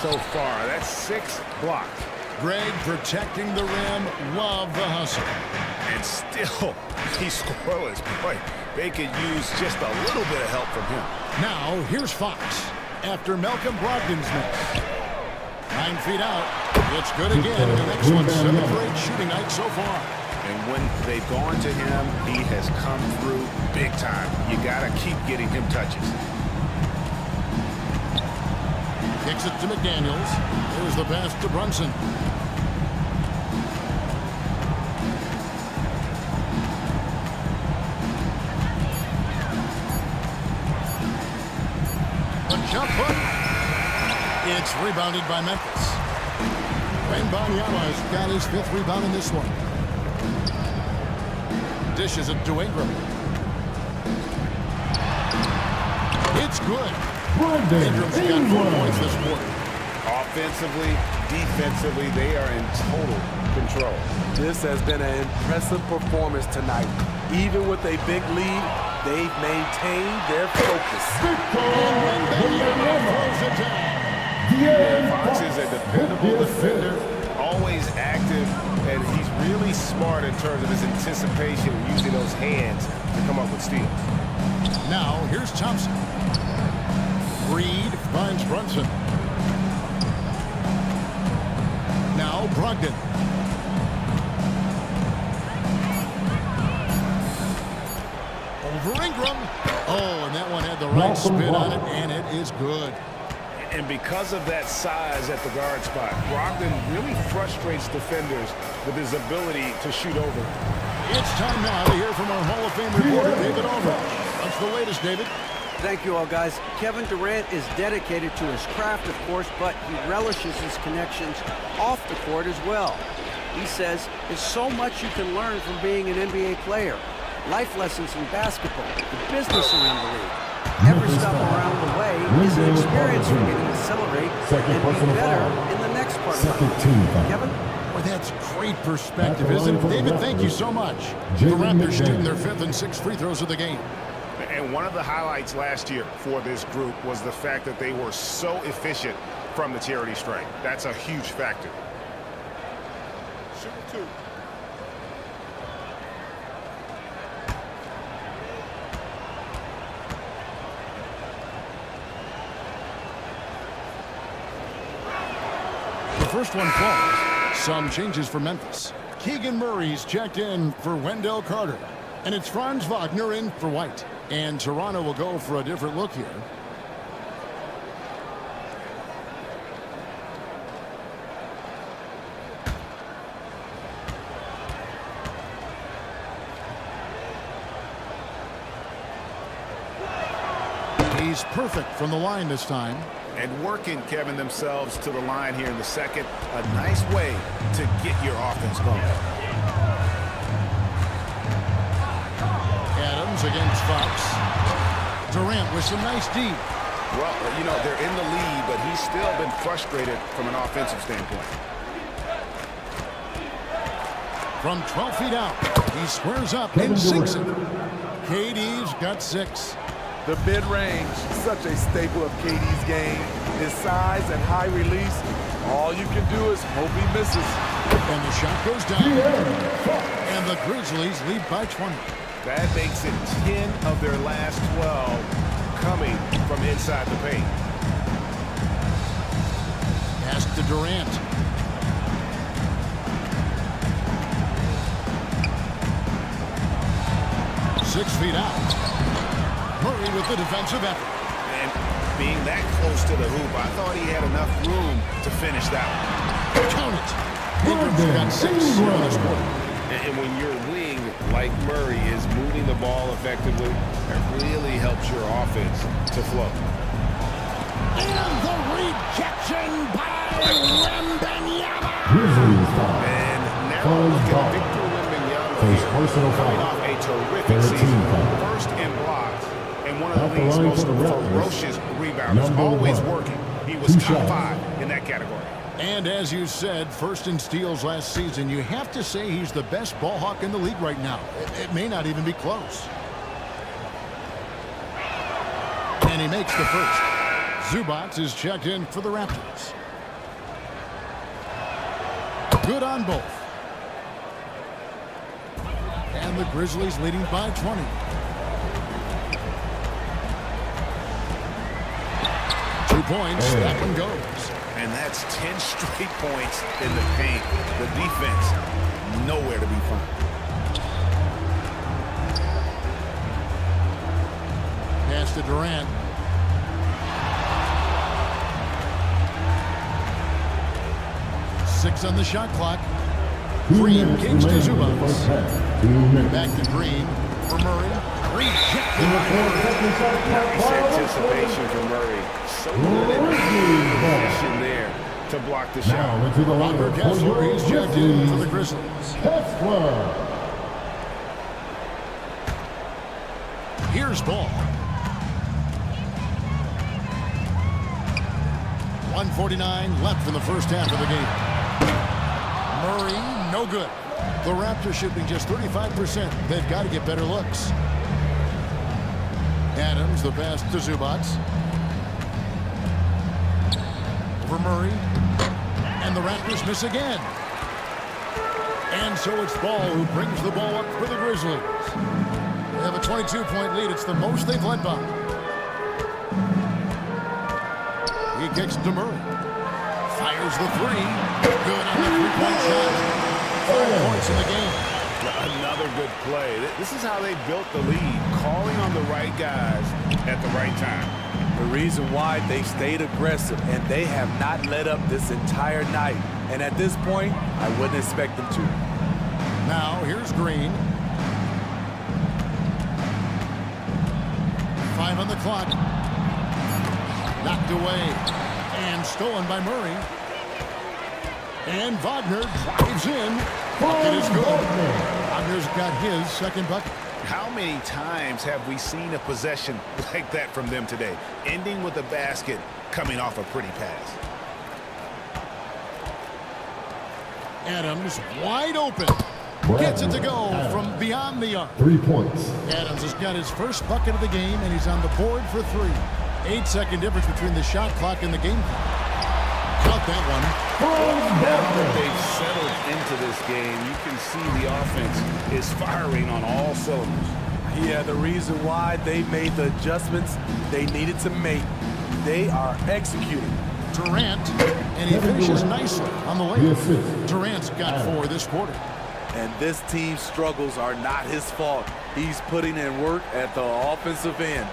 so far. That's 6 blocks. Greg protecting the rim. Love the hustle. And still, he's scoreless. Boy, they could use just a little bit of help from him. Now, here's Fox. After Malcolm Brogdon's miss. 9 feet out. It's good again. An excellent 7 for 8 shooting night so far. And when they've gone to him, he has come through big time. You got to keep getting him touches. Kicks it to McDaniels. There's the pass to Brunson. A jump hook. It's rebounded by Memphis. Wembanyama's got his 5th rebound in this one. Dishes it to Ingram. It's good. Ingram's got 4 points this quarter. Offensively, defensively, they are in total control. This has been an impressive performance tonight. Even with a big lead, they've maintained their focus. Fox is a dependable defender, always active, and he's really smart in terms of his anticipation and using those hands to come up with steals. Now, here's Thompson. Reed finds Brunson. Now Brogdon. Over Ingram. Oh, and that one had the right spin on it, and it is good. And because of that size at the guard spot, Brogdon really frustrates defenders with his ability to shoot over. It's time now to hear from our Hall of Fame reporter, David Aldridge. What's the latest, David? Thank you all, guys. Kevin Durant is dedicated to his craft, of course, but he relishes his connections off the court as well. He says there's so much you can learn from being an NBA player. Life lessons in basketball, the business around the league. Every stop around the way is an experience for me to accelerate and be better in the next part of my life. Kevin? Well, that's great perspective, isn't it? David, thank you so much. The Raptors shooting their 5th and 6th free throws of the game. And one of the highlights last year for this group was the fact that they were so efficient from the charity stripe. That's a huge factor. Shoot 2. The first one falls. Some changes for Memphis. Keegan Murray's checked in for Wendell Carter. And it's Franz Wagner in for White. And Toronto will go for a different look here. He's perfect from the line this time. And working, Kevin, themselves to the line here in the second. A nice way to get your offense going. Adams against Fox. Durant with some nice D. Well, you know, they're in the lead, but he's still been frustrated from an offensive standpoint. From 12 feet out, he squares up and sinks it. KD's got 6. The mid-range, such a staple of KD's game. His size and high release, all you can do is hope he misses. And the shot goes down. And the Grizzlies lead by 20. That makes it 10 of their last 12 coming from inside the paint. Pass to Durant. Six feet out. Murray with the defensive effort. And being that close to the hoop, I thought he had enough room to finish that one. Count it. Ingram's got 6 in this quarter. And when your wing, like Murray, is moving the ball effectively, it really helps your offense to flow. And the rejection by Wembanyama. And now look at Victor Wembanyama coming off a terrific season. First in blocks and one of the league's most ferocious rebounders. Always working. He was top 5 in that category. And as you said, first in steals last season, you have to say he's the best ball hawk in the league right now. It may not even be close. And he makes the first. Zubac is checked in for the Raptors. Good on both. And the Grizzlies leading by 20. Points, that one goes. And that's 10 straight points in the paint. The defense, nowhere to be found. Pass to Durant. Six on the shot clock. Green kicks to Zubac. Back to Green for Murray. Rejected. Nice anticipation for Murray. So good in position there to block the shot. Into the Walker Kessler is checked in for the Grizzlies. Here's ball. 1:49 left in the first half of the game. Murray, no good. The Raptors shooting just 35%. They've got to get better looks. Adams, the pass to Zubac. For Murray. And the Raptors miss again. And so it's Ball who brings the ball up for the Grizzlies. They have a 22-point lead. It's the most they've led by. He kicks to Murray. Fires the three. Good on the three-point shot. 5 points in the game. Another good play. This is how they built the lead, calling on the right guys at the right time. The reason why they stayed aggressive, and they have not let up this entire night. And at this point, I wouldn't expect them to. Now, here's Green. 5 on the clock. Knocked away. And stolen by Murray. And Wagner drives in. Bucket is good. Wagner's got his second bucket. How many times have we seen a possession like that from them today, ending with a basket coming off a pretty pass? Adams wide open. Gets it to go from beyond the arc. 3 points. Adams has got his first bucket of the game, and he's on the board for 3. 8-second difference between the shot clock and the game clock. Count that one. Now that they've settled into this game, you can see the offense is firing on all cylinders. Yeah, the reason why they made the adjustments they needed to make. They are executing. Durant, and he finishes nicely on the layup. Durant's got 4 this quarter. And this team's struggles are not his fault. He's putting in work at the offensive end.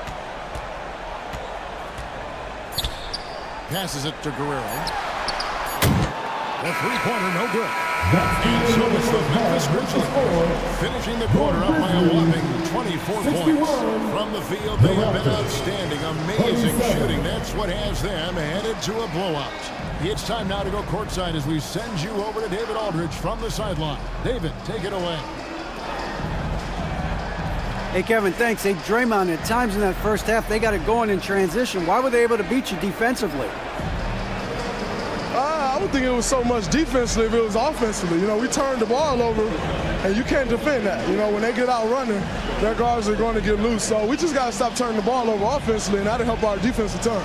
Passes it to Guerrero. The three-pointer, no good. And so it's the Memphis Grizzlies finishing the quarter up by a whopping 24 points. From the field, they have been outstanding, amazing shooting. That's what has them headed to a blowout. It's time now to go courtside as we send you over to David Aldridge from the sideline. David, take it away. Hey, Kevin, thanks. Hey, Draymond, at times in that first half, they got it going in transition. Why were they able to beat you defensively? I don't think it was so much defensively, it was offensively. You know, we turned the ball over, and you can't defend that. You know, when they get out running, their guards are going to get loose. So we just got to stop turning the ball over offensively, and that'll help our defensive turn.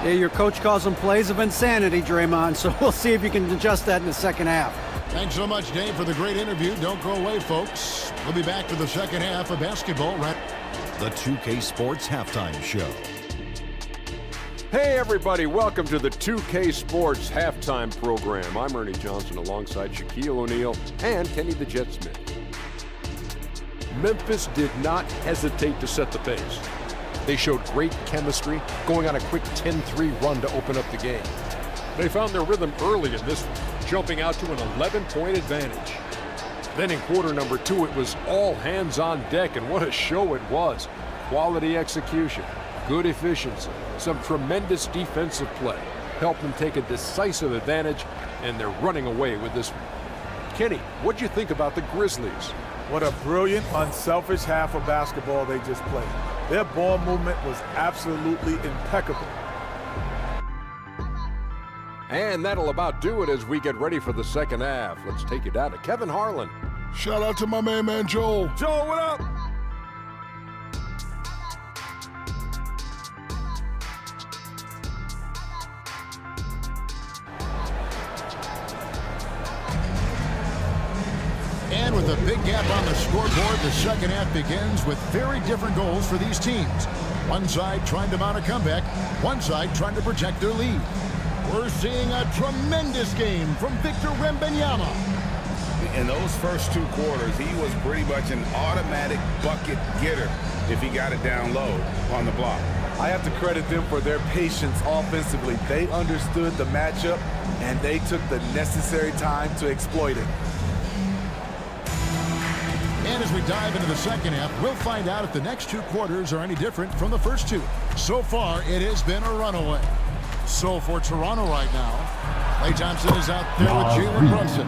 Yeah, your coach calls them plays of insanity, Draymond, so we'll see if you can adjust that in the second half. Thanks so much, Dave, for the great interview. Don't go away, folks. We'll be back to the second half of basketball right. The 2K Sports Halftime Show. Hey, everybody. Welcome to the 2K Sports Halftime Program. I'm Ernie Johnson alongside Shaquille O'Neal and Kenny the Jet Smith. Memphis did not hesitate to set the pace. They showed great chemistry, going on a quick 10-3 run to open up the game. They found their rhythm early in this one, jumping out to an 11-point advantage. Then in quarter number 2, it was all hands on deck, and what a show it was. Quality execution, good efficiency, some tremendous defensive play helped them take a decisive advantage, and they're running away with this one. Kenny, what'd you think about the Grizzlies? What a brilliant, unselfish half of basketball they just played. Their ball movement was absolutely impeccable. And that'll about do it as we get ready for the second half. Let's take you down to Kevin Harlan. Shout out to my man Joel. Joel, what up? And with a big gap on the scoreboard, the second half begins with very different goals for these teams. One side trying to mount a comeback, one side trying to protect their lead. We're seeing a tremendous game from Victor Wembanyama. In those first 2 quarters, he was pretty much an automatic bucket getter if he got it down low on the block. I have to credit them for their patience offensively. They understood the matchup, and they took the necessary time to exploit it. And as we dive into the second half, we'll find out if the next 2 quarters are any different from the first 2. So far, it has been a runaway. So for Toronto right now, Klay Thompson is out there with Jalen Brunson.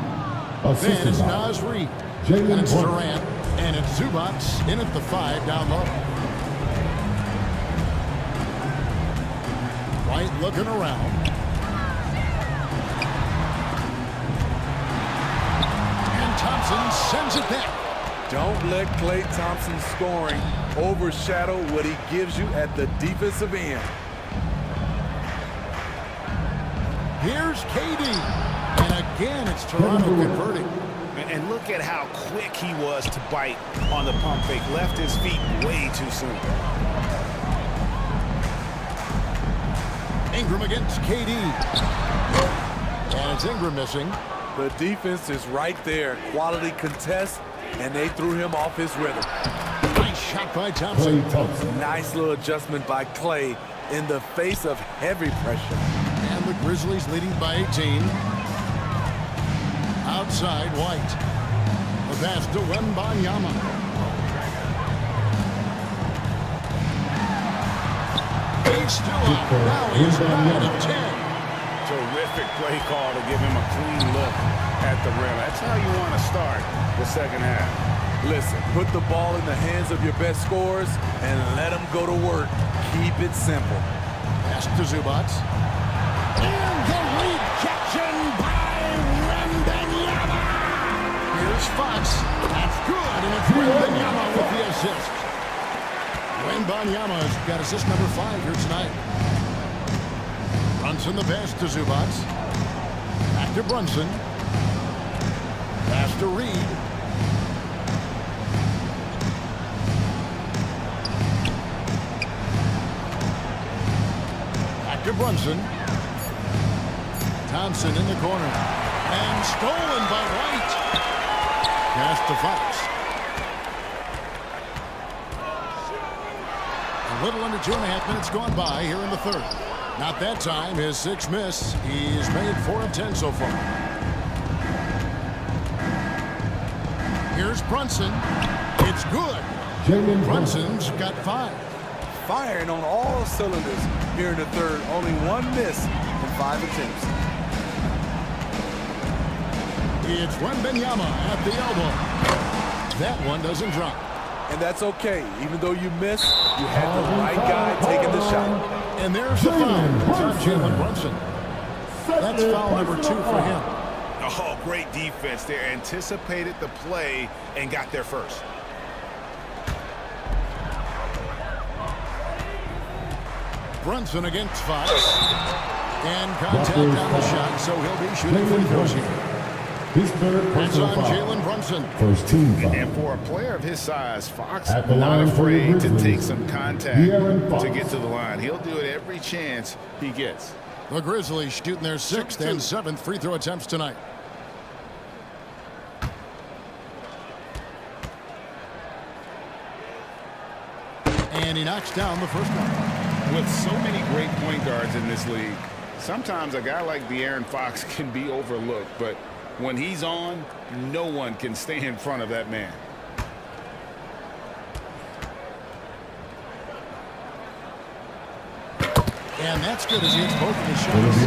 Then it's Naz Reid. And it's Durant. And it's Zubac in at the 5 down low. White looking around. And Thompson sends it back. Don't let Klay Thompson's scoring overshadow what he gives you at the defensive end. Here's KD. And again, it's Toronto converting. And look at how quick he was to bite on the pump fake. Left his feet way too soon. Ingram against KD. And it's Ingram missing. The defense is right there. Quality contest, and they threw him off his rhythm. Nice shot by Thompson. Nice little adjustment by Klay in the face of heavy pressure. And the Grizzlies leading by 18. Outside, White. The pass to Wembanyama. He's still out. Now he's 9 of 10. Terrific play call to give him a clean look at the rim. That's how you want to start the second half. Listen, put the ball in the hands of your best scorers and let them go to work. Keep it simple. Pass to Zubac. And the rejection by Wembanyama. Here's Fox. That's good, and it's Wembanyama with the assist. Wembanyama's got assist number 5 here tonight. Brunson the pass to Zubac. Back to Brunson. Pass to Reid. Back to Brunson. Thompson in the corner. And stolen by White. Pass to Fox. A little under 2.5 minutes gone by here in the third. Not that time. His 6th miss. He's made 4 of 10 so far. Here's Brunson. It's good. Brunson's got 5. Firing on all cylinders here in the third. Only 1 miss in 5 attempts. It's Wembanyama at the elbow. That one doesn't drop. And that's okay. Even though you missed, you had the right guy taking the shot. And there's the foul. It's on Jalen Brunson. That's foul number 2 for him. Oh, great defense there. Anticipated the play and got there first. Brunson against Fox. And contact on the shot, so he'll be shooting free throws here. That's on Jalen Brunson. First team foul. And for a player of his size, Fox At the not line for the afraid to Grizzlies, take some contact to get to the line. He'll do it every chance he gets. The Grizzlies shooting their 6th and 7th free throw attempts tonight. And he knocks down the first one. With so many great point guards in this league, sometimes a guy like De'Aaron Fox can be overlooked, but when he's on, no one can stay in front of that man. And that's good as he hits both of his shots.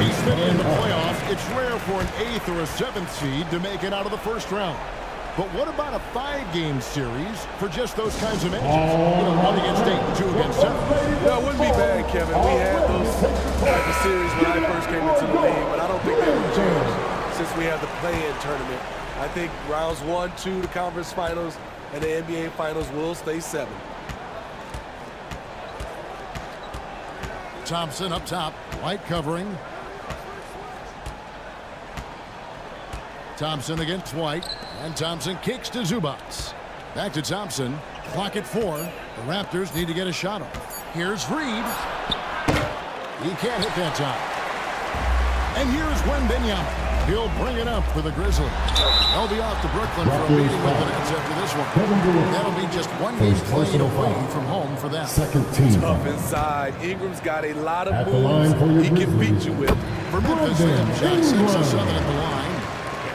He's fit in the playoffs. It's rare for an 8th or a 7th seed to make it out of the first round. But what about a 5-game series for just those kinds of matches? You know, 1 against 8 and 2 against 7. Yeah, it wouldn't be bad, Kevin. We had those type of series when I first came into the league, but I don't think that would change since we have the play-in tournament. I think rounds 1, 2, the conference finals, and the NBA finals will stay 7. Thompson up top, White covering. Thompson against White, and Thompson kicks to Zubats. Back to Thompson, clock at 4. The Raptors need to get a shot off. Here's Reed. He can't hit that time. And here's Wembanyama. He'll bring it up for the Grizzlies. They'll be off to Brooklyn for a meeting with the Nets after this one. That'll be just 1 game played away from home for them. Second team. Tough inside. Ingram's got a lot of moves he can beat you with. For Memphis, they have shot 6 of 7 at the line.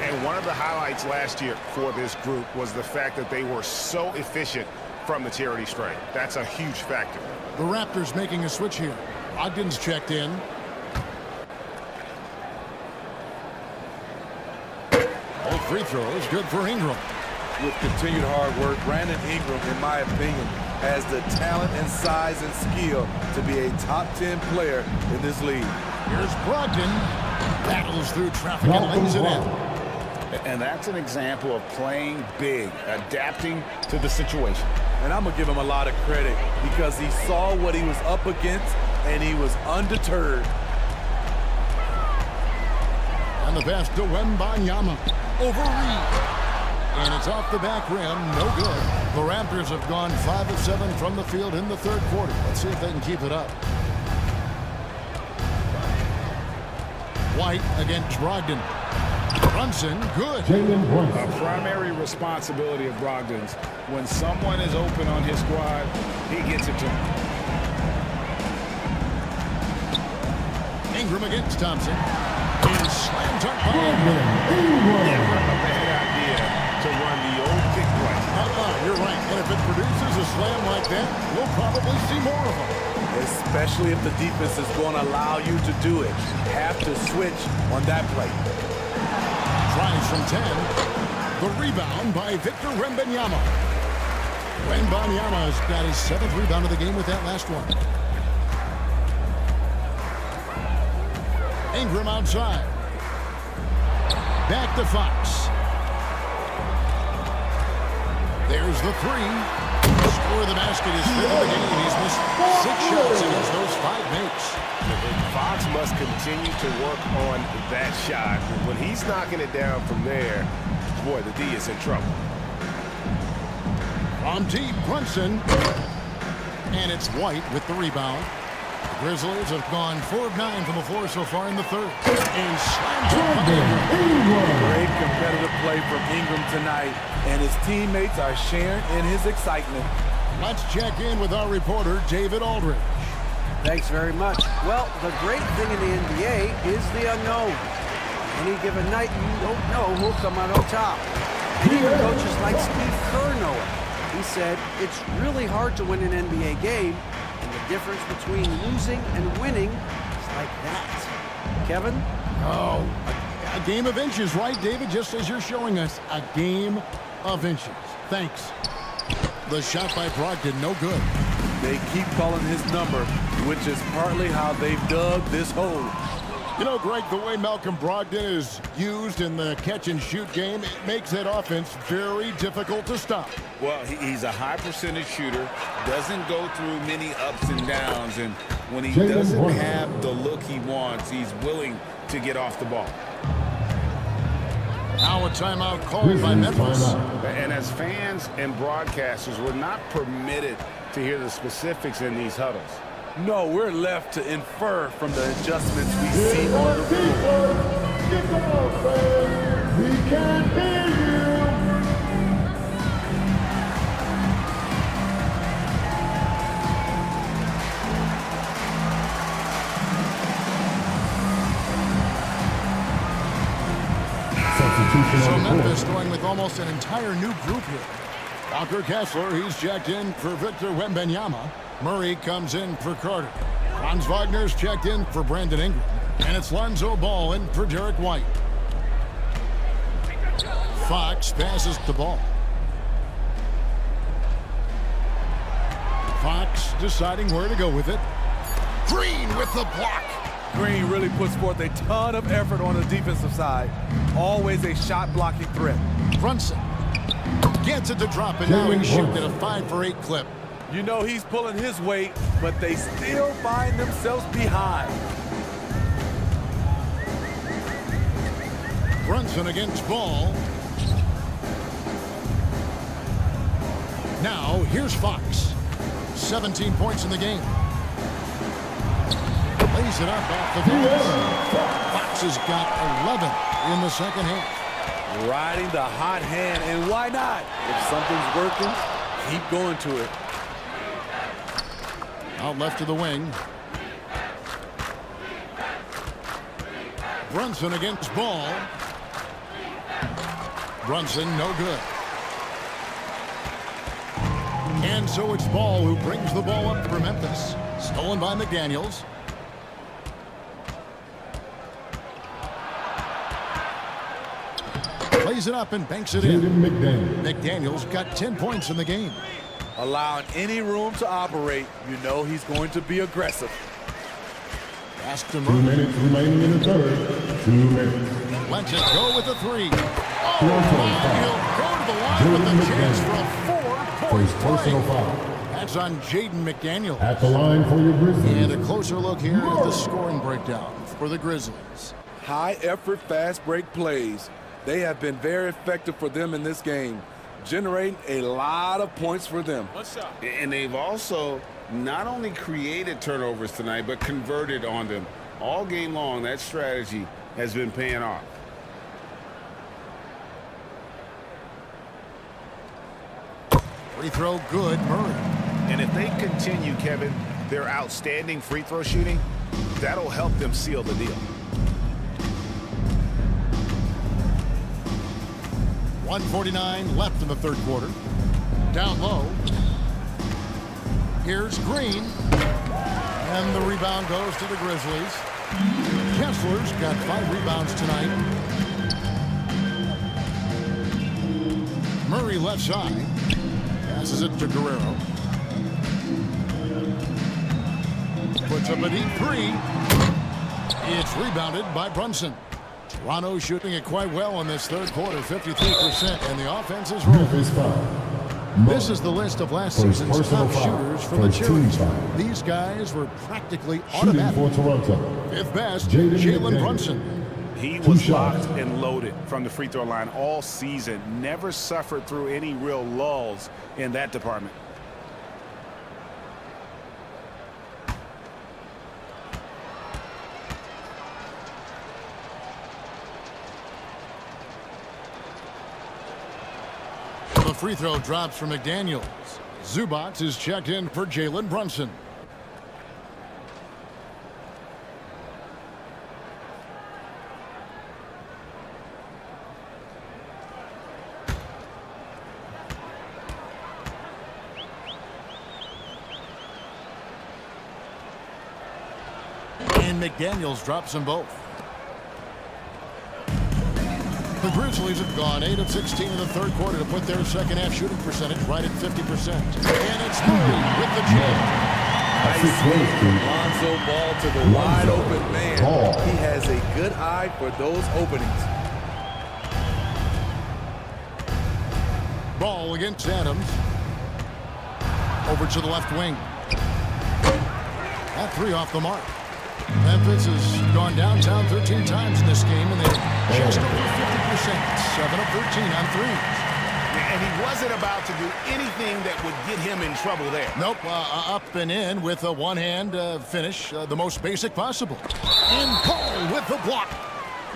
And one of the highlights last year for this group was the fact that they were so efficient from the charity stripe. That's a huge factor. The Raptors making a switch here. Ogden's checked in. All free throws good for Ingram. With continued hard work, Brandon Ingram, in my opinion, has the talent and size and skill to be a top 10 player in this league. Here's Brogdon. Battles through traffic and lays it in. And that's an example of playing big, adapting to the situation. And I'm going to give him a lot of credit because he saw what he was up against and he was undeterred. And the pass to Wembanyama. Over Reed. And it's off the back rim. No good. The Raptors have gone 5 of 7 from the field in the 3rd quarter. Let's see if they can keep it up. White against Brogdon. Brunson, good. A primary responsibility of Brogdon's. When someone is open on his squad, he gets it to him. Ingram against Thompson. He's slam dunk by Ingram. Never a bad idea to run the old kick play. You're right. And if it produces a slam like that, we'll probably see more of them. Especially if the defense is going to allow you to do it. You have to switch on that play. Tries from 10. The rebound by Victor Wembanyama. Wembanyama has got his 7th rebound of the game with that last one. Ingram outside. Back to Fox. There's the 3. The score of the basket is 5th of the game. He's missed 6 shots against those 5 mates. Fox must continue to work on that shot. When he's knocking it down from there, boy, the D is in trouble. From deep, Brunson. And it's White with the rebound. The Grizzlies have gone 4 of 9 from the floor so far in the 3rd. And slammed Great competitive play from Ingram tonight, and his teammates are sharing in his excitement. Let's check in with our reporter, David Aldridge. Thanks very much. Well, the great thing in the NBA is the unknown. Any given night, you don't know who'll come out on top. And even coaches like Steve Kerr know it. He said, it's really hard to win an NBA game, and the difference between losing and winning is like that. Kevin? Oh, a game of inches, right, David? Just as you're showing us, a game of inches. Thanks. The shot by Brogdon, no good. They keep calling his number, which is partly how they've dug this hole. You know, Greg, the way Malcolm Brogdon is used in the catch-and-shoot game, it makes that offense very difficult to stop. Well, he's a high percentage shooter, doesn't go through many ups and downs, and When he doesn't have the look he wants, he's willing to get off the ball. Now a timeout called by Memphis. And as fans and broadcasters, we're not permitted to hear the specifics in these huddles. No, we're left to infer from the adjustments we see on the field. We can't hear you. So Memphis going with almost an entire new group here. Walker Kessler, he's checked in for Victor Wembanyama. Murray comes in for Carter. Franz Wagner's checked in for Brandon Ingram. And it's Lonzo Ball in for Derek White. Fox passes the ball. Fox deciding where to go with it. Green with the block. Green really puts forth a ton of effort on the defensive side. Always a shot-blocking threat. Brunson gets it to drop, and now he's shooting at a 5 for 8 clip. You know he's pulling his weight, but they still find themselves behind. Brunson against Ball. Now here's Fox. 17 points in the game. Lays it up off the glass. Fox has got 11 in the second half. Riding the hot hand, and why not? If something's working, keep going to it. Out left to the wing. Brunson against Ball. Brunson, no good. And so it's Ball who brings the ball up for Memphis. Stolen by McDaniels. Plays it up and banks it in. McDaniels got 10 points in the game. Allowing any room to operate, you know he's going to be aggressive. Pass to 2 minutes remaining in the third. 2 minutes. Let's it go with the 3. Oh, he'll go to the line with a chance for a 4-point personal foul. That's on Jaden McDaniels. At the line for your Grizzlies. And a closer look here at the scoring breakdown for the Grizzlies. High-effort, fast-break plays. They have been very effective for them in this game, generating a lot of points for them. And they've also not only created turnovers tonight, but converted on them. All game long, that strategy has been paying off. Free throw good, Murray. And if they continue, Kevin, their outstanding free throw shooting, that'll help them seal the deal. 1:49 left in the third quarter. Down low. Here's Green. And the rebound goes to the Grizzlies. Kessler's got 5 rebounds tonight. Murray left side. Passes it to Guerrero. Puts up a deep 3. It's rebounded by Brunson. Toronto shooting it quite well in this third quarter, 53%, and the offense is rolling. This is the list of last season's top shooters for the Cherries. These guys were practically automatic. For Toronto. Fifth best, Jalen Brunson. He was locked and loaded from the free throw line all season. Never suffered through any real lulls in that department. The free throw drops for McDaniels. Zubac is checked in for Jalen Brunson. And McDaniels drops them both. The Grizzlies have gone 8 of 16 in the third quarter to put their second half shooting percentage right at 50%. And it's Murray with the jam. Lonzo Ball to the wide open man. He has a good eye for those openings. Ball against Adams. Over to the left wing. That 3 off the mark. Memphis has gone downtown 13 times in this game, and they're just over 50%. 7 of 13 on threes. And he wasn't about to do anything that would get him in trouble there. Nope, up and in with a one-hand finish, the most basic possible. And Paul with the block.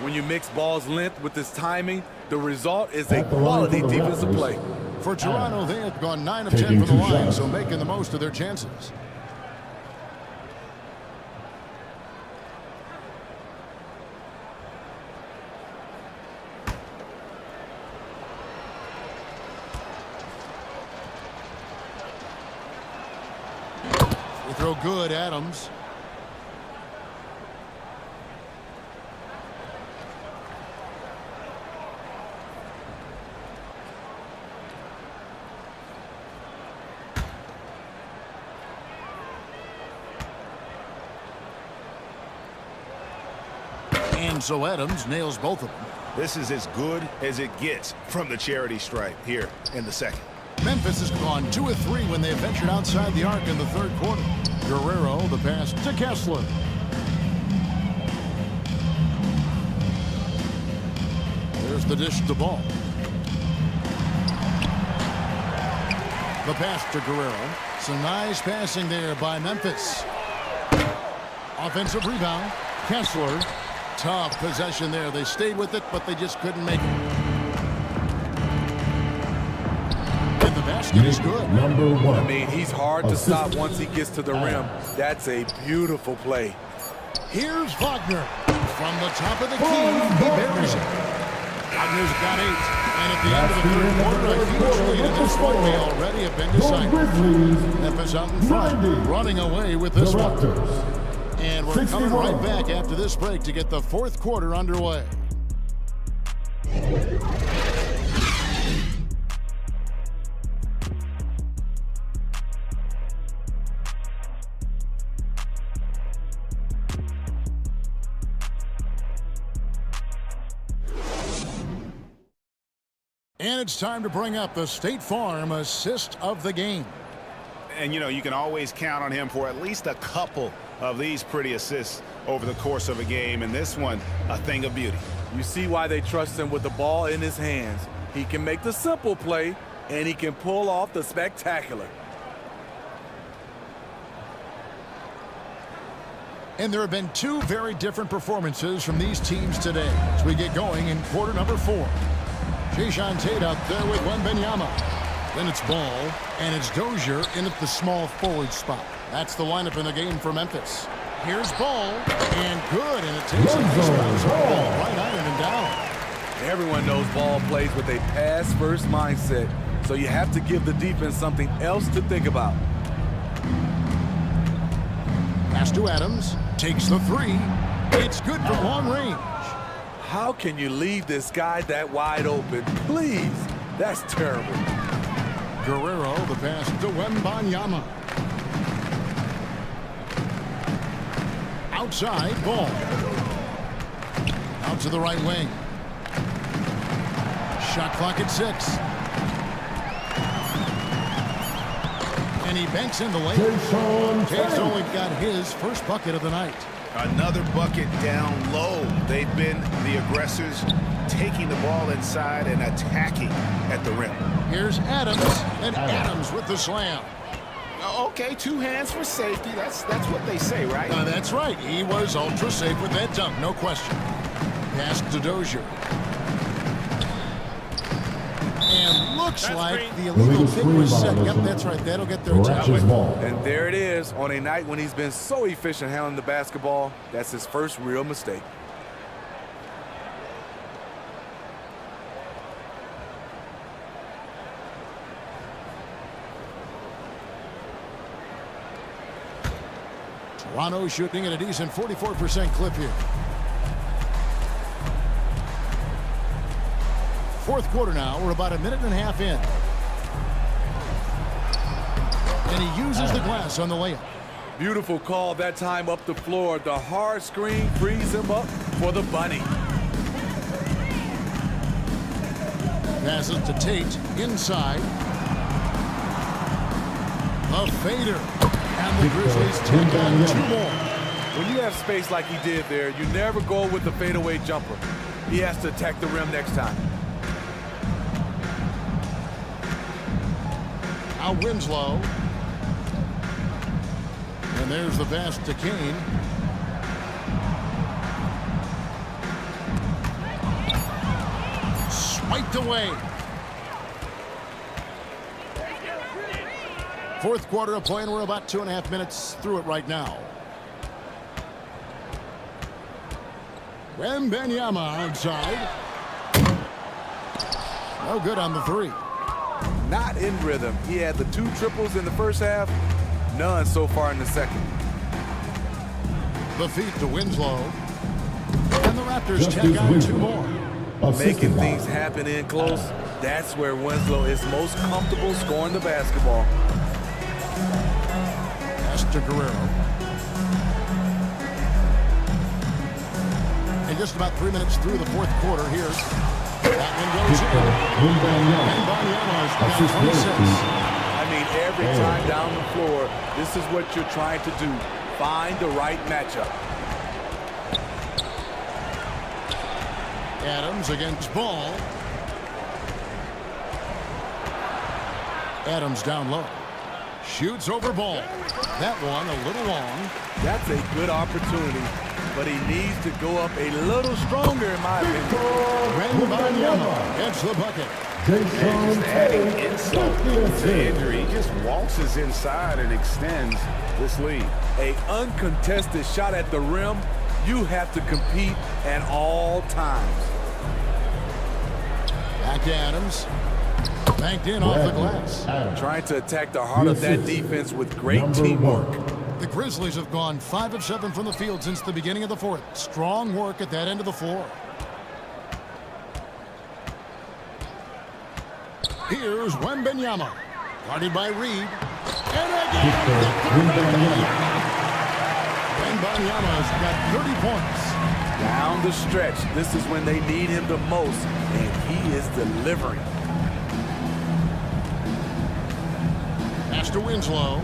When you mix ball's length with his timing, the result is a quality defensive play. For Toronto, they have gone 9 of 10 from the line, so making the most of their chances. They throw good, Adams. And so Adams nails both of them. This is as good as it gets from the charity stripe here in the second. Memphis has gone 2 of 3 when they ventured outside the arc in the third quarter. Guerrero, the pass to Kessler. There's the dish to Ball. The pass to Guerrero. Some nice passing there by Memphis. Offensive rebound. Kessler. Tough possession there. They stayed with it, but they just couldn't make it. And the basket is good. Number 1. I mean, he's hard to stop once he gets to the rim. That's a beautiful play. Here's Wagner. From the top of the key, he buries it. Wagner's got 8. And at the end of the third quarter, a huge lead in this one may already have been decided. Memphis out in front, running away with this one. And we're coming right back after this break to get the fourth quarter underway. And it's time to bring up the State Farm assist of the game. And, you know, you can always count on him for at least a couple of these pretty assists over the course of a game. And this one, a thing of beauty. You see why they trust him with the ball in his hands. He can make the simple play, and he can pull off the spectacular. And there have been 2 very different performances from these teams today as we get going in quarter number 4. Jason Tate out there with Wembanyama. Then it's Ball, and it's Dozier in at the small forward spot. That's the lineup in the game for Memphis. Here's Ball, and good, and it takes a nice bounce off Ball, right iron and down. Everyone knows Ball plays with a pass-first mindset, so you have to give the defense something else to think about. Pass to Adams, takes the 3. It's good from long range. How can you leave this guy that wide open? Please, that's terrible. Guerrero, the pass to Wembanyama. Outside, Ball. Out to the right wing. Shot clock at 6. And he banks in the lane. Tate's only got his first bucket of the night. Another bucket down low. They've been the aggressors, taking the ball inside and attacking at the rim. Here's Adams, and Adams with the slam. Okay, 2 hands for safety. That's what they say, right? That's right. He was ultra safe with that dunk, no question. Pass to Dozier. And looks like the illegal kick was set. Yep, that's right. That'll get their attention. And there it is. On a night when he's been so efficient handling the basketball, that's his first real mistake. Toronto shooting at a decent 44% clip here. Fourth quarter now. We're about a minute and a half in. And he uses the glass on the layup. Beautiful call that time up the floor. The hard screen frees him up for the bunny. Passes to Tate inside. A fader. And the Grizzlies take on 2 more. When you have space like he did there, you never go with the fadeaway jumper. He has to attack the rim next time. Now Winslow. And there's the pass to Kane. Swiped away. Fourth quarter of play, and we're about 2.5 minutes through it right now. Wembanyama outside. No good on the 3. Not in rhythm. He had the 2 triples in the first half, none so far in the second. The feed to Winslow. And the Raptors check on 2 more. Making things happen in close, that's where Winslow is most comfortable scoring the basketball. Pass to Guerrero. And just about 3 minutes through the fourth quarter here. That one goes in. Wembanyama's got 26. I mean, every time down the floor, this is what you're trying to do. Find the right matchup. Adams against Ball. Adams down low. Shoots over Ball. That one a little long. That's a good opportunity, but he needs to go up a little stronger, in my opinion. Wembanyama gets the bucket. And just adding insult to injury. He just waltzes inside and extends this lead. A uncontested shot at the rim, you have to compete at all times. Back to Adams. Banked in off the glass. Trying to attack the heart of that defense with great teamwork. The Grizzlies have gone 5 of 7 from the field since the beginning of the fourth. Strong work at that end of the floor. Here's Wembanyama. Guarded by Reed. And again. Wembanyama's got 30 points. Down the stretch, this is when they need him the most, and he is delivering. Pass to Winslow.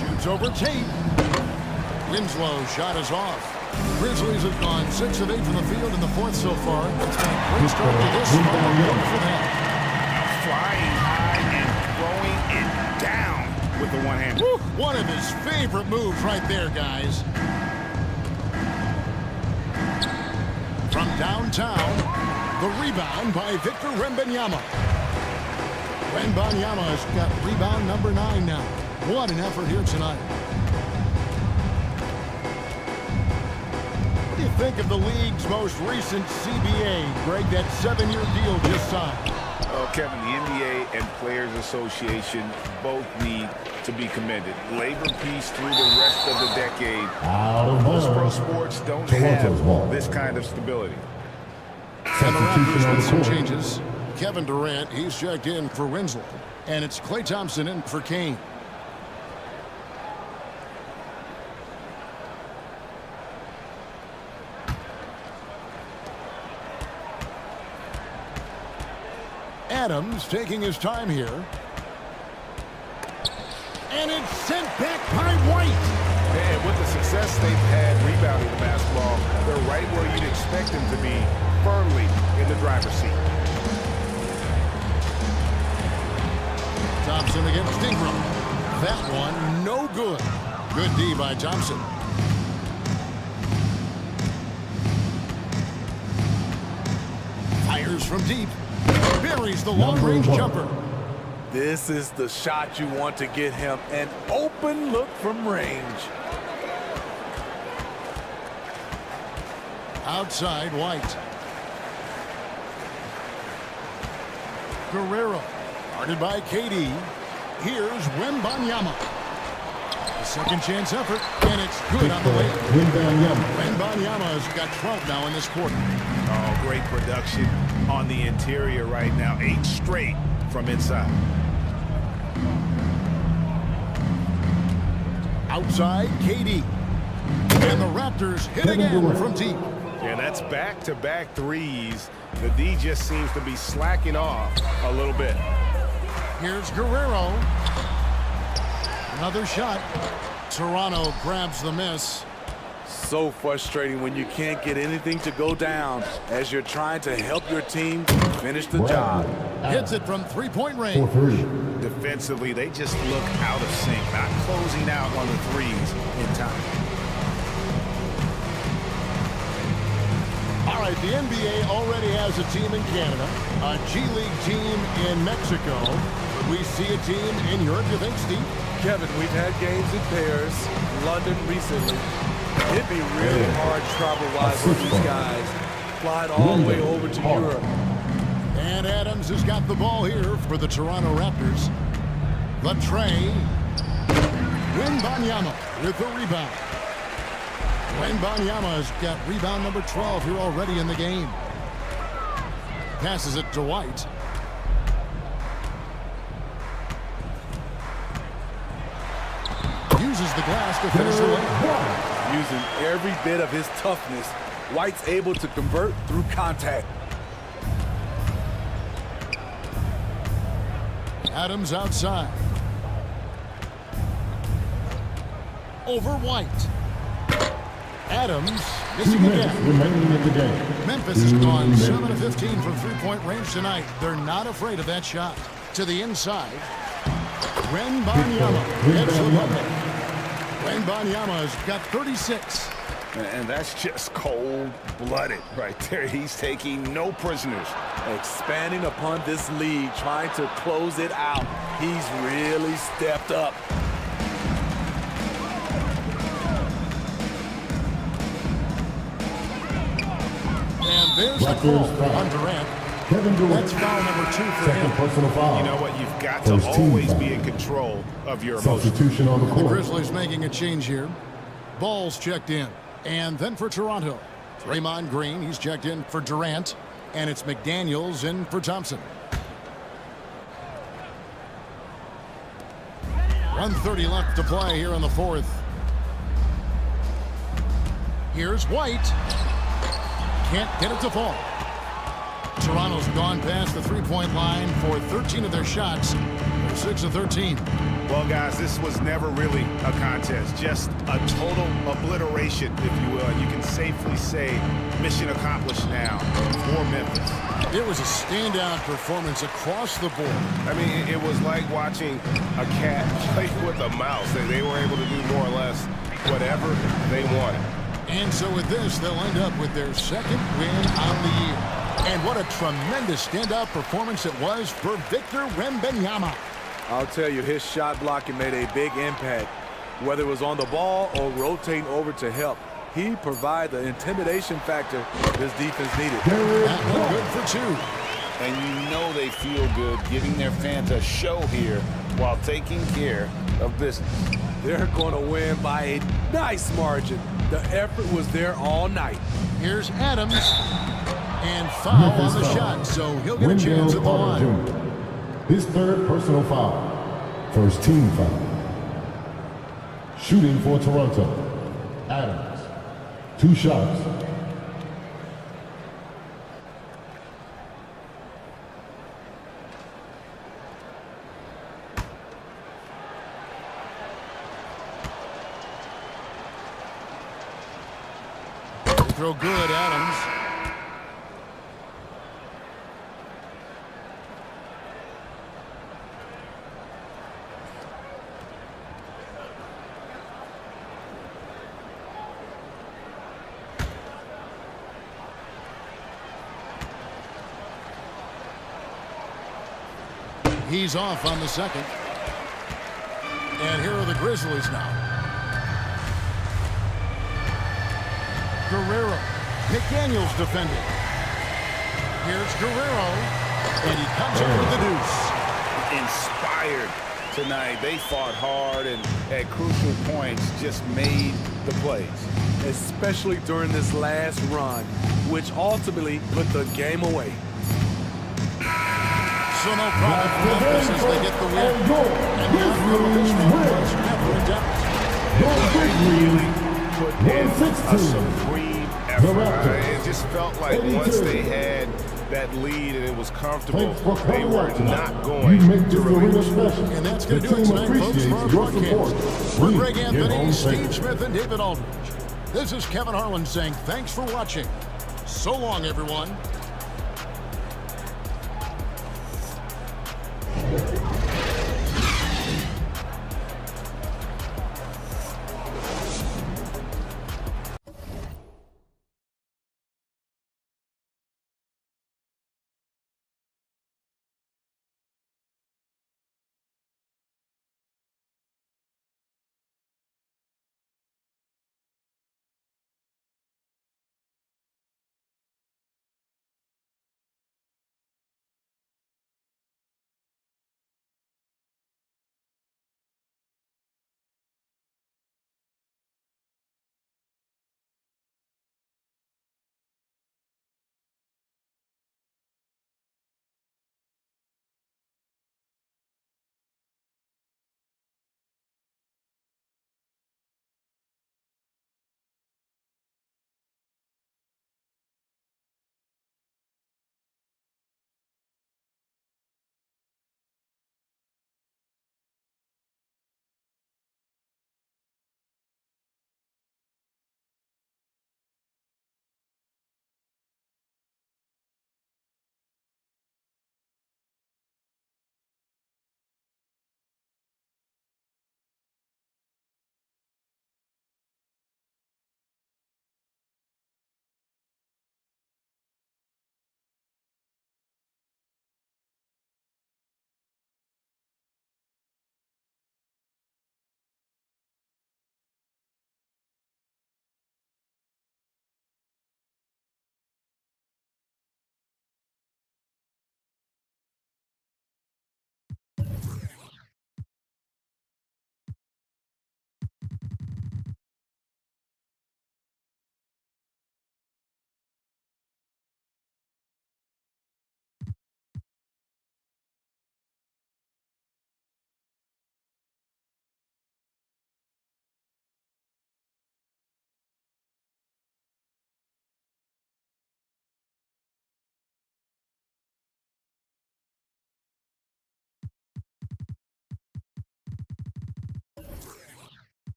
Shoots over Tate. Winslow's shot is off. Grizzlies have gone 6 of 8 from the field in the fourth so far. It's been a great start to this one for them. Flying high and throwing it down with the one hand. One of his favorite moves right there, guys. From downtown, the rebound by Victor Wembanyama. Wembanyama's got rebound number 9 now. What an effort here tonight. What do you think of the league's most recent CBA, Greg, that 7-year deal just signed? Well, Kevin, the NBA and Players Association both need to be commended. Labor peace through the rest of the decade. Most pro sports don't have this kind of stability. And the Raptors with some changes. Kevin Durant, he's checked in for Winslow. And it's Klay Thompson in for Kane. Adams taking his time here. And it's sent back by White. And with the success they've had rebounding the basketball, they're right where you'd expect them to be, firmly in the driver's seat. Thompson against Ingram. That one, no good. Good D by Thompson. Fires from deep. Buries the long-range jumper. This is the shot you want to get him. An open look from range. Outside, White. Guerrero. Guarded by KD. Here's Wembanyama. A second chance effort, and it's good on the way. Wembanyama's got 12 now in this quarter. Oh, great production on the interior right now. 8 straight from inside. Outside, KD. And the Raptors hit again from deep. Yeah, that's back-to-back threes. The D just seems to be slacking off a little bit. Here's Guerrero. Another shot. Toronto grabs the miss. So frustrating when you can't get anything to go down as you're trying to help your team finish the job. Hits it from three-point range. Defensively, they just look out of sync, not closing out on the threes in time. All right, the NBA already has a team in Canada, a G League team in Mexico. We see a team in Europe, you think, Steve? Kevin, we've had games in Paris, London recently. It'd be really hard travel-wise for these guys, flying all the way over to Europe. And Adams has got the ball here for the Toronto Raptors. The tray. Wembanyama with the rebound. Wembanyama has got rebound number 12 here already in the game. Passes it to White. Uses the glass to finish the layup. Using every bit of his toughness, White's able to convert through contact. Adams outside. Over White. Adams missing again. Remaining in the game. Memphis has gone 7 of 15 from three-point range tonight. They're not afraid of that shot. To the inside. Wembanyama gets the bucket. Wembanyama has got 36. And that's just cold-blooded right there. He's taking no prisoners. Expanding upon this lead, trying to close it out. He's really stepped up. And there's the call on Durant. Kevin Durant. That's foul number 2 for Second him. personal foul. You know what? You've got to always be in control of your emotions. Substitution on the The court. Grizzlies making a change here. Ball's checked in. And then for Toronto, Draymond Green, he's checked in for Durant. And it's McDaniels in for Thompson. 1:30 left to play here in the fourth. Here's White. Can't get it to fall. Toronto's gone past the three-point line for 13 of their shots. They're 6 of 13. Well, guys, this was never really a contest. Just a total obliteration, if you will. And you can safely say mission accomplished now for Memphis. It was a standout performance across the board. I mean, it was like watching a cat play with a mouse. They were able to do more or less whatever they wanted. And so with this, they'll end up with their second win on the year. And what a tremendous standout performance it was for Victor Wembanyama. I'll tell you, his shot blocking made a big impact. Whether it was on the ball or rotating over to help, he provided the intimidation factor this defense needed. That one good for 2. And you know they feel good giving their fans a show here while taking care of business. They're going to win by a nice margin. The effort was there all night. Here's Adams. And foul on the shot, so he'll get a chance at the line. His third personal foul. First team foul. Shooting for Toronto. Adams. 2 shots. Throw good, Adams. He's off on the second. And here are the Grizzlies now. Guerrero. McDaniels defending. Here's Guerrero. And he comes up with the deuce. Inspired tonight. They fought hard and at crucial points just made the plays. Especially during this last run, which ultimately put the game away. So no problem for Memphis as they get the win. And the outcome of this one was never in doubt. Really put in a supreme effort. It just felt like once they had that lead and it was comfortable, Thanks for they coming were out tonight. not going You make to this arena release. special. And that's The going to do it team tonight, folks, for our appreciates your support. broadcast. For Please Greg get Anthony, home Steve safe. Smith, and David Aldridge, this is Kevin Harlan saying thanks for watching. So long, everyone.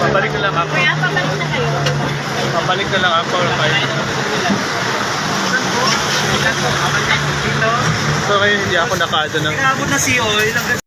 Pabalik na lang ako. Kuya, pabalik na kayo. Pabalik na lang ako. So ngayon hindi ako nakaado ng... Inabot na si Oil.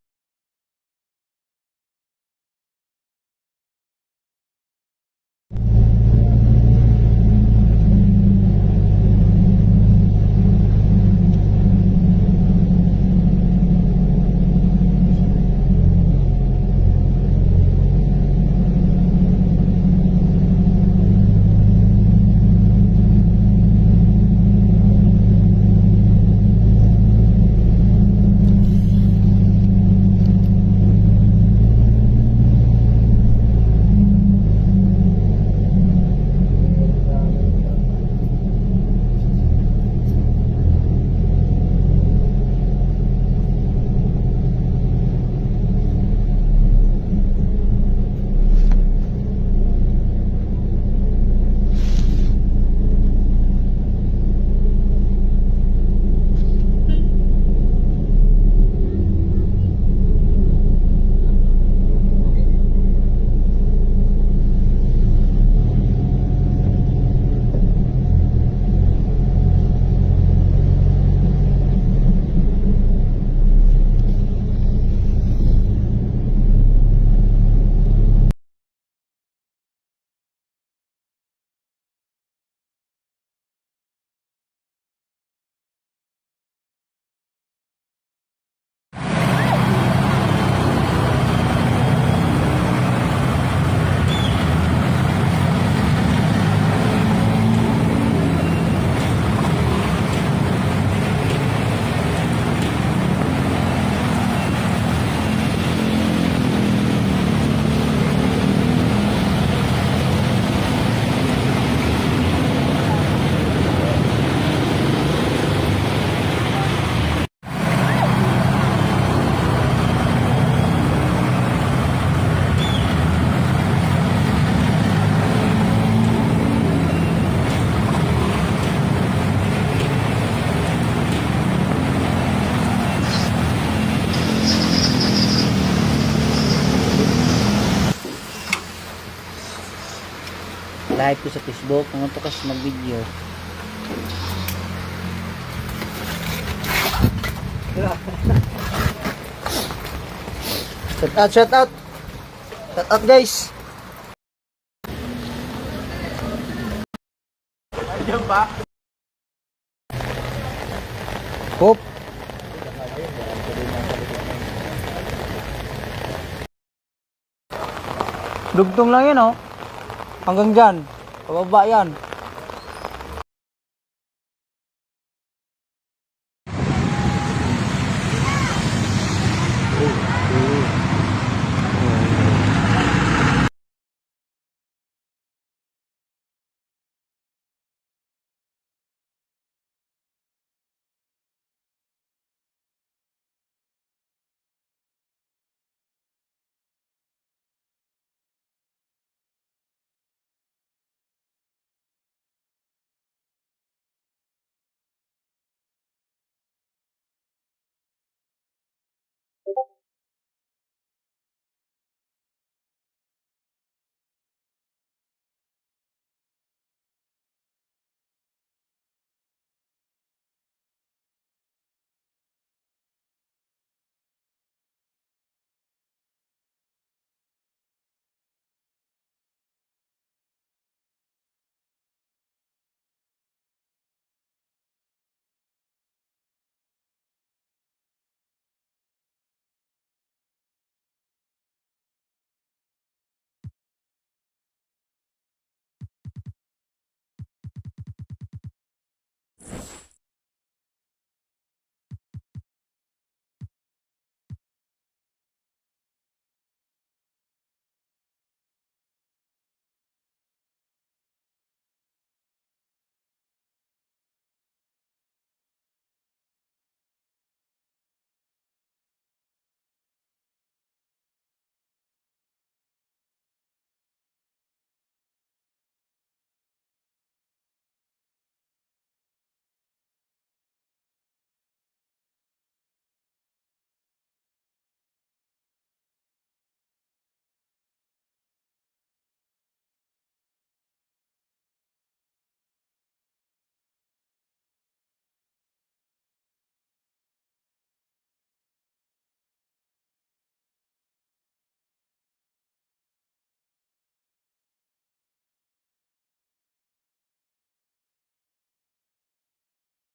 Live ko sa Facebook kung ito kasi mag-video. Shout out guys. Andiyan ba? Hop. Dugtong lang yan, oh. Hanggang dyan. Pababa yan. Oh.